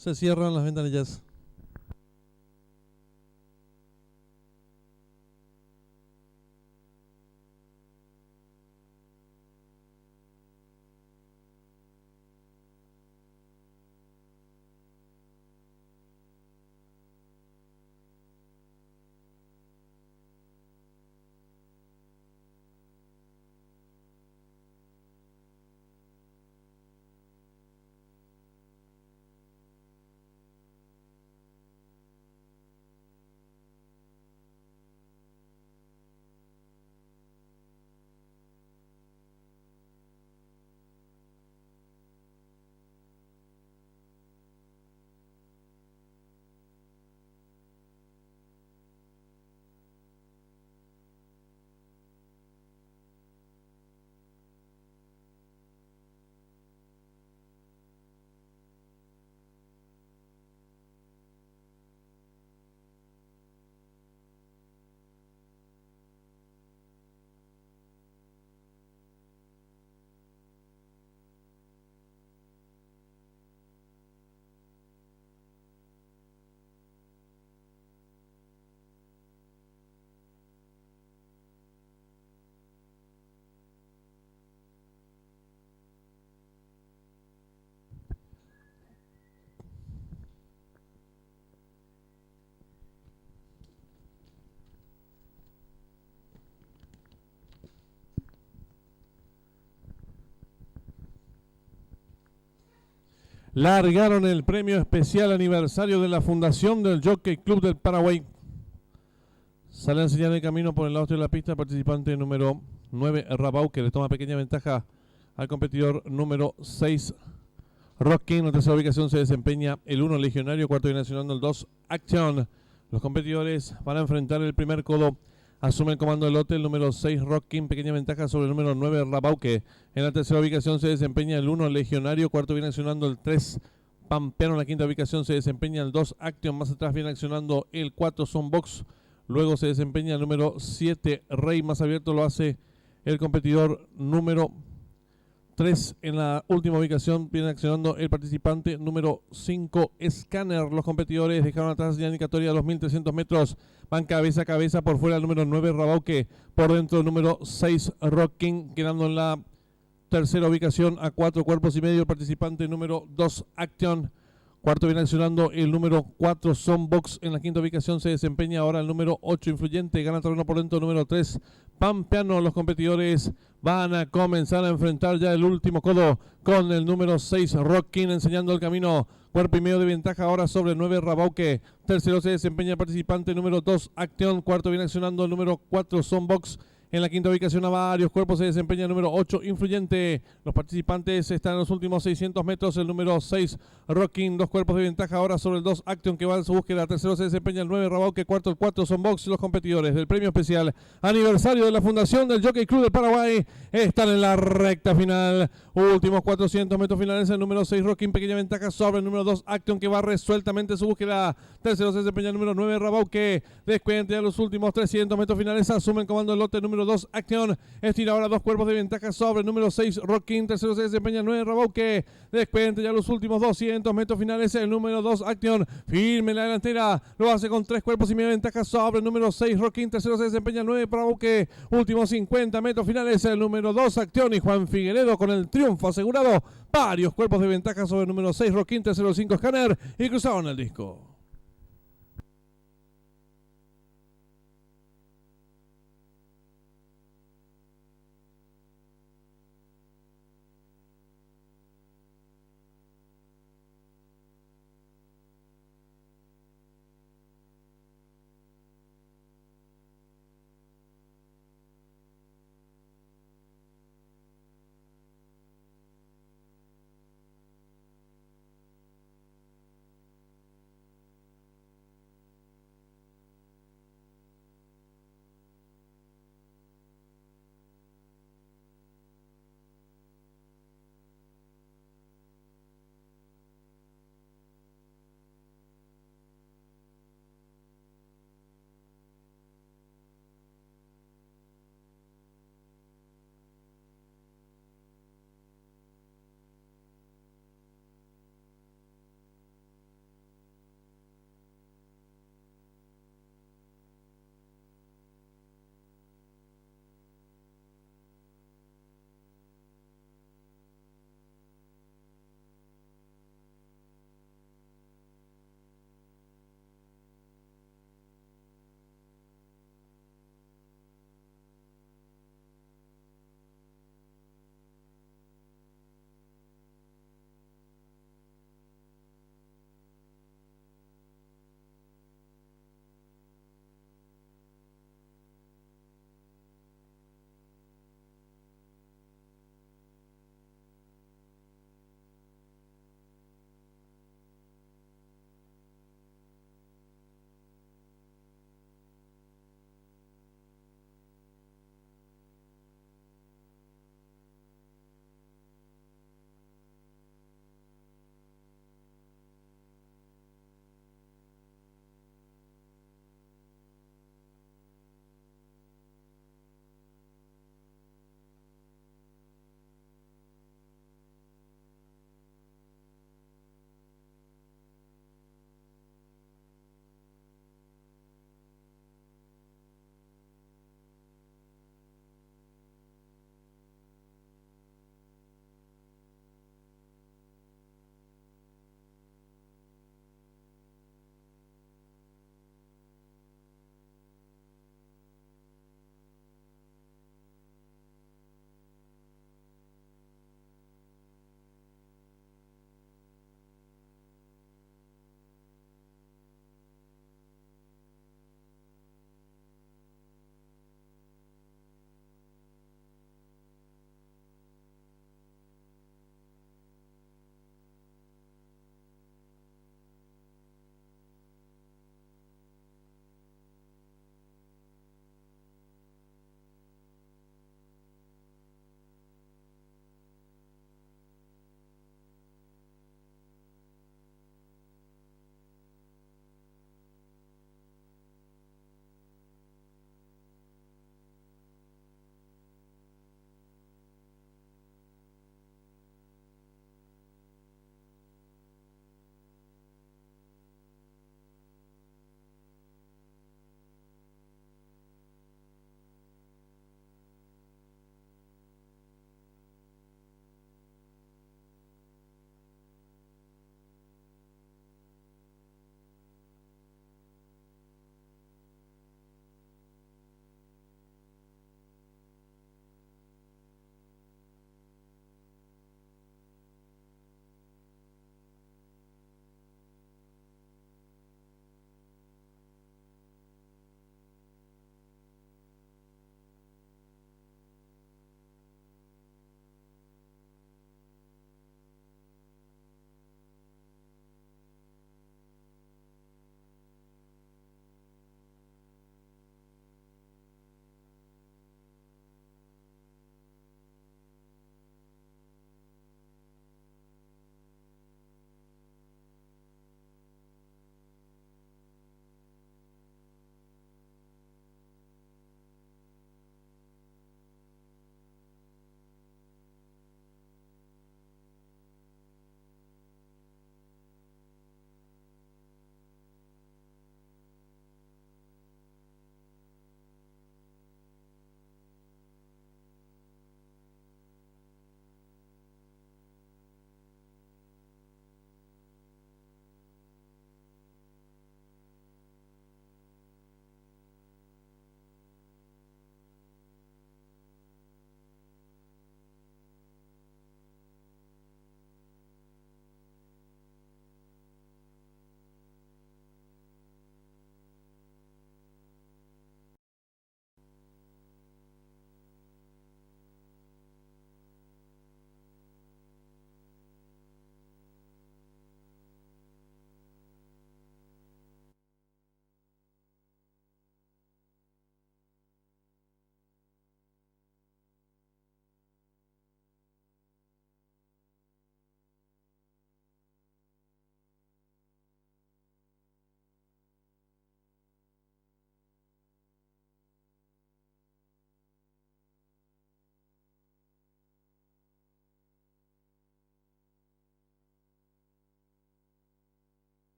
Se cierran las ventanillas. Largaron el premio especial aniversario de la fundación del Jockey Club del Paraguay. Sale a enseñar el camino por el lado de la pista el participante número 9, Rabau, que le toma pequeña ventaja al competidor número 6, Rock King. En tercera ubicación se desempeña el 1, Legionario. Cuarto viene nacional el 2, Action. Los competidores van a enfrentar el primer codo. Asume el comando del lote el número 6 Rock King, pequeña ventaja sobre el número 9 Rabauque. En la tercera ubicación se desempeña el 1 Legionario, cuarto viene accionando el 3 Pampeano. En la quinta ubicación se desempeña el 2 Action, más atrás viene accionando el 4 Sonbox. Luego se desempeña el número 7 Rey, más abierto lo hace el competidor número 3. En la última ubicación viene accionando el participante número 5 Scanner. Los competidores dejaron atrás la indicatoria a los 1300 metros. Van cabeza a cabeza, por fuera el número 9 Rabauque, por dentro el número 6 Rock King, quedando en la tercera ubicación a 4 cuerpos y medio el participante número 2 Action. Cuarto viene accionando el número 4 Sonbox. En la quinta ubicación se desempeña ahora el número 8 Influyente. Gana terreno por dentro el número 3 Pampeano. Los competidores van a comenzar a enfrentar ya el último codo con el número 6 Rock King enseñando el camino. Cuerpo y medio de ventaja ahora sobre el 9 Rabauque. Tercero se desempeña el participante número 2 Action. Cuarto viene accionando el número 4 Sonbox. En la quinta ubicación a varios cuerpos se desempeña el número 8 Influyente. Los participantes están en los últimos 600 metros. El número 6 Rocking, 2 cuerpos de ventaja ahora sobre el 2 Action que va en su búsqueda. Tercero se desempeña el 9 Rabauque, cuarto el 4 Sonbox. Los competidores del premio especial aniversario de la fundación del Jockey Club del Paraguay están en la recta final. Últimos 400 metros finales. El número 6 Rocking, pequeña ventaja sobre el número 2 Action que va resueltamente su búsqueda. Tercero se desempeña el número 9 Rabauque. Descuente a los últimos 300 metros finales. Asume el comando del lote número 2 Action. Estira ahora 2 cuerpos de ventaja sobre el número 6 Rocking. Tercero se desempeña el 9 Rabauque. Descuente ya los últimos 200 metros finales. El número 2 Action. Firme en la delantera. Lo hace con 3 cuerpos y media ventaja sobre el número 6 Rocking. Tercero se desempeña el 9 Rabauque. Últimos 50 metros finales. El número 2 Action y Juan Figueredo con el triunfo asegurado. Varios cuerpos de ventaja sobre el número 6 Rocking. Tercero 5 Scanner. Y cruzaron el disco.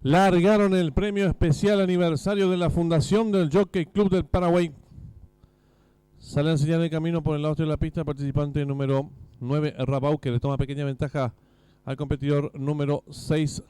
largaron el premio especial aniversario de la Fundación del Jockey Club del Paraguay. Sale a enseñar el camino por el lado de la pista, participante número 9, Rabau, que le toma pequeña ventaja al competidor número 6,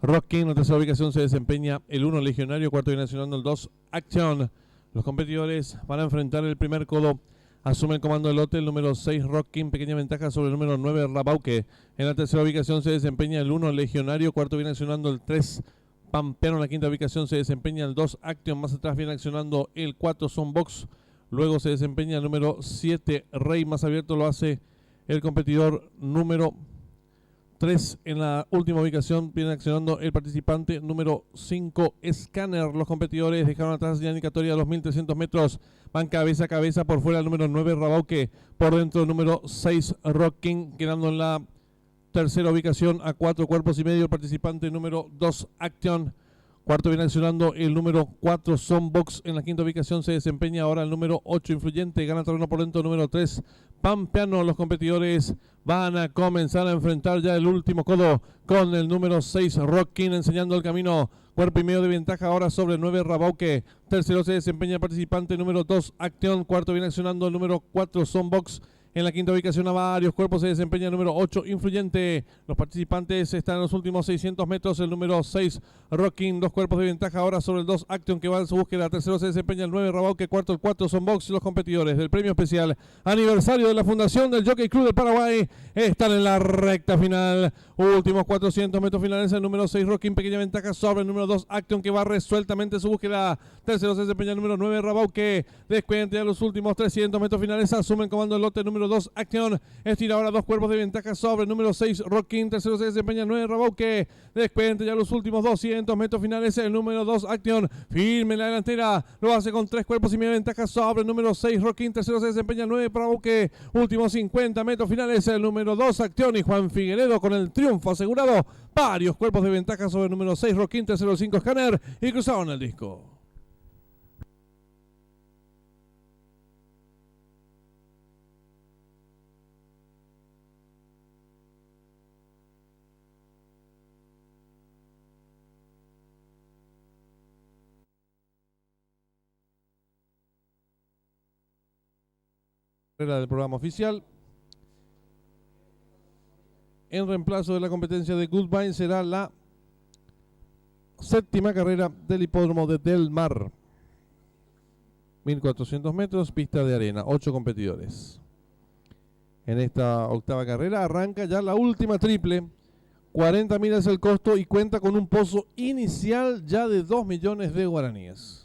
Rock King. En tercera ubicación se desempeña el 1, Legionario. Cuarto viene accionando el 2, Action. Los competidores van a enfrentar el primer codo. Asume el comando del lote el número 6, Rock King. Pequeña ventaja sobre el número 9, Rabauque. En la tercera ubicación se desempeña el 1, Legionario. Cuarto viene accionando el 3, Pampeano. En la quinta ubicación se desempeña el 2, Action. Más atrás viene accionando el 4, Sonbox. Luego se desempeña el número 7, Rey. Más abierto lo hace el competidor número 3. En la última ubicación viene accionando el participante número 5, Scanner. Los competidores dejaron atrás la indicatoria de los 1300 metros. Van cabeza a cabeza. Por fuera el número 9, Rabauque. Por dentro el número 6, Rock King. Quedando en la tercera ubicación a 4 cuerpos y medio el participante número 2, Action. Cuarto viene accionando el número 4, Sonbox. En la quinta ubicación se desempeña ahora el número 8, Influyente. Gana terreno por dentro el número 3, Pampeano. Los competidores van a comenzar a enfrentar ya el último codo con el número 6, Rock King, enseñando el camino. Cuerpo y medio de ventaja ahora sobre el 9, Rabauque. Tercero se desempeña el participante número 2, Action. Cuarto viene accionando el número 4, Sonbox. En la quinta ubicación a varios cuerpos se desempeña el número 8, Influyente. Los participantes están en los últimos 600 metros. El número 6, Rocking. 2 cuerpos de ventaja ahora sobre el 2, Action, que va en su búsqueda. Tercero se desempeña el 9, Rabauque. Cuarto el 4, Sonbox. Los competidores del premio especial aniversario de la Fundación del Jockey Club del Paraguay están en la recta final. Últimos 400 metros finales. El número 6, Rocking. Pequeña ventaja sobre el número 2, Action, que va resueltamente su búsqueda. Tercero se desempeña el número 9, Rabauque. Descuente a los últimos 300 metros finales. Asume el comando del lote número 2, Action. Estira ahora 2 cuerpos de ventaja sobre el número 6, Rocking. Tercero se desempeña el 9, Rabauque. Descuente ya los últimos 200 metros finales. El número 2, Action. Firme en la delantera. Lo hace con 3 cuerpos y media de ventaja sobre el número 6, Rocking. Tercero se desempeña el 9, Rabauque. Últimos 50 metros finales. El número 2, Action. Y Juan Figueredo con el triunfo asegurado. Varios cuerpos de ventaja sobre el número 6, Rocking. Tercero 5, Scanner. Y cruzaron el disco. Del programa oficial. En reemplazo de la competencia de Goodbine será la séptima carrera del hipódromo de Del Mar. 1400 metros, pista de arena, 8 competidores. En esta octava carrera arranca ya la última triple. 40 millas el costo y cuenta con un pozo inicial ya de 2 millones de guaraníes.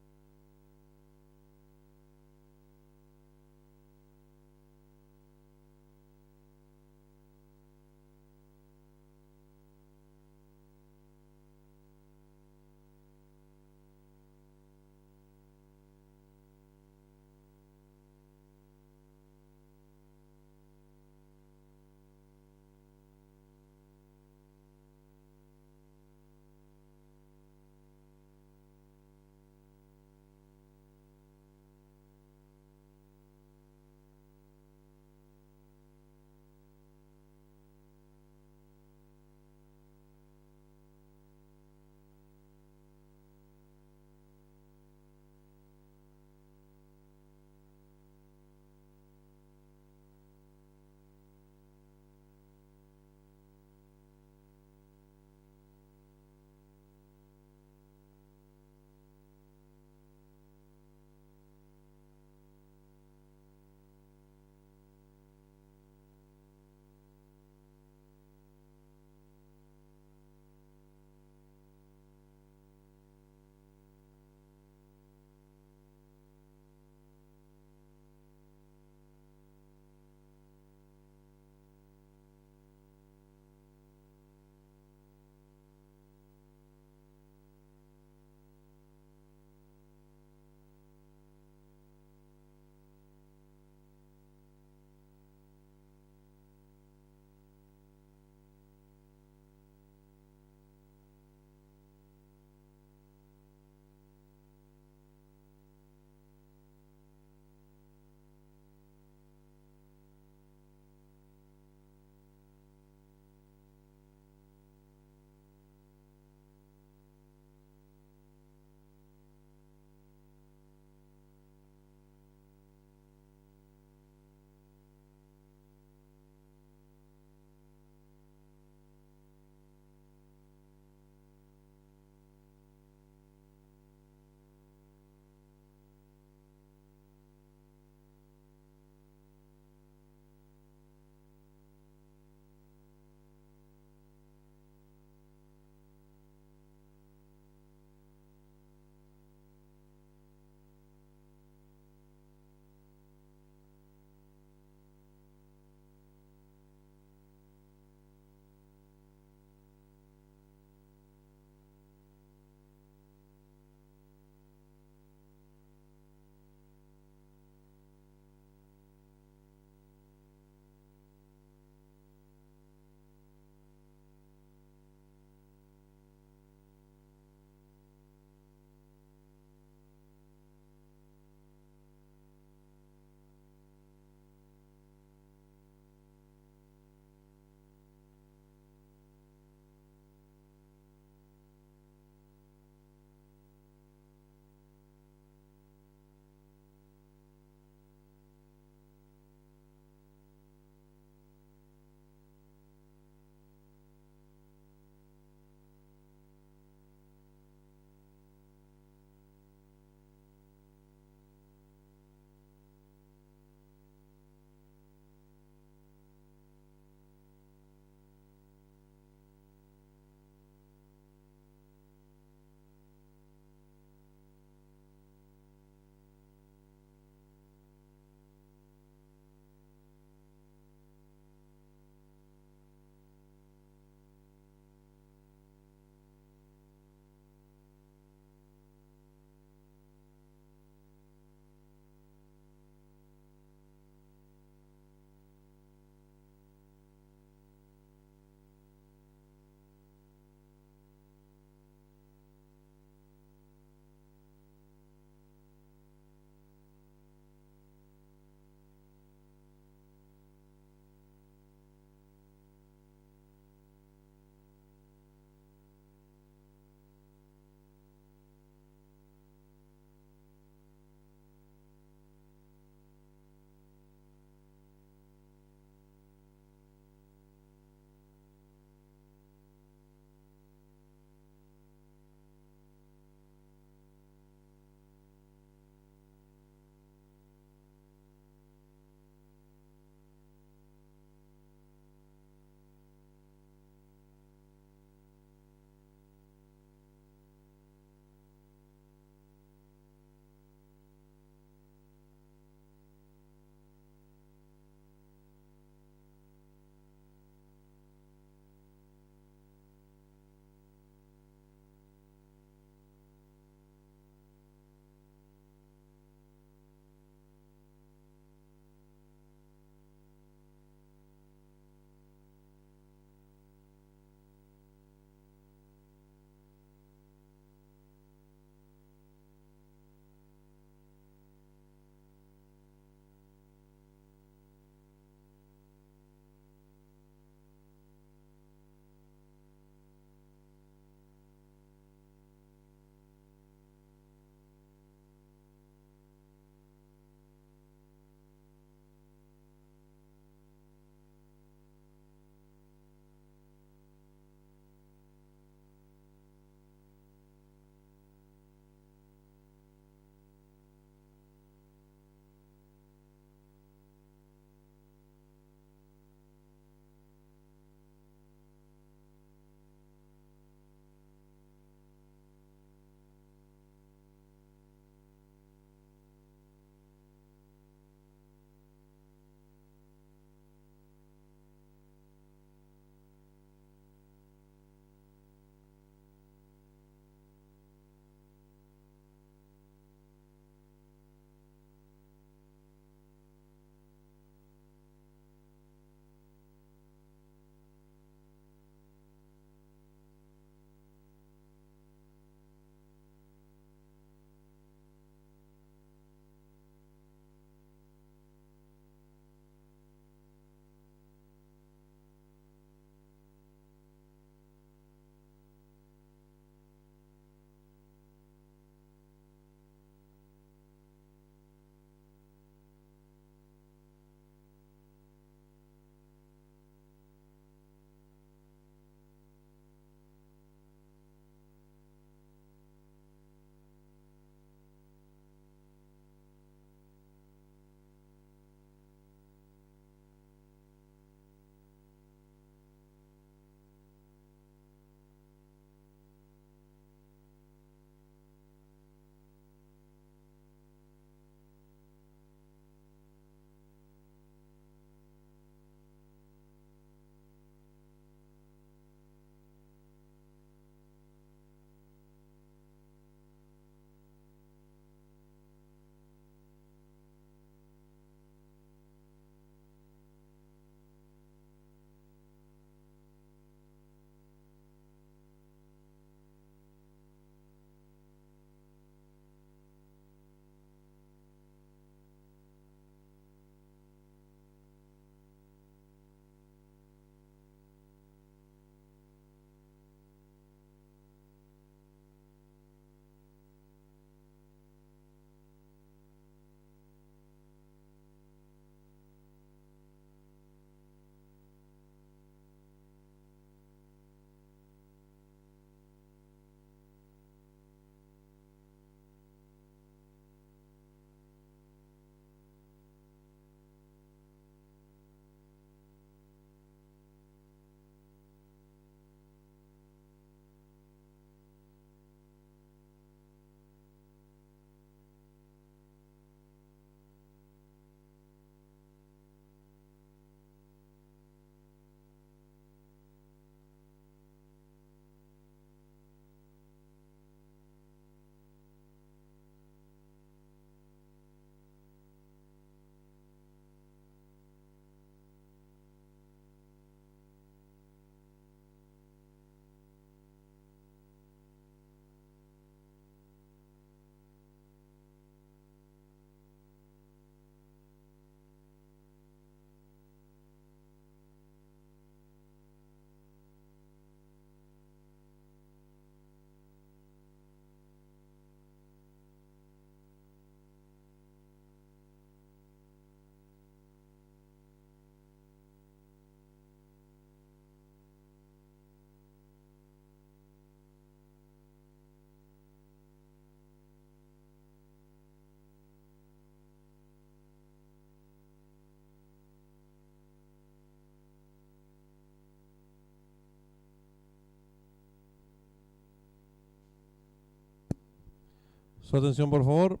Su atención, por favor.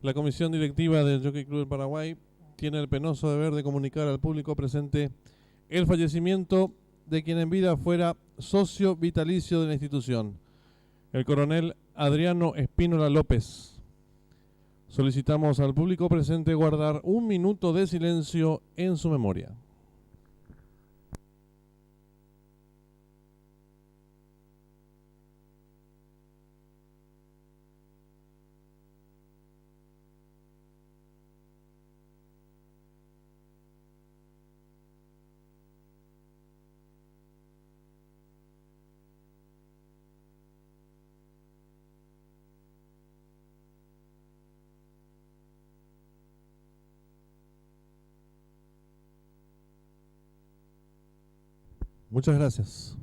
La comisión directiva del Jockey Club del Paraguay tiene el penoso deber de comunicar al público presente el fallecimiento de quien en vida fuera socio vitalicio de la institución, el coronel Adriano Espínola López. Solicitamos al público presente guardar 1 minuto de silencio en su memoria. Muchas gracias.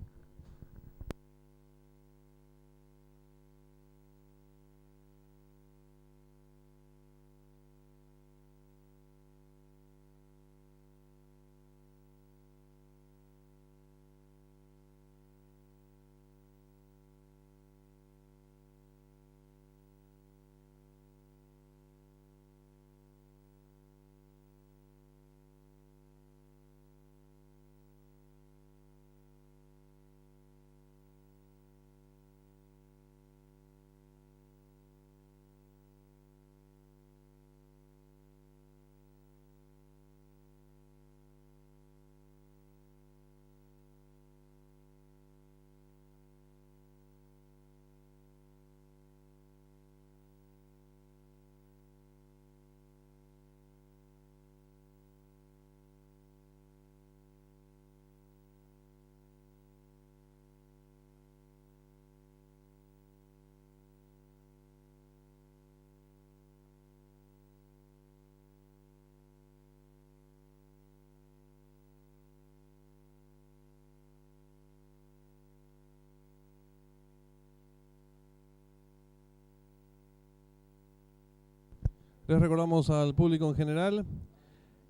Les recordamos al público en general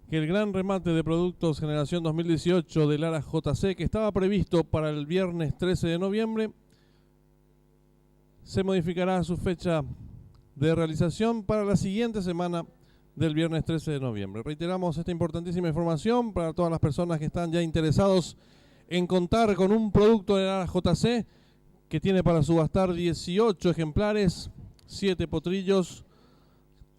que el gran remate de productos generación 2018 del Lara JC, que estaba previsto para el viernes 13 de noviembre, se modificará su fecha de realización para la siguiente semana del viernes 13 de noviembre. Reiteramos esta importantísima información para todas las personas que están ya interesados en contar con un producto de Lara JC que tiene para subastar 18 ejemplares, 7 potrillos,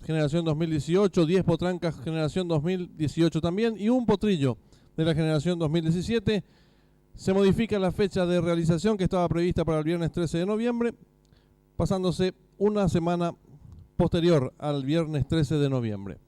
generación 2018, 10 potrancas, generación 2018 también, y un potrillo de la generación 2017. Se modifica la fecha de realización que estaba prevista para el viernes 13 de noviembre, pasándose una semana posterior al viernes 13 de noviembre.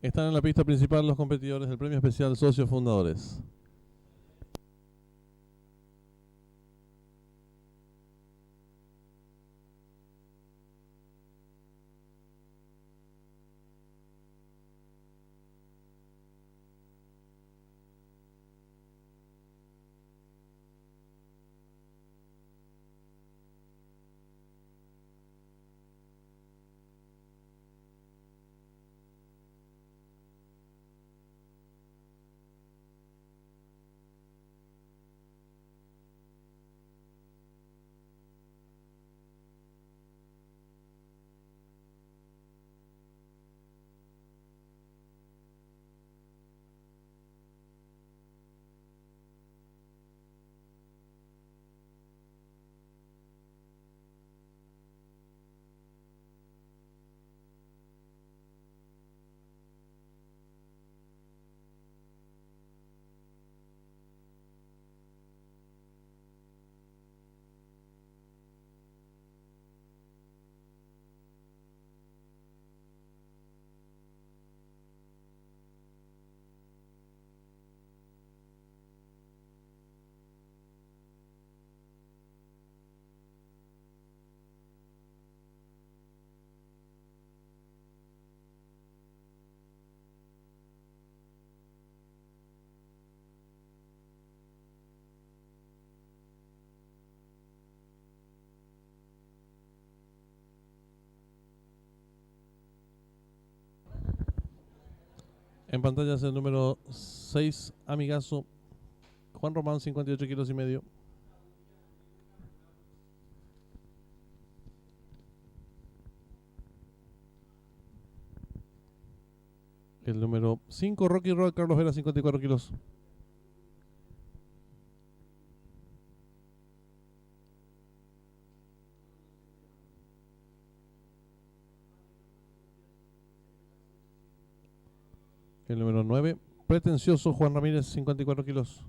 Están en la pista principal los competidores del premio especial Socios Fundadores. En pantalla es el número 6, Amigazo, Juan Román, 58 kilos y medio. El número 5, Rocky Road, Carlos Vera, 54 kilos. El número 9, Pretencioso, Juan Ramírez, 54 kilos.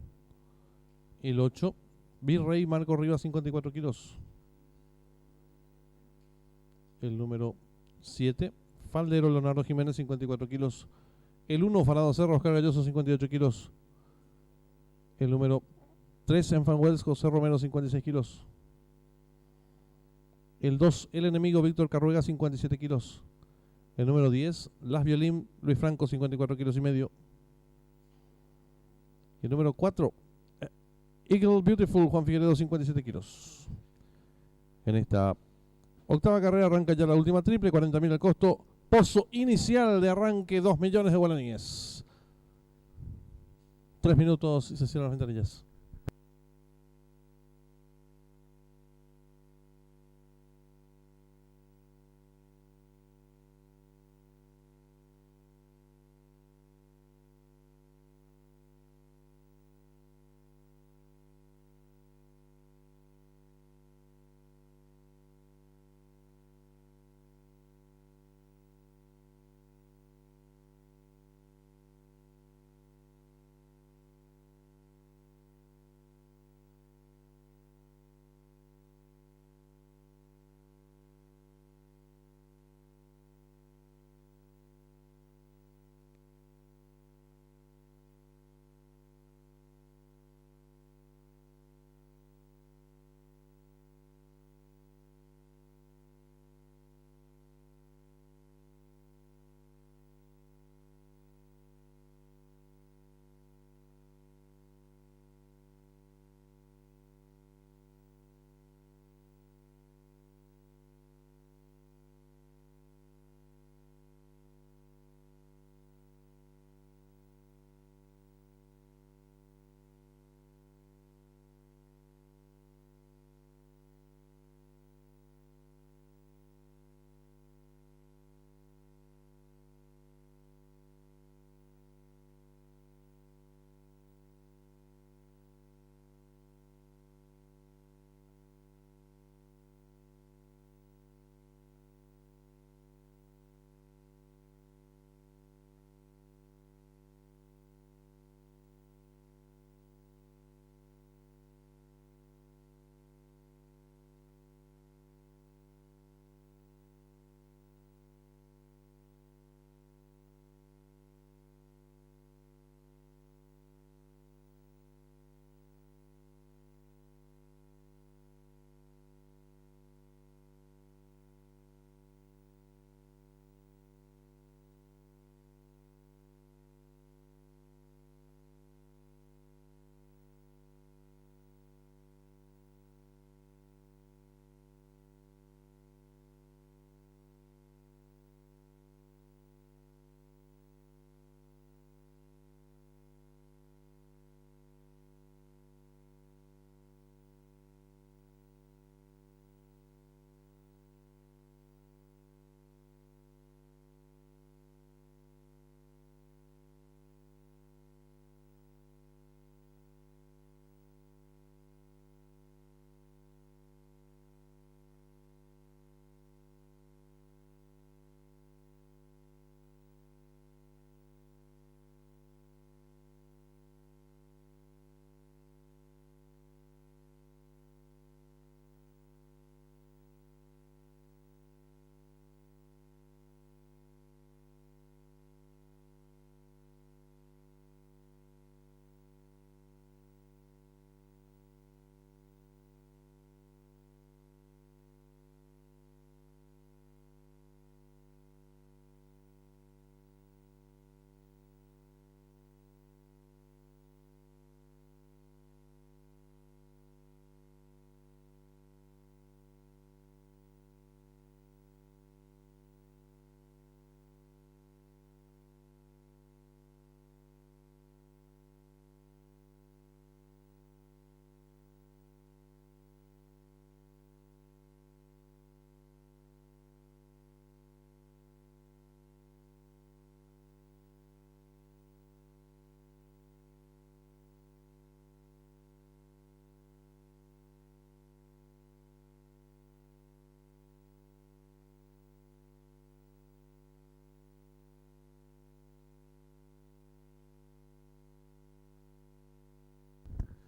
El 8, Virrey, Marco Rivas, 54 kilos. El número 7, Faldero, Leonardo Jiménez, 54 kilos. El 1, Farado Cerro, Oscar Galloso, 58 kilos. El número 3, Enfant Wells, José Romero, 56 kilos. El 2, El Enemigo, Víctor Carruega, 57 kilos. El número 10, Las Violín, Luis Franco, 54 kilos y medio. Y el número 4, Eagle Beautiful, Juan Figueredo, 57 kilos. En esta octava carrera arranca ya la última triple, 40.000 al costo. Pozo inicial de arranque, 2 millones de guaraníes. 3 minutos y se cierran las ventanillas.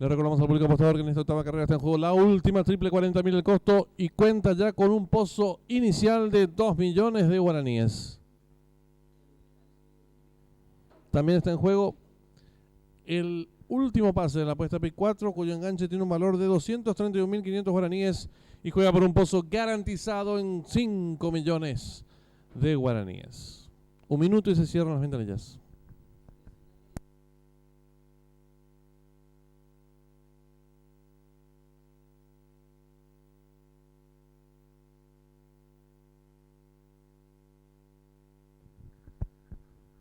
Le recordamos al público apostador que en esta octava carrera está en juego la última triple, 40.000 el costo y cuenta ya con un pozo inicial de 2 millones de guaraníes. También está en juego el último pase de la apuesta PIC 4, cuyo enganche tiene un valor de 231.500 guaraníes y juega por un pozo garantizado en 5 millones de guaraníes. 1 minuto y se cierran las ventanillas.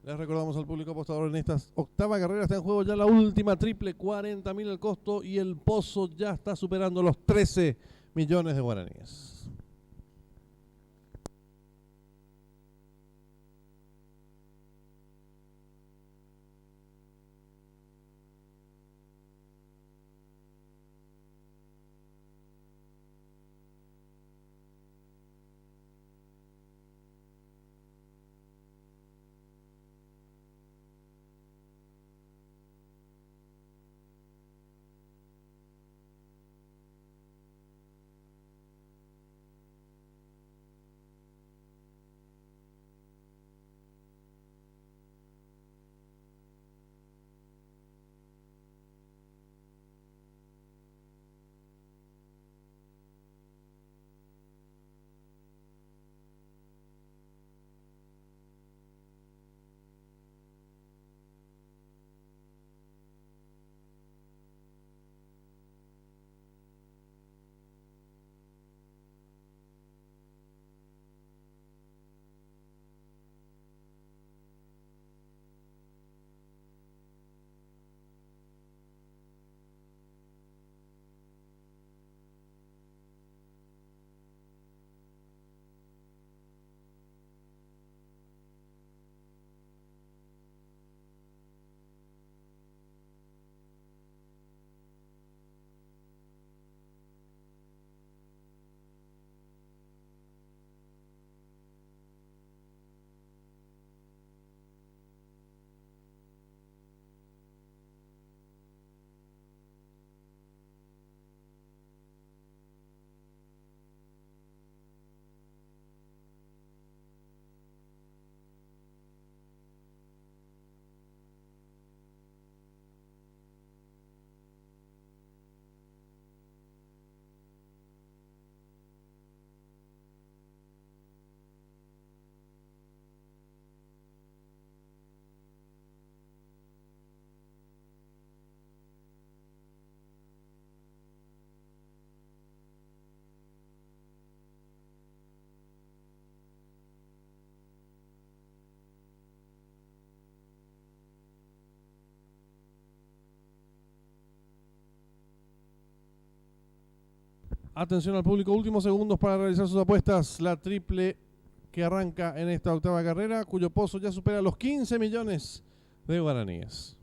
Les recordamos al público apostador en esta octava carrera está en juego ya la última triple, 40.000 el costo y el pozo ya está superando los 13 millones de guaraníes. Atención al público, últimos segundos para realizar sus apuestas. La triple que arranca en esta octava carrera, cuyo pozo ya supera los 15 millones de guaraníes.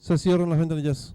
Se cierran las ventanillas.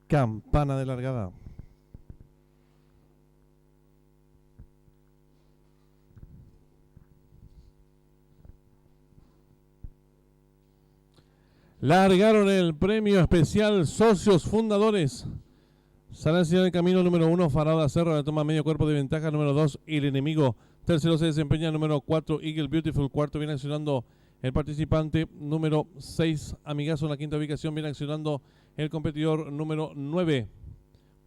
Campana de largada. Largaron el premio especial Socios Fundadores. Sale hacia el camino número 1, Farada Serra, le toma medio cuerpo de ventaja. Número 2, El Enemigo. Tercero se desempeña número 4, Eagle Beautiful. Cuarto viene accionando el participante número 6, Amigazo. En la quinta ubicación viene accionando el competidor número 9,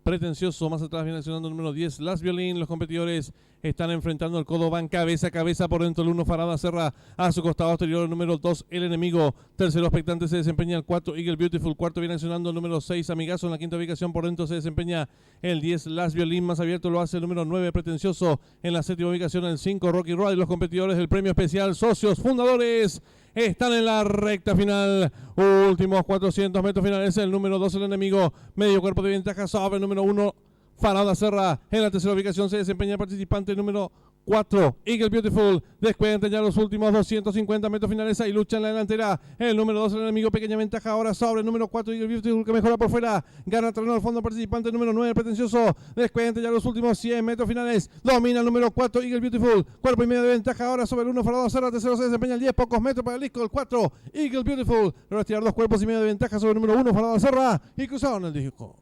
Pretencioso. Más atrás viene accionando el número 10, Las Violín. Los competidores están enfrentando el codo, van cabeza a cabeza por dentro. El 1, Farada Serra, a su costado exterior el número 2, El Enemigo. Tercero expectante se desempeña el 4, Eagle Beautiful. Cuarto viene accionando el número 6, Amigazo. En la quinta ubicación por dentro se desempeña el 10, Las Violín. Más abierto lo hace el número 9, Pretencioso. En la séptima ubicación el 5, Rocky Road. Los competidores del premio especial Socios Fundadores están en la recta final. Últimos 400 metros finales. El número 2, El Enemigo. Medio cuerpo de ventaja sobre el número 1, Farada Serra. En la tercera ubicación se desempeña el participante número 4, Eagle Beautiful. Descuentan ya los últimos 250 metros finales. Ahí lucha en la delantera el número 2, El Enemigo. Pequeña ventaja ahora sobre el número 4, Eagle Beautiful, que mejora por fuera. Gana terreno al fondo participante número 9, Pretencioso. Descuentan ya los últimos 100 metros finales. Domina el número 4, Eagle Beautiful. Cuerpo y medio de ventaja ahora sobre el 1, Farada Serra. Tercero se desempeña el 10, pocos metros para el disco. El 4, Eagle Beautiful. Logra tirar 2 cuerpos y medio de ventaja sobre el número 1, Farada Serra. Y cruzaron el disco.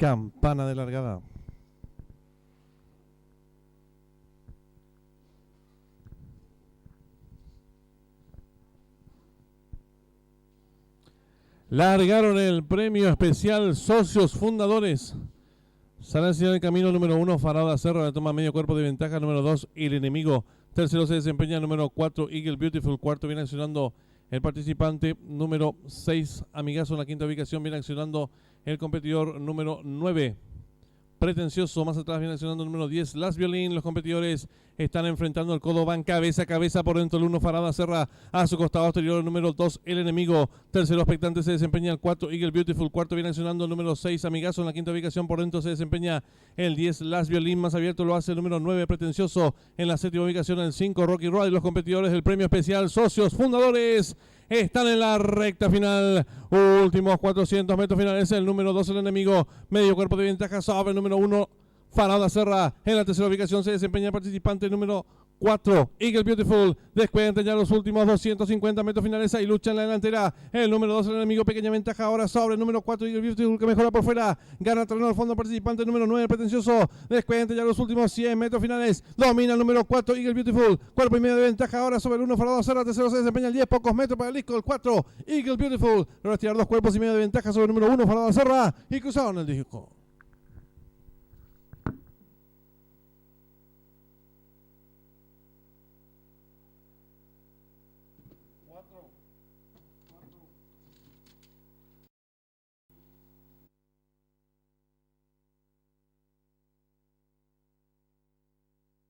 Campana de largada. Largaron el premio especial Socios Fundadores. Sale hacia el camino número 1, Farada Serra, le toma medio cuerpo de ventaja. Número 2, El Enemigo. Tercero se desempeña número 4, Eagle Beautiful. Cuarto viene accionando el participante número 6, Amigazo. En la quinta ubicación viene accionando el competidor número 9, Pretencioso. Más atrás viene accionando el número 10, Las Violín. Los competidores están enfrentando el codo, van cabeza a cabeza por dentro. El 1, Farada Serra. A su costado exterior el número 2, El Enemigo. Tercero expectante se desempeña el 4, Eagle Beautiful. Cuarto viene accionando el número 6, Amigazo. En la quinta ubicación por dentro se desempeña el 10, Las Violín. Más abierto lo hace el número 9, Pretencioso. En la séptima ubicación el 5, Rocky Road. Y los competidores del premio especial Socios Fundadores están en la recta final. Últimos 400 metros finales. El número 2, El Enemigo. Medio cuerpo de ventaja sobre el número 1, Farada Serra. En la tercera ubicación se desempeña el participante número 4, Eagle Beautiful. Descuentan ya los últimos 250 metros finales. Ahí lucha en la delantera el número 2, El Enemigo. Pequeña ventaja ahora sobre el número 4, Eagle Beautiful, que mejora por fuera. Gana terreno al fondo participante número 9, Pretencioso. Descuentan ya los últimos 100 metros finales. Domina el número 4, Eagle Beautiful. Cuerpo y medio de ventaja ahora sobre el 1, Farada Serra. Tercero se desempeña el 10, pocos metros para el disco. El 4, Eagle Beautiful. Logra tirar 2 cuerpos y medio de ventaja sobre el número 1, Farada Serra. Y cruzaron el disco.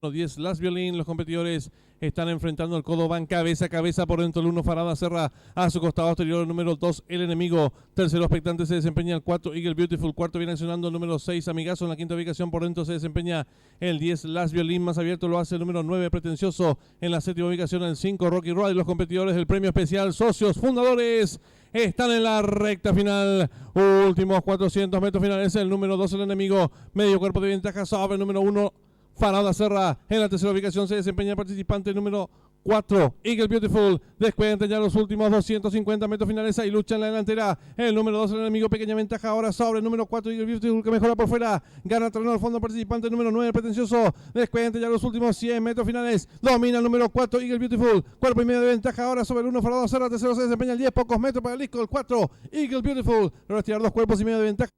Los 10, Las Violín. Los competidores están enfrentando el codo, van cabeza a cabeza por dentro. El 1, Farada Serra. A su costado exterior el número 2, El Enemigo. Tercero expectante se desempeña el 4, Eagle Beautiful. Cuarto viene accionando el número 6, Amigazo. En la quinta ubicación por dentro se desempeña el 10, Las Violín. Más abierto lo hace el número 9, Pretencioso. En la séptima ubicación el 5, Rocky Road. Y los competidores del premio especial Socios Fundadores están en la recta final. Últimos 400 metros finales. El número 2, El Enemigo. Medio cuerpo de ventaja sobre el número 1, Farada Serra. En la tercera ubicación se desempeña el participante número 4, Eagle Beautiful. Descuentan ya los últimos 250 metros finales. Ahí lucha en la delantera el número 2, El Enemigo. Pequeña ventaja ahora sobre el número 4, Eagle Beautiful, que mejora por fuera. Gana terreno al fondo participante número 9, Pretencioso. Descuentan ya los últimos 100 metros finales. Domina el número 4, Eagle Beautiful. Cuerpo y medio de ventaja ahora sobre el 1, Farada Serra. Tercero se desempeña el 10, pocos metros para el disco. El 4, Eagle Beautiful. Logra tirar 2 cuerpos y medio de ventaja.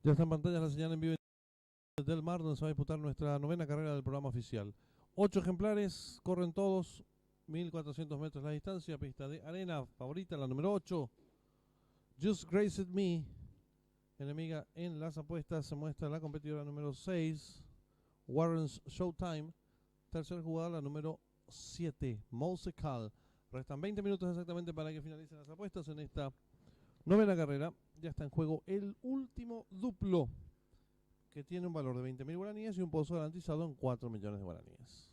Ya está en pantalla la señal en vivo del Mar, donde se va a disputar nuestra novena carrera del programa oficial. 8 ejemplares, corren todos, 1400 metros la distancia, pista de arena, favorita la número 8, Just Graced Me, enemiga en las apuestas, se muestra la competidora número 6, Warren's Showtime, tercer jugada la número 7, Musical. Restan 20 minutos exactamente para que finalicen las apuestas en esta novena carrera. Ya está en juego el último duplo, que tiene un valor de 20.000 guaraníes y un pozo garantizado en 4 millones de guaraníes.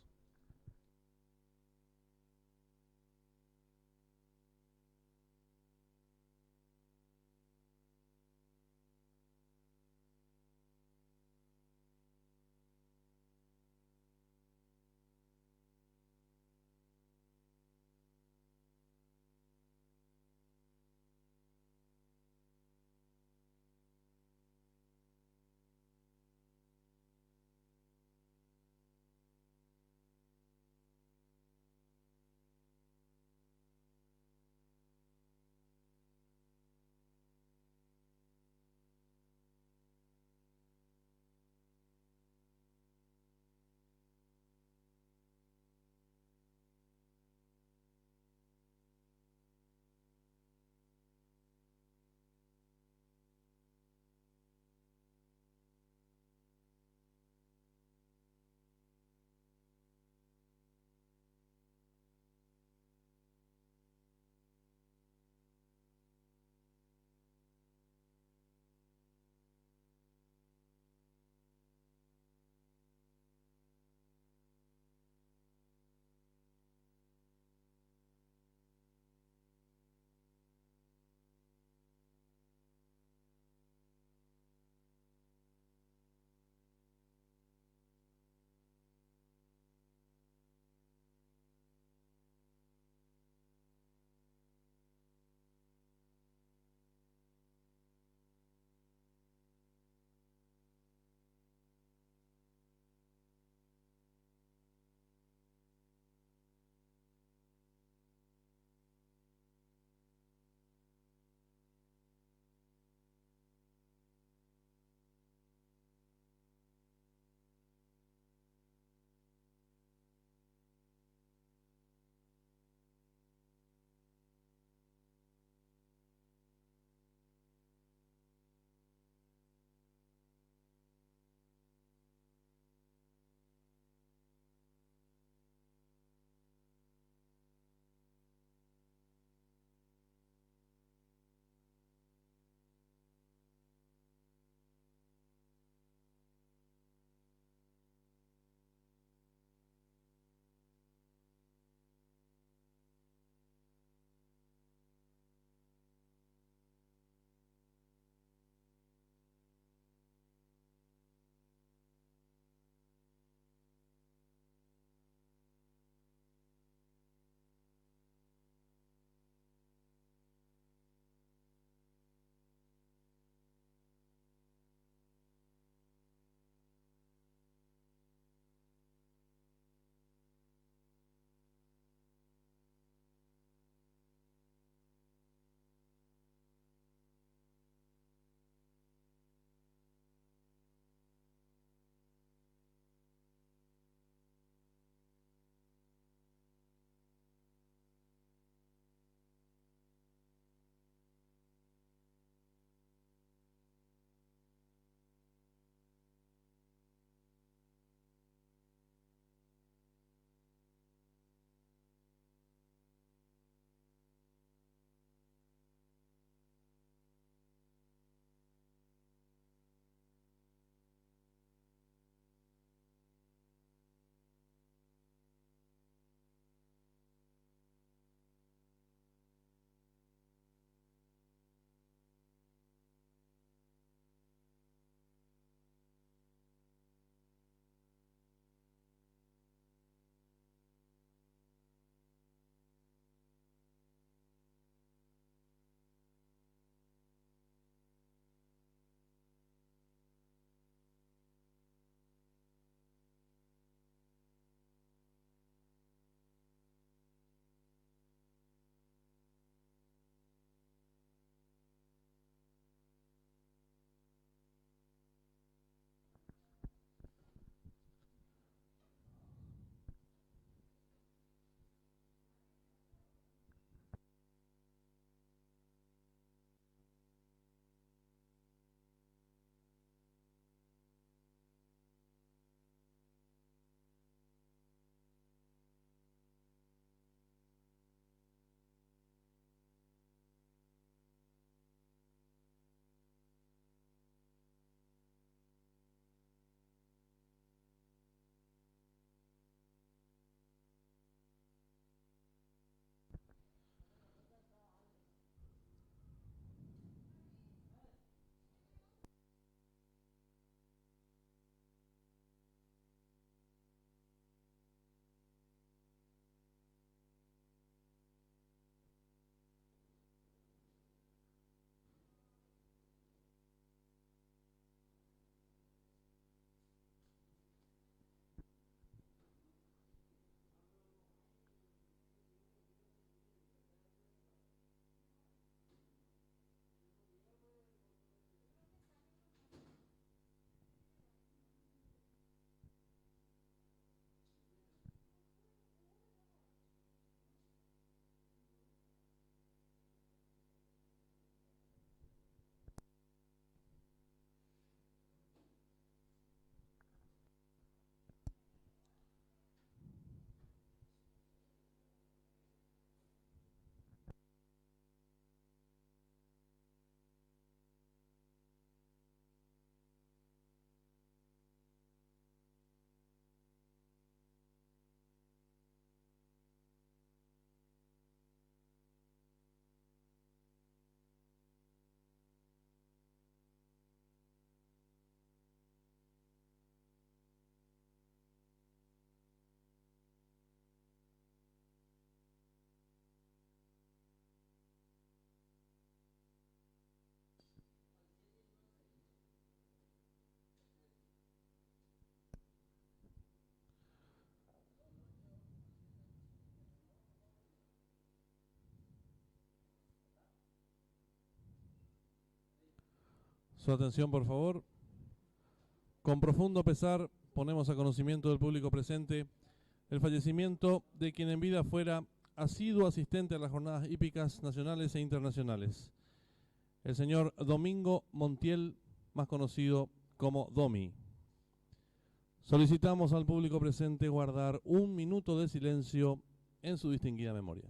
Su atención, por favor. Con profundo pesar, ponemos a conocimiento del público presente el fallecimiento de quien en vida fuera asiduo asistente a las jornadas hípicas nacionales e internacionales, el señor Domingo Montiel, más conocido como Domi. Solicitamos al público presente guardar 1 minuto de silencio en su distinguida memoria.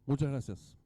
Muchas gracias.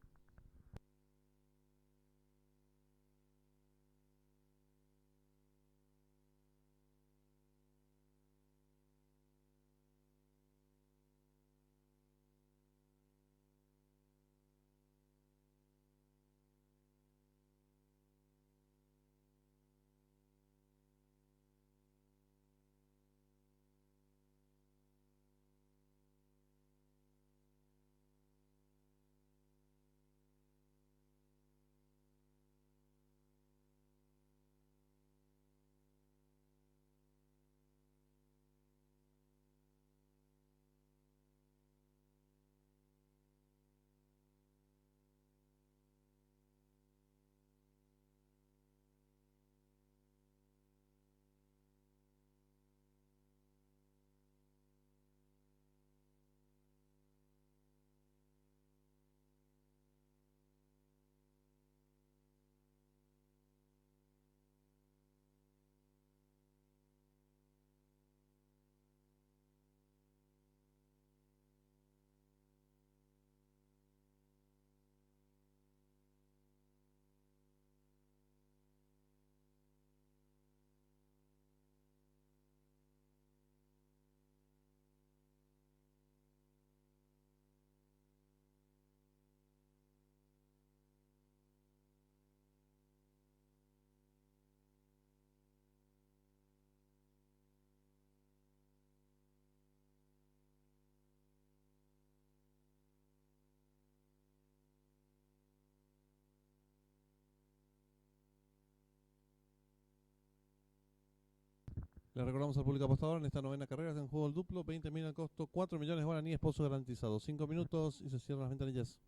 Le recordamos al público apostador en esta novena carrera en juego el duplo, 20.000 al costo, 4 millones de guaraníes, pozo garantizado. 5 minutos y se cierran las ventanillas.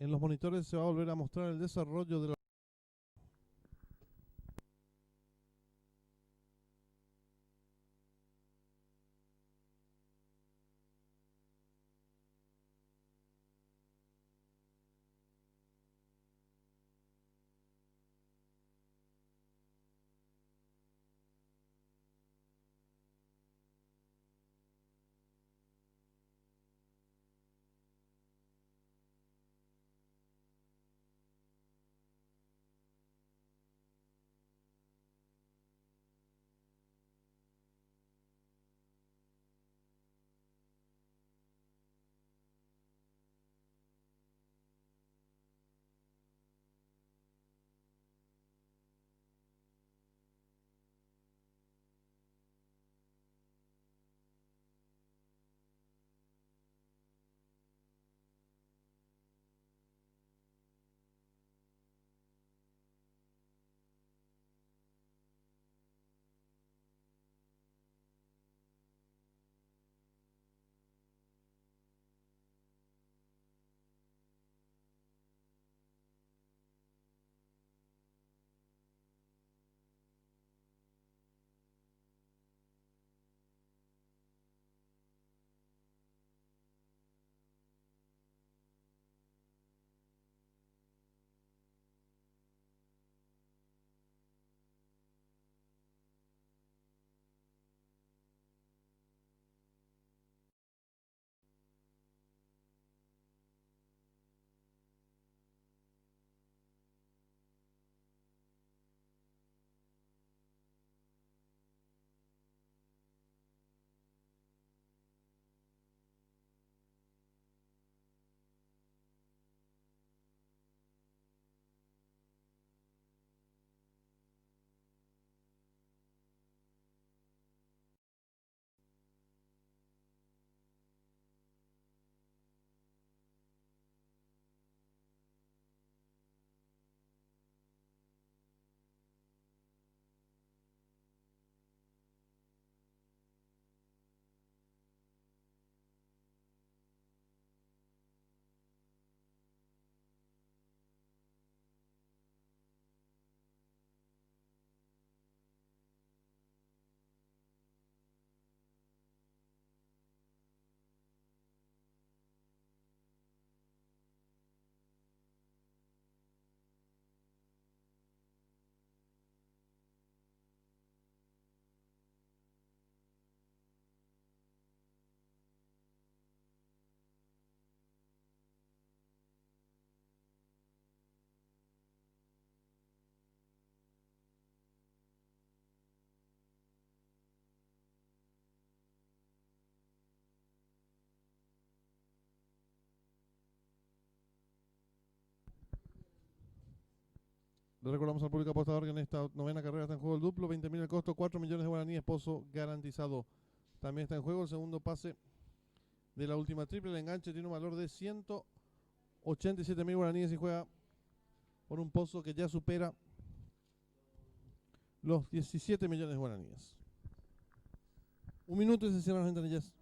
En los monitores se va a volver a mostrar el desarrollo de la... Le recordamos al público apostador que en esta novena carrera está en juego el duplo, 20.000 el costo, 4 millones de guaraníes, pozo garantizado. También está en juego el segundo pase de la última triple. El enganche tiene un valor de 187.000 guaraníes y juega por un pozo que ya supera los 17 millones de guaraníes. Un minuto y se cierran las ventanillas.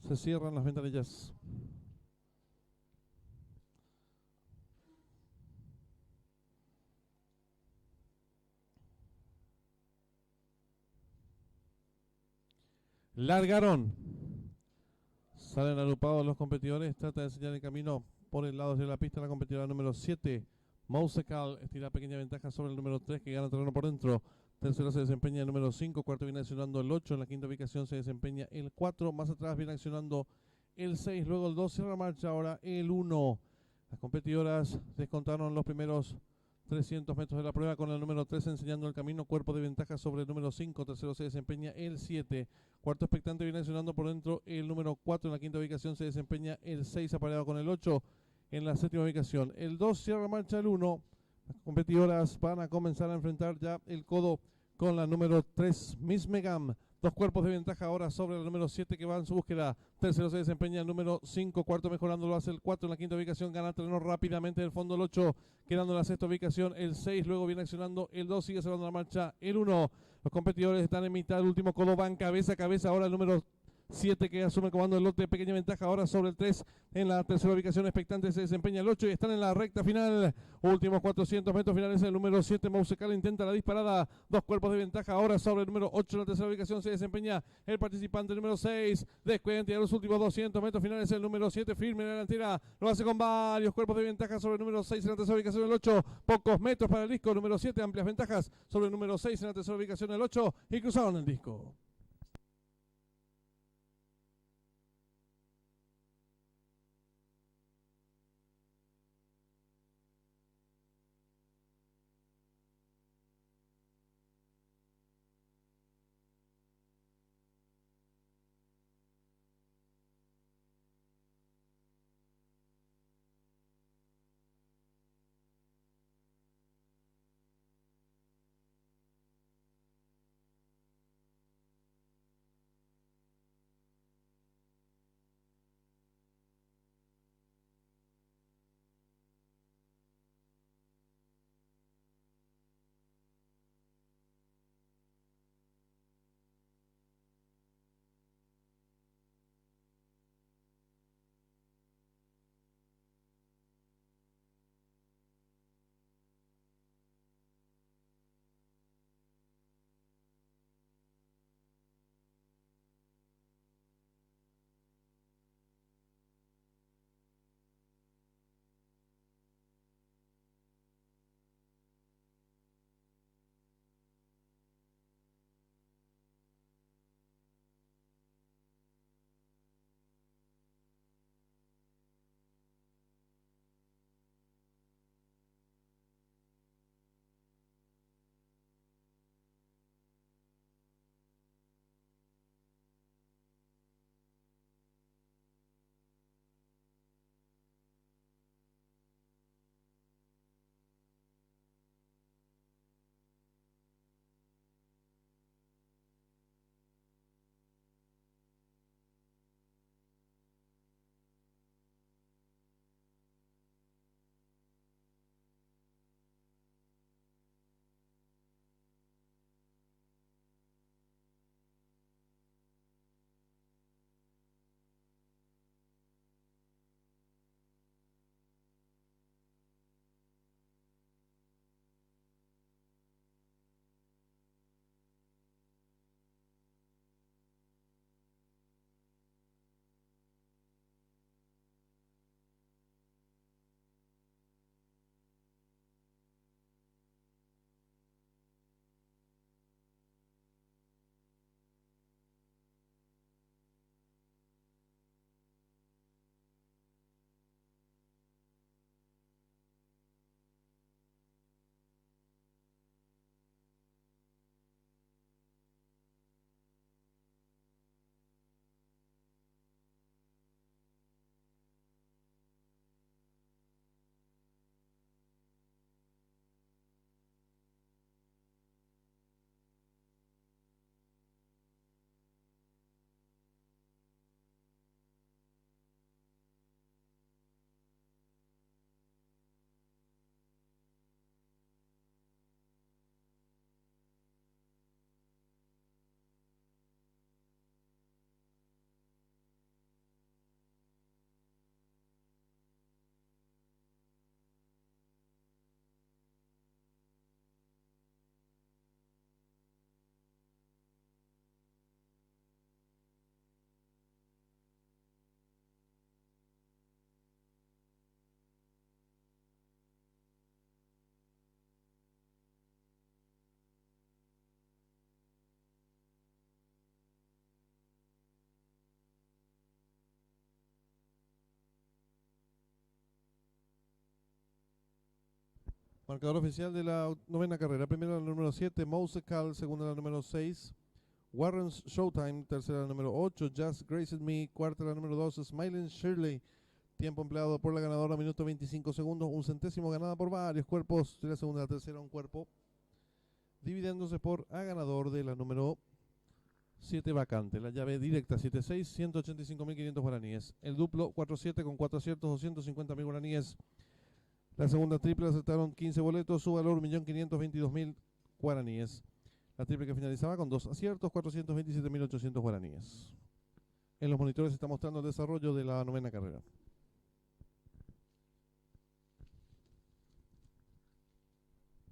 Se cierran las ventanillas. Largaron. Salen agrupados los competidores. Trata de enseñar el camino por el lado de la pista. La competidora número 7, Mousecal, estira pequeña ventaja sobre el número 3 que gana terreno por dentro. Tercero se desempeña el número 5. Cuarto viene accionando el 8. En la quinta ubicación se desempeña el 4. Más atrás viene accionando el 6. Luego el 2. Cierra marcha ahora el 1. Las competidoras descontaron los primeros 300 metros de la prueba con el número 3 enseñando el camino, cuerpo de ventaja sobre el número 5, tercero se desempeña el 7, cuarto expectante viene accionando por dentro el número 4, en la quinta ubicación se desempeña el 6 apareado con el 8, en la séptima ubicación el 2 cierra marcha el 1, las competidoras van a comenzar a enfrentar ya el codo con la número 3, Miss Megam. Dos cuerpos de ventaja ahora sobre el número 7 que va en su búsqueda. Tercero se desempeña el número 5. Cuarto mejorando lo hace el 4. En la quinta ubicación gana terreno rápidamente del fondo el 8. Quedando en la sexta ubicación el 6. Luego viene accionando el 2. Sigue cerrando la marcha el 1. Los competidores están en mitad del último codo. Van cabeza a cabeza ahora el número 7 que asume el comando del lote, pequeña ventaja ahora sobre el 3, en la tercera ubicación expectante se desempeña el 8 y están en la recta final, últimos 400 metros finales, el número 7 Mousecal intenta la disparada, dos cuerpos de ventaja ahora sobre el número 8, en la tercera ubicación se desempeña el participante número 6, descuenta ya los últimos 200 metros finales, el número 7 firme en la delantera, lo hace con varios cuerpos de ventaja sobre el número 6, en la tercera ubicación el 8, pocos metros para el disco, número 7 amplias ventajas sobre el número 6, en la tercera ubicación el 8 y cruzaron el disco. Marcador oficial de la novena carrera. Primera la número 7, Mousecal. Segunda la número 6, Warren's Showtime. Tercera la número 8, Just Graced Me. Cuarta la número 2, Smiling Shirley. Tiempo empleado por la ganadora, minuto 25 segundos. Un centésimo ganada por varios cuerpos. De la segunda a la tercera, un cuerpo. Dividiéndose por a ganador de la número 7 vacante. La llave directa 7-6, 185.500 guaraníes. El duplo 4-7 con 4 aciertos, 250.000 guaraníes. La segunda triple aceptaron 15 boletos, su valor 1.522.000 guaraníes. La triple que finalizaba con 2 aciertos, 427.800 guaraníes. En los monitores se está mostrando el desarrollo de la novena carrera.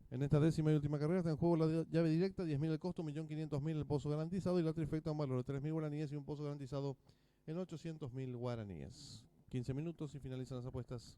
En esta décima y última carrera está en juego la llave directa, 10.000 el costo, 1.500.000 el pozo garantizado y la trifecta un valor de 3.000 guaraníes y un pozo garantizado en 800.000 guaraníes. 15 minutos y finalizan las apuestas.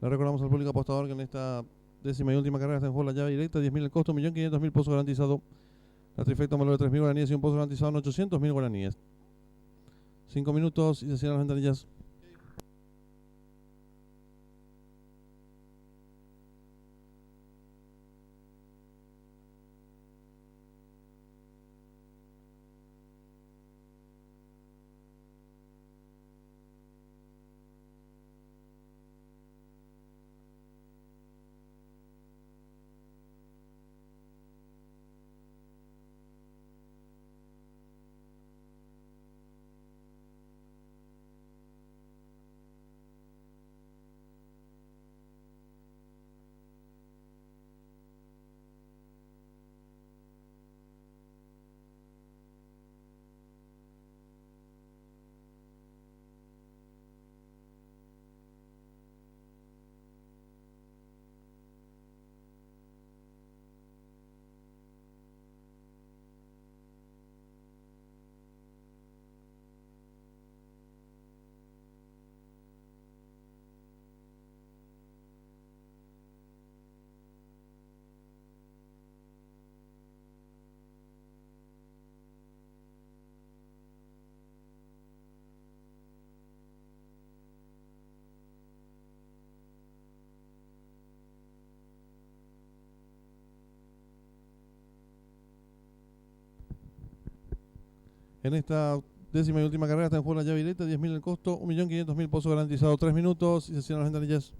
Le recordamos al público apostador que en esta décima y última carrera está en juego la llave directa, 10.000 el costo, 1.500.000 pozo garantizado. La trifecta un valor de 3.000 guaraníes y un pozo garantizado en 800.000 guaraníes. 5 minutos y se cierran las ventanillas. En esta décima y última carrera está en juego la llave directa, 10.000 el costo, 1.500.000 pozo garantizado, 3 minutos y se cierran las ventanillas.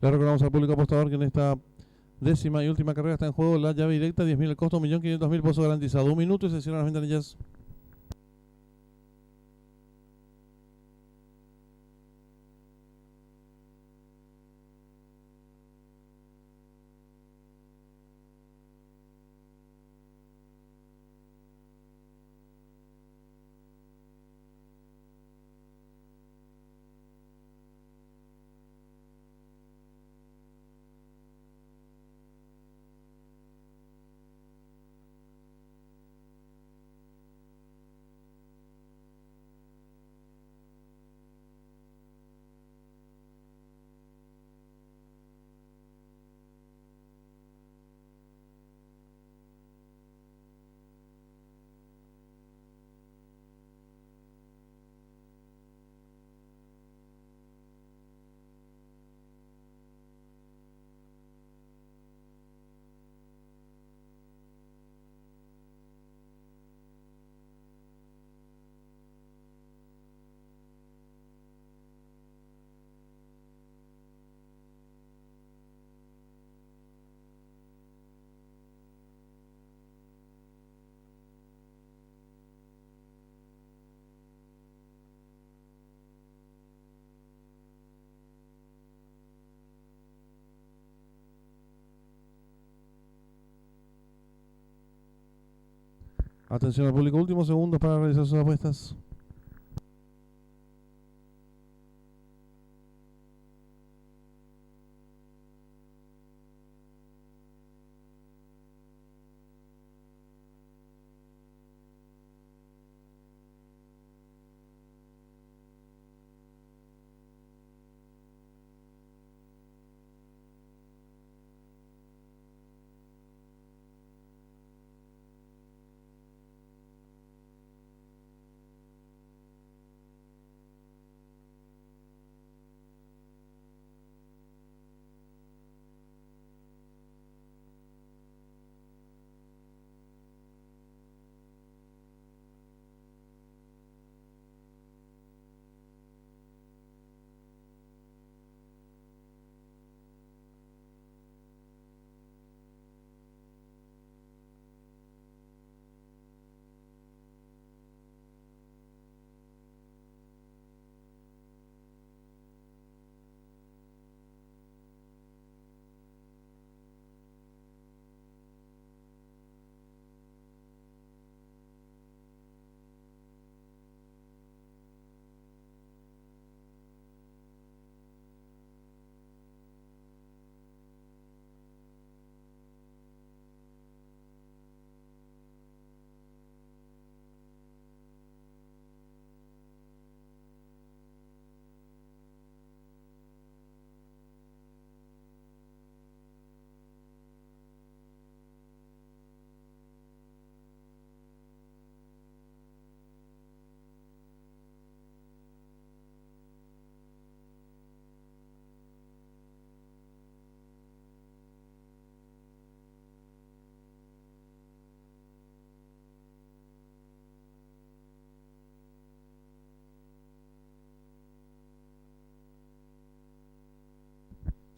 Le recordamos al público apostador que en esta décima y última carrera está en juego la llave directa, 10.000 el costo, 1.500.000 pozo garantizado. 1 minuto y se cierran las ventanillas. Atención al público, últimos segundos para realizar sus apuestas.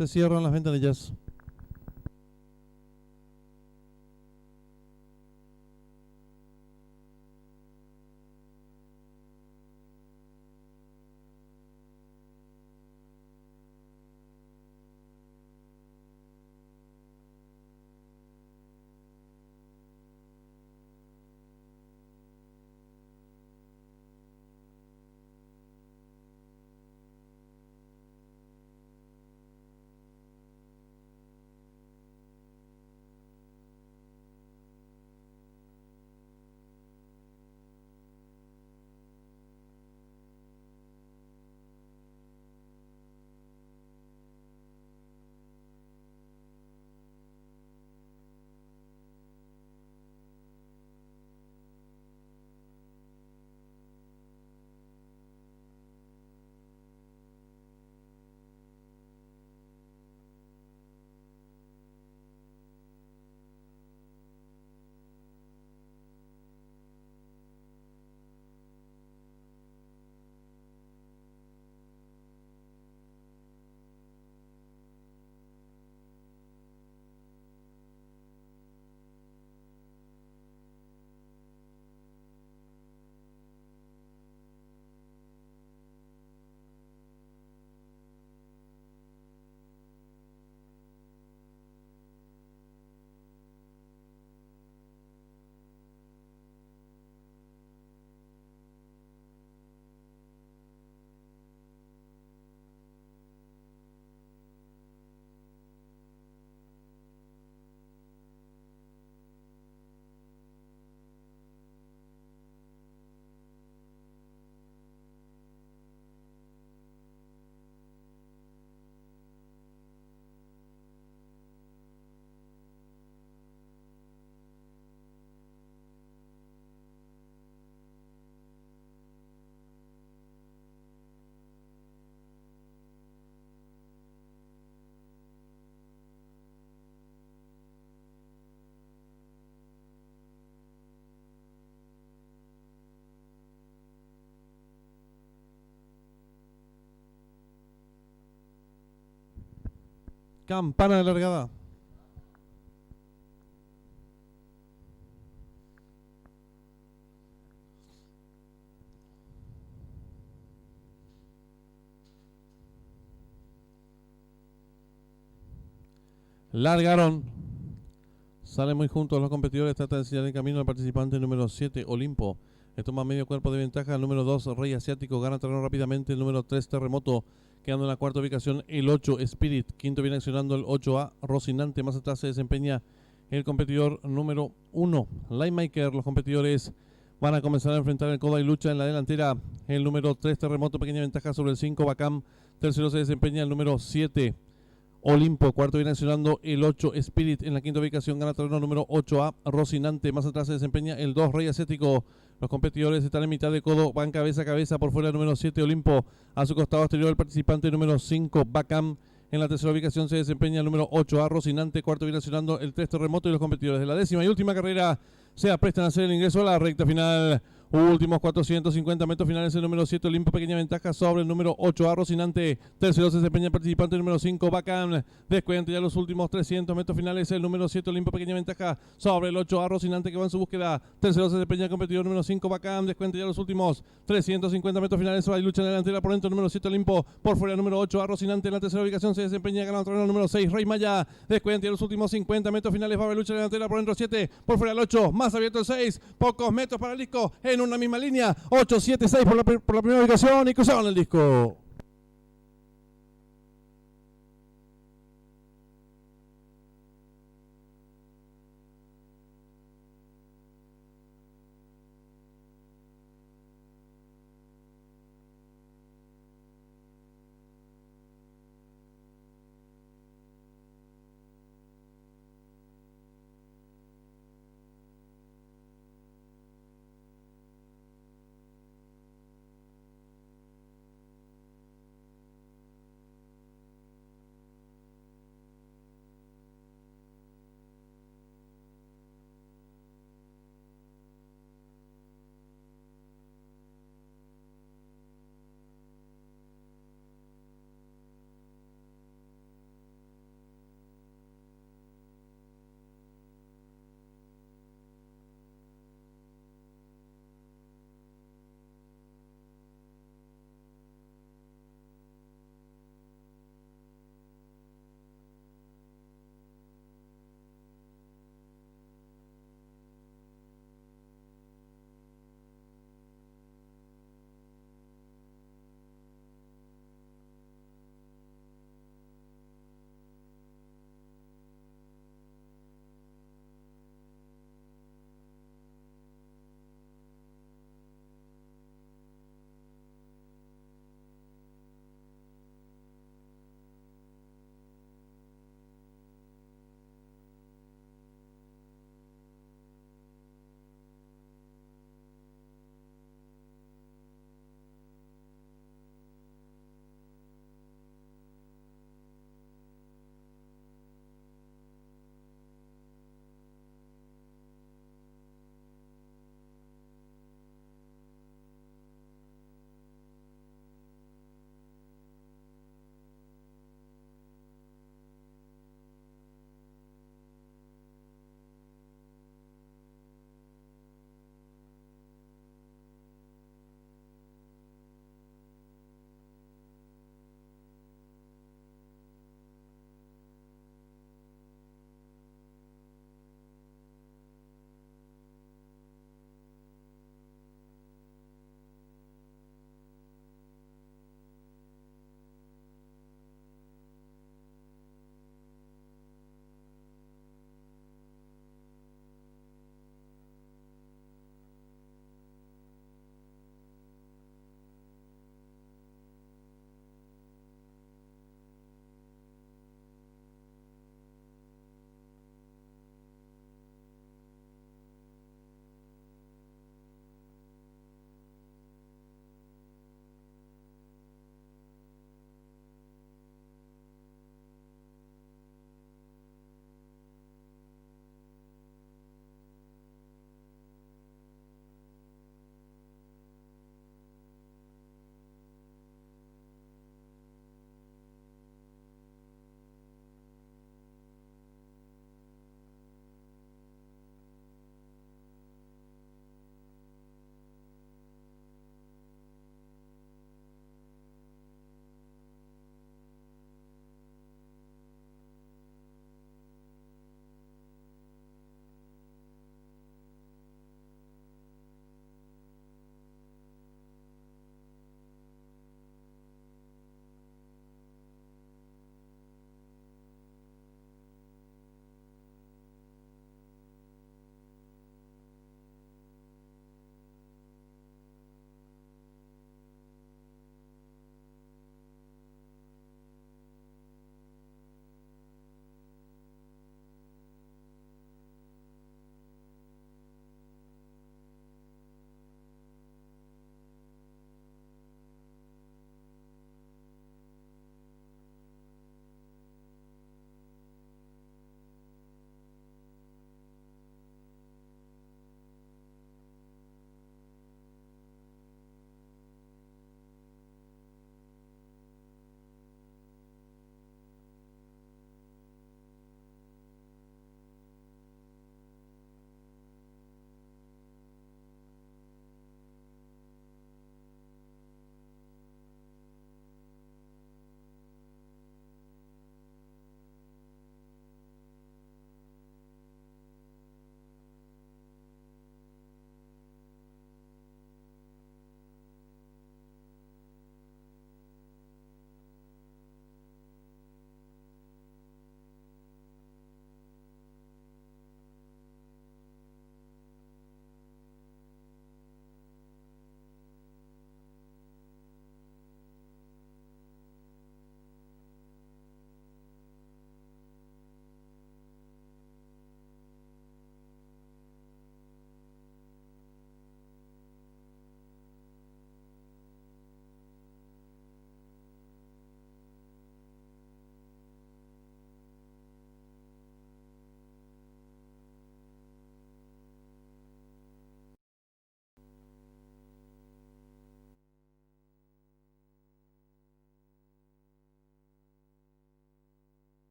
Se cierran las ventanillas. Campana de largada. Largaron. Salen muy juntos los competidores. Trata de enseñar el camino al participante número 7, Olimpo. Le toma medio cuerpo de ventaja. El número 2, Rey Asiático. Gana terreno rápidamente. El número 3, Terremoto. Quedando en la cuarta ubicación el 8, Spirit. Quinto viene accionando el 8A, Rocinante. Más atrás se desempeña el competidor número 1, Lightmaker. Los competidores van a comenzar a enfrentar el coda y lucha en la delantera. El número 3, Terremoto. Pequeña ventaja sobre el 5, Bacam. Tercero se desempeña el número 7, Olimpo. Cuarto viene accionando el 8, Spirit. En la quinta ubicación gana terreno número 8A, Rocinante. Más atrás se desempeña el 2, Rey Asiático. Los competidores están en mitad de codo, van cabeza a cabeza. Por fuera el número 7, Olimpo. A su costado exterior el participante número 5, Bacam. En la tercera ubicación se desempeña el número 8A, Rocinante. Cuarto viene accionando el 3, Terremoto. Y los competidores de la décima y última carrera se aprestan a hacer el ingreso a la recta final. Últimos 450 metros finales, el número 7, Olimpo. Pequeña ventaja sobre el número 8A, Rocinante. Tercero se desempeña el participante número 5, Bacam. Descuenta ya los últimos 300 metros finales, el número 7, Olimpo. Pequeña ventaja sobre el 8A, Rocinante, que va en su búsqueda. Tercero se desempeña el competidor número 5, Bacam. Descuenta ya los últimos 350 metros finales. Va y lucha en la delantera por dentro el número 7, Olimpo. Por fuera el número 8A, Rocinante. En la tercera ubicación se desempeña ganando terreno el número 6, Rey Maya. Descuenta ya los últimos 50 metros finales. Va a lucha en la delantera por dentro 7. Por fuera el 8, más abierto el 6. Pocos metros para el disco en una misma línea. 8, 7, 6 por la primera ubicación y cruzaban el disco.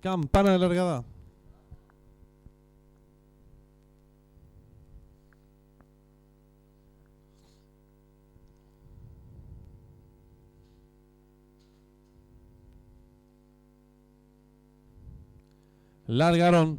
Campana de largada. Largaron.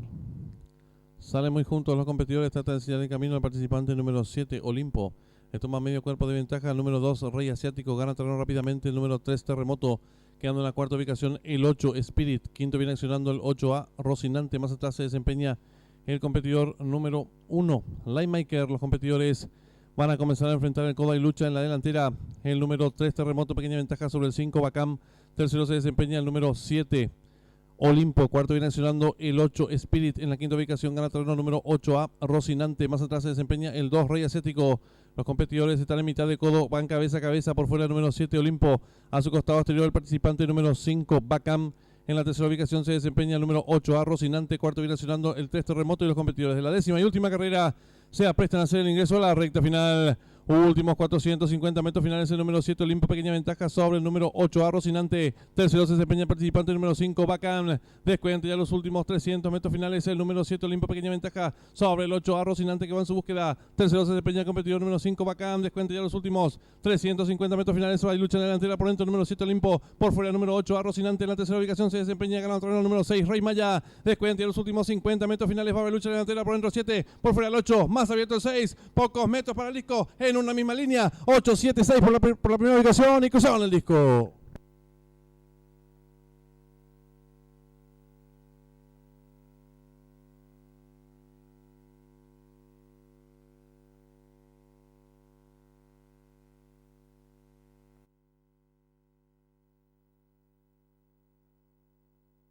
Salen muy juntos los competidores. Trata de enseñar el camino al participante número 7, Olimpo. Le toma medio cuerpo de ventaja. El número 2, Rey Asiático. Gana terreno rápidamente. El número 3, Terremoto. Quedando en la cuarta ubicación el 8, Spirit. Quinto viene accionando el 8A, Rocinante. Más atrás se desempeña el competidor número 1, Lightmaker. Los competidores van a comenzar a enfrentar el codo y lucha en la delantera. El número 3, Terremoto. Pequeña ventaja sobre el 5, Bacam. Tercero se desempeña el número 7, Olimpo. Cuarto viene accionando el 8, Spirit. En la quinta ubicación gana terreno número 8A, Rocinante. Más atrás se desempeña el 2, Rey Asiático. Los competidores están en mitad de codo, van cabeza a cabeza. Por fuera el número 7, Olimpo. A su costado exterior el participante número 5, Bacam. En la tercera ubicación se desempeña el número 8A, Rocinante. Cuarto viene accionando el 3, Terremoto. Y los competidores de la décima y última carrera se aprestan a hacer el ingreso a la recta final. Últimos 450 metros finales, el número 7, Olimpo. Pequeña ventaja sobre el número 8A, Rocinante. Tercero se desempeña el participante número 5, Bacam. Descuenta ya los últimos 300 metros finales, el número 7, Olimpo. Pequeña ventaja sobre el 8A, Rocinante, que va en su búsqueda. Tercero se desempeña el competidor número 5, Bacam. Descuenta ya los últimos 350 metros finales. Hay lucha en la delantera por dentro, el número 7, Olimpo. Por fuera el número 8A, Rocinante. En la tercera ubicación se desempeña ganando el número 6, Rey Maya. Descuenta ya los últimos 50 metros finales. Va a haber lucha en la delantera por dentro 7. Por fuera el 8, más abierto el 6. Pocos metros para el disco en una misma línea. 8, 7, 6 por la primera ubicación y cruzaban el disco.